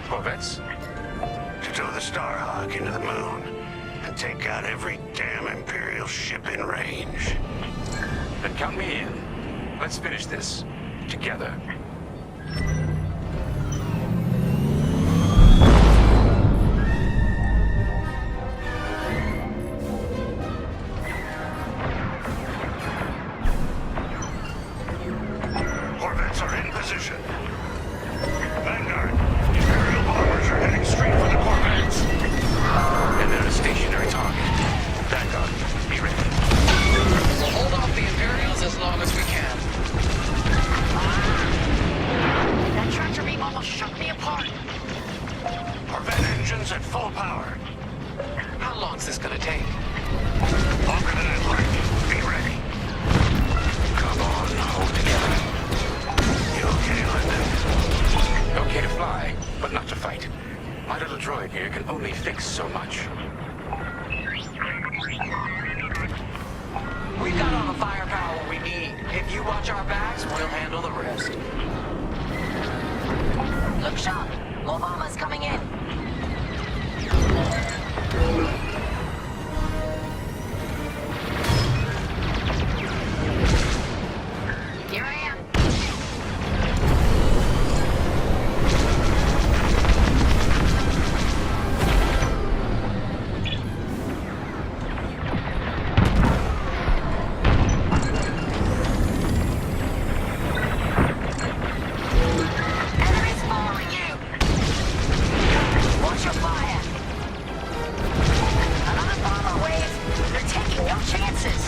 Corvettes? To tow the Starhawk into the moon and take out every damn Imperial ship in range. Then count me in. Let's finish this. Together. Corvettes are in position. Vanguard, Imperial bombers are heading straight for the Corvettes. And they're a stationary target. Vanguard, be ready. We'll hold off the Imperials as long as we can. That tractor beam almost shook me apart. Corvette engines at full power. How long's this gonna take? Longer than I'd like. Be ready. Come on, hold together. You okay, Lyndon? Okay to fly, but not to fight. My little droid here can only fix so much. We've got all the firepower we need. If you watch our backs, we'll handle the rest. Look sharp. More bombers coming in. Here I am. Enemies following you. Watch your fire. Another bomber wave. They're taking no chances.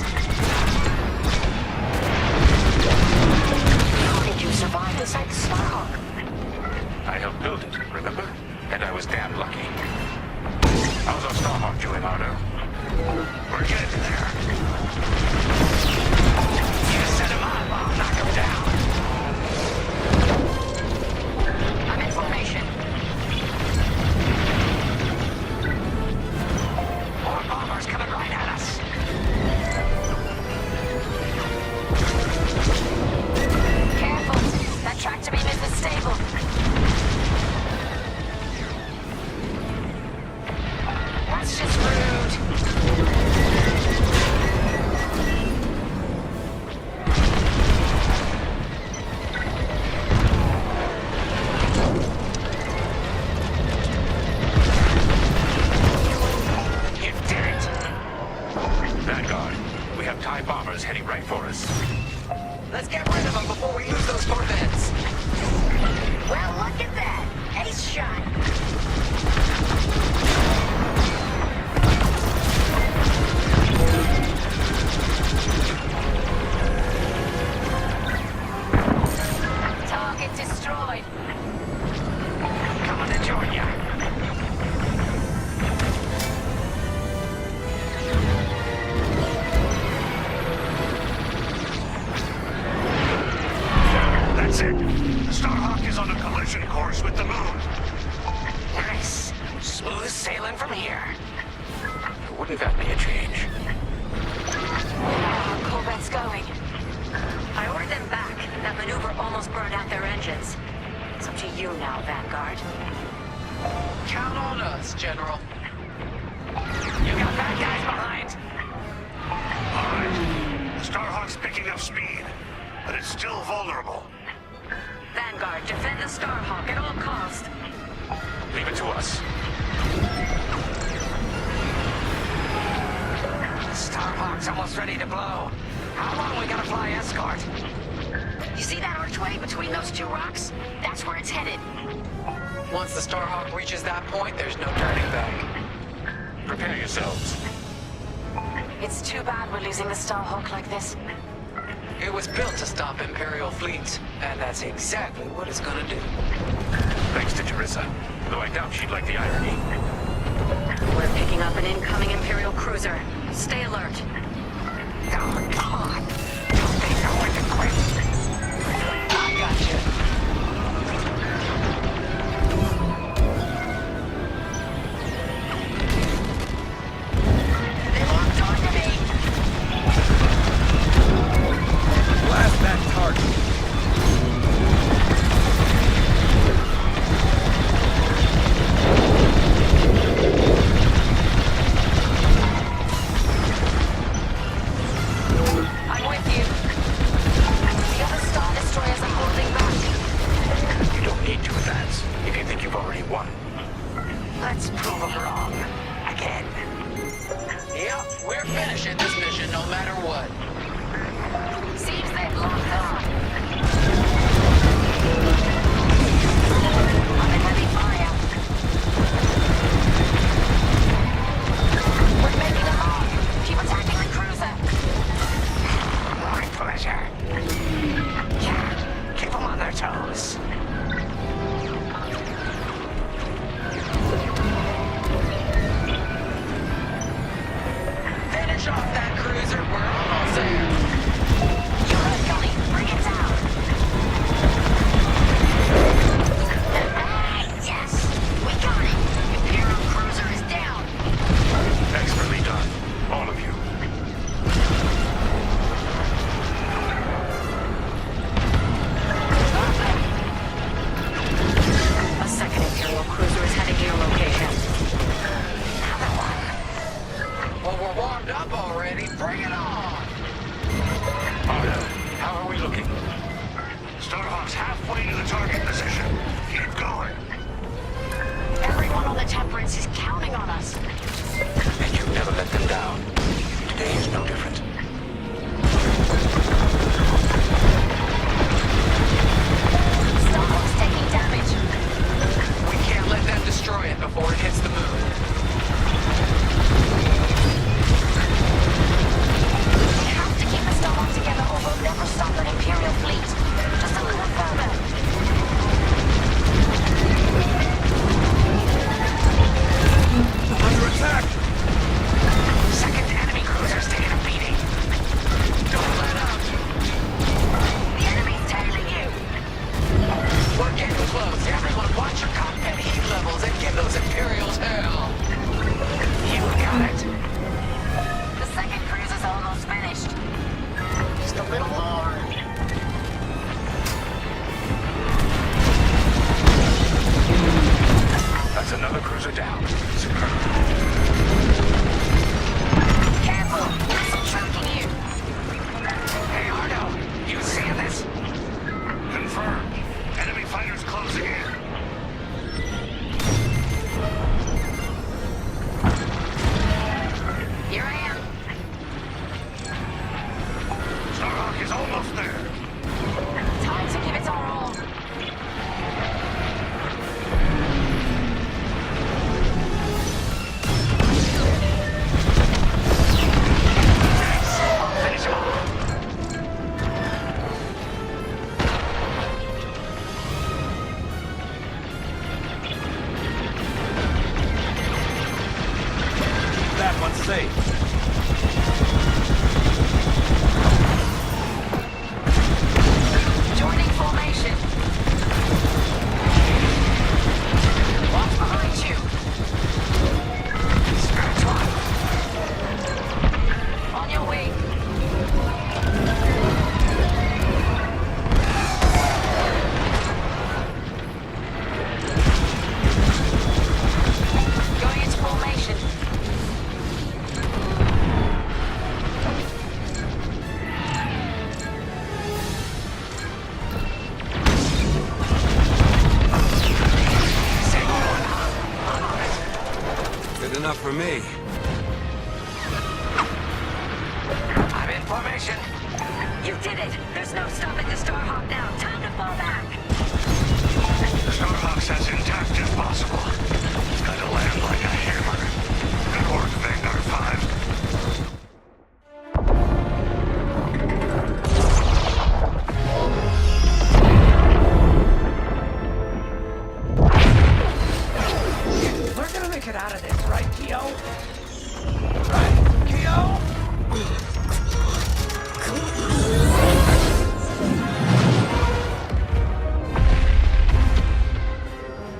How did you survive inside the Starhawk? I helped build it, remember? And I was damn lucky. How's our Starhawk doing, Ardo? We're getting there. You set him up, I'll knock him down. I'm in formation. More bombers coming right at us. Vanguard. We have TIE bombers heading right for us. Let's get rid of them before we lose those Corvettes. Well, look at that. Ace shot. Target destroyed. Coming to join ya. That's it. The Starhawk is on a collision course with the moon. Nice. Smooth sailing from here. Wouldn't that be a change? Corvette's going. I ordered them back. That maneuver almost burned out their engines. It's up to you now, Vanguard. Count on us, General. You got bad guys behind. All right. The Starhawk's picking up speed, but it's still vulnerable. Vanguard, defend the Starhawk at all costs. Leave it to us. Starhawk's almost ready to blow. How long we gotta fly escort? You see that archway between those two rocks? That's where it's headed. Once the Starhawk reaches that point, there's no turning back. Prepare yourselves. It's too bad we're losing the Starhawk like this. It was built to stop Imperial fleets, and that's exactly what it's gonna do. Thanks to Teresa, though I doubt she'd like the irony. We're picking up an incoming Imperial cruiser. Stay alert. Oh, come on. Don't they know when to quit? I got you. They locked onto me. Blast that target. I'm with you. The other Star Destroyers are holding back. You don't need to advance if you think you've already won. Let's prove them wrong. Again. Yep, we're finishing this mission no matter what. Seems they've locked on. Under heavy fire. We're making a mark. Keep attacking the cruiser. My pleasure. Yeah, keep them on their toes. Finish off that cruiser, we're almost there. Time to give it our all. Finish him off. That one's safe. Joining formation. Watch behind you. Scratch one. On your way. Going into formation. Good enough for me. I'm in formation. You did it! There's no stopping the Starhawk now. Time to fall back. The Starhawk's as intact as possible. It's gonna land like a hammer. Good work, Vanguard 5. We're gonna make it out of this, right, Keo? Right, Keo?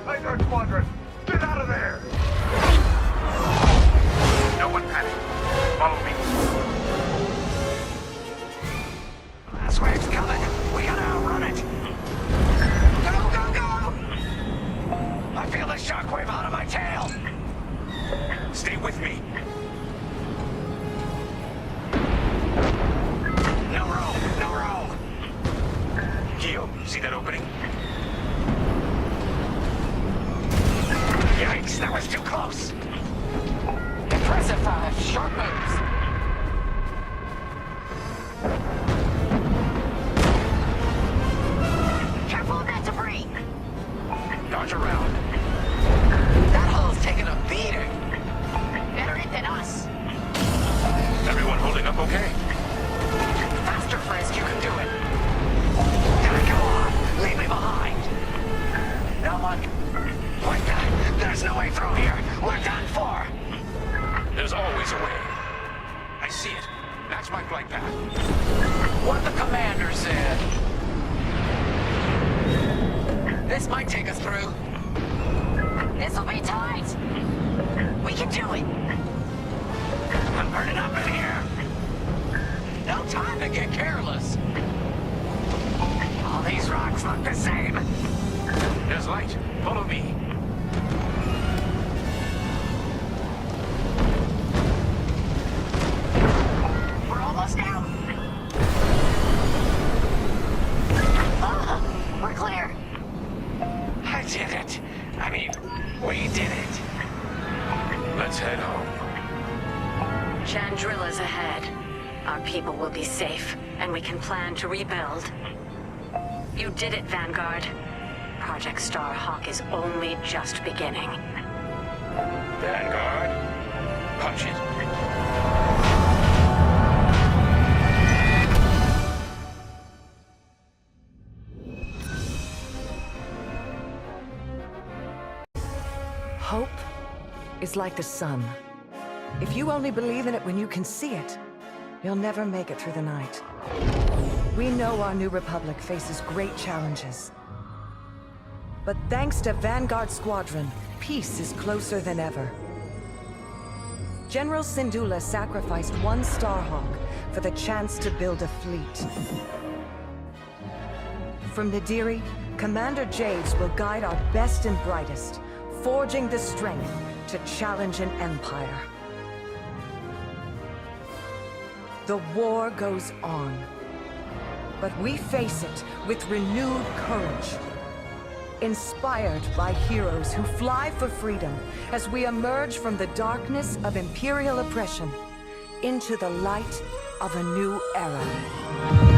Vanguard Squadron, get out of there! No one panic. Follow me. Last wave's coming. We gotta outrun it. Go, go, go! I feel the shockwave out of my tail. Stay with me. No room, no room. Keo, see that opening? Yikes, that was too close. Impressive 5. Sharp moves. Careful of that debris. Dodge around. That hole's taking a beating. Better it than us. Everyone holding up okay? Faster, Frisk, you can do it. Go on, leave me behind. No one. Wait, there's no way through here. We're done for. There's always a way. I see it. That's my flight path. What the commander said. This might take us through. This'll be tight. We can do it. I'm burning up in here. No time to get careless. All these rocks look the same. There's light. Follow me. We're almost out. We're clear. I did it. I mean, we did it. Let's head home. Chandrilla's ahead. Our people will be safe, and we can plan to rebuild. You did it, Vanguard. Project Starhawk is only just beginning. Vanguard. Punch it. Hope is like the sun. If you only believe in it when you can see it, you'll never make it through the night. We know our new republic faces great challenges. But thanks to Vanguard Squadron, peace is closer than ever. General Syndulla sacrificed one Starhawk for the chance to build a fleet. From Nadiri, Commander Javes will guide our best and brightest, forging the strength to challenge an empire. The war goes on, but we face it with renewed courage. Inspired by heroes who fly for freedom as we emerge from the darkness of Imperial oppression into the light of a new era.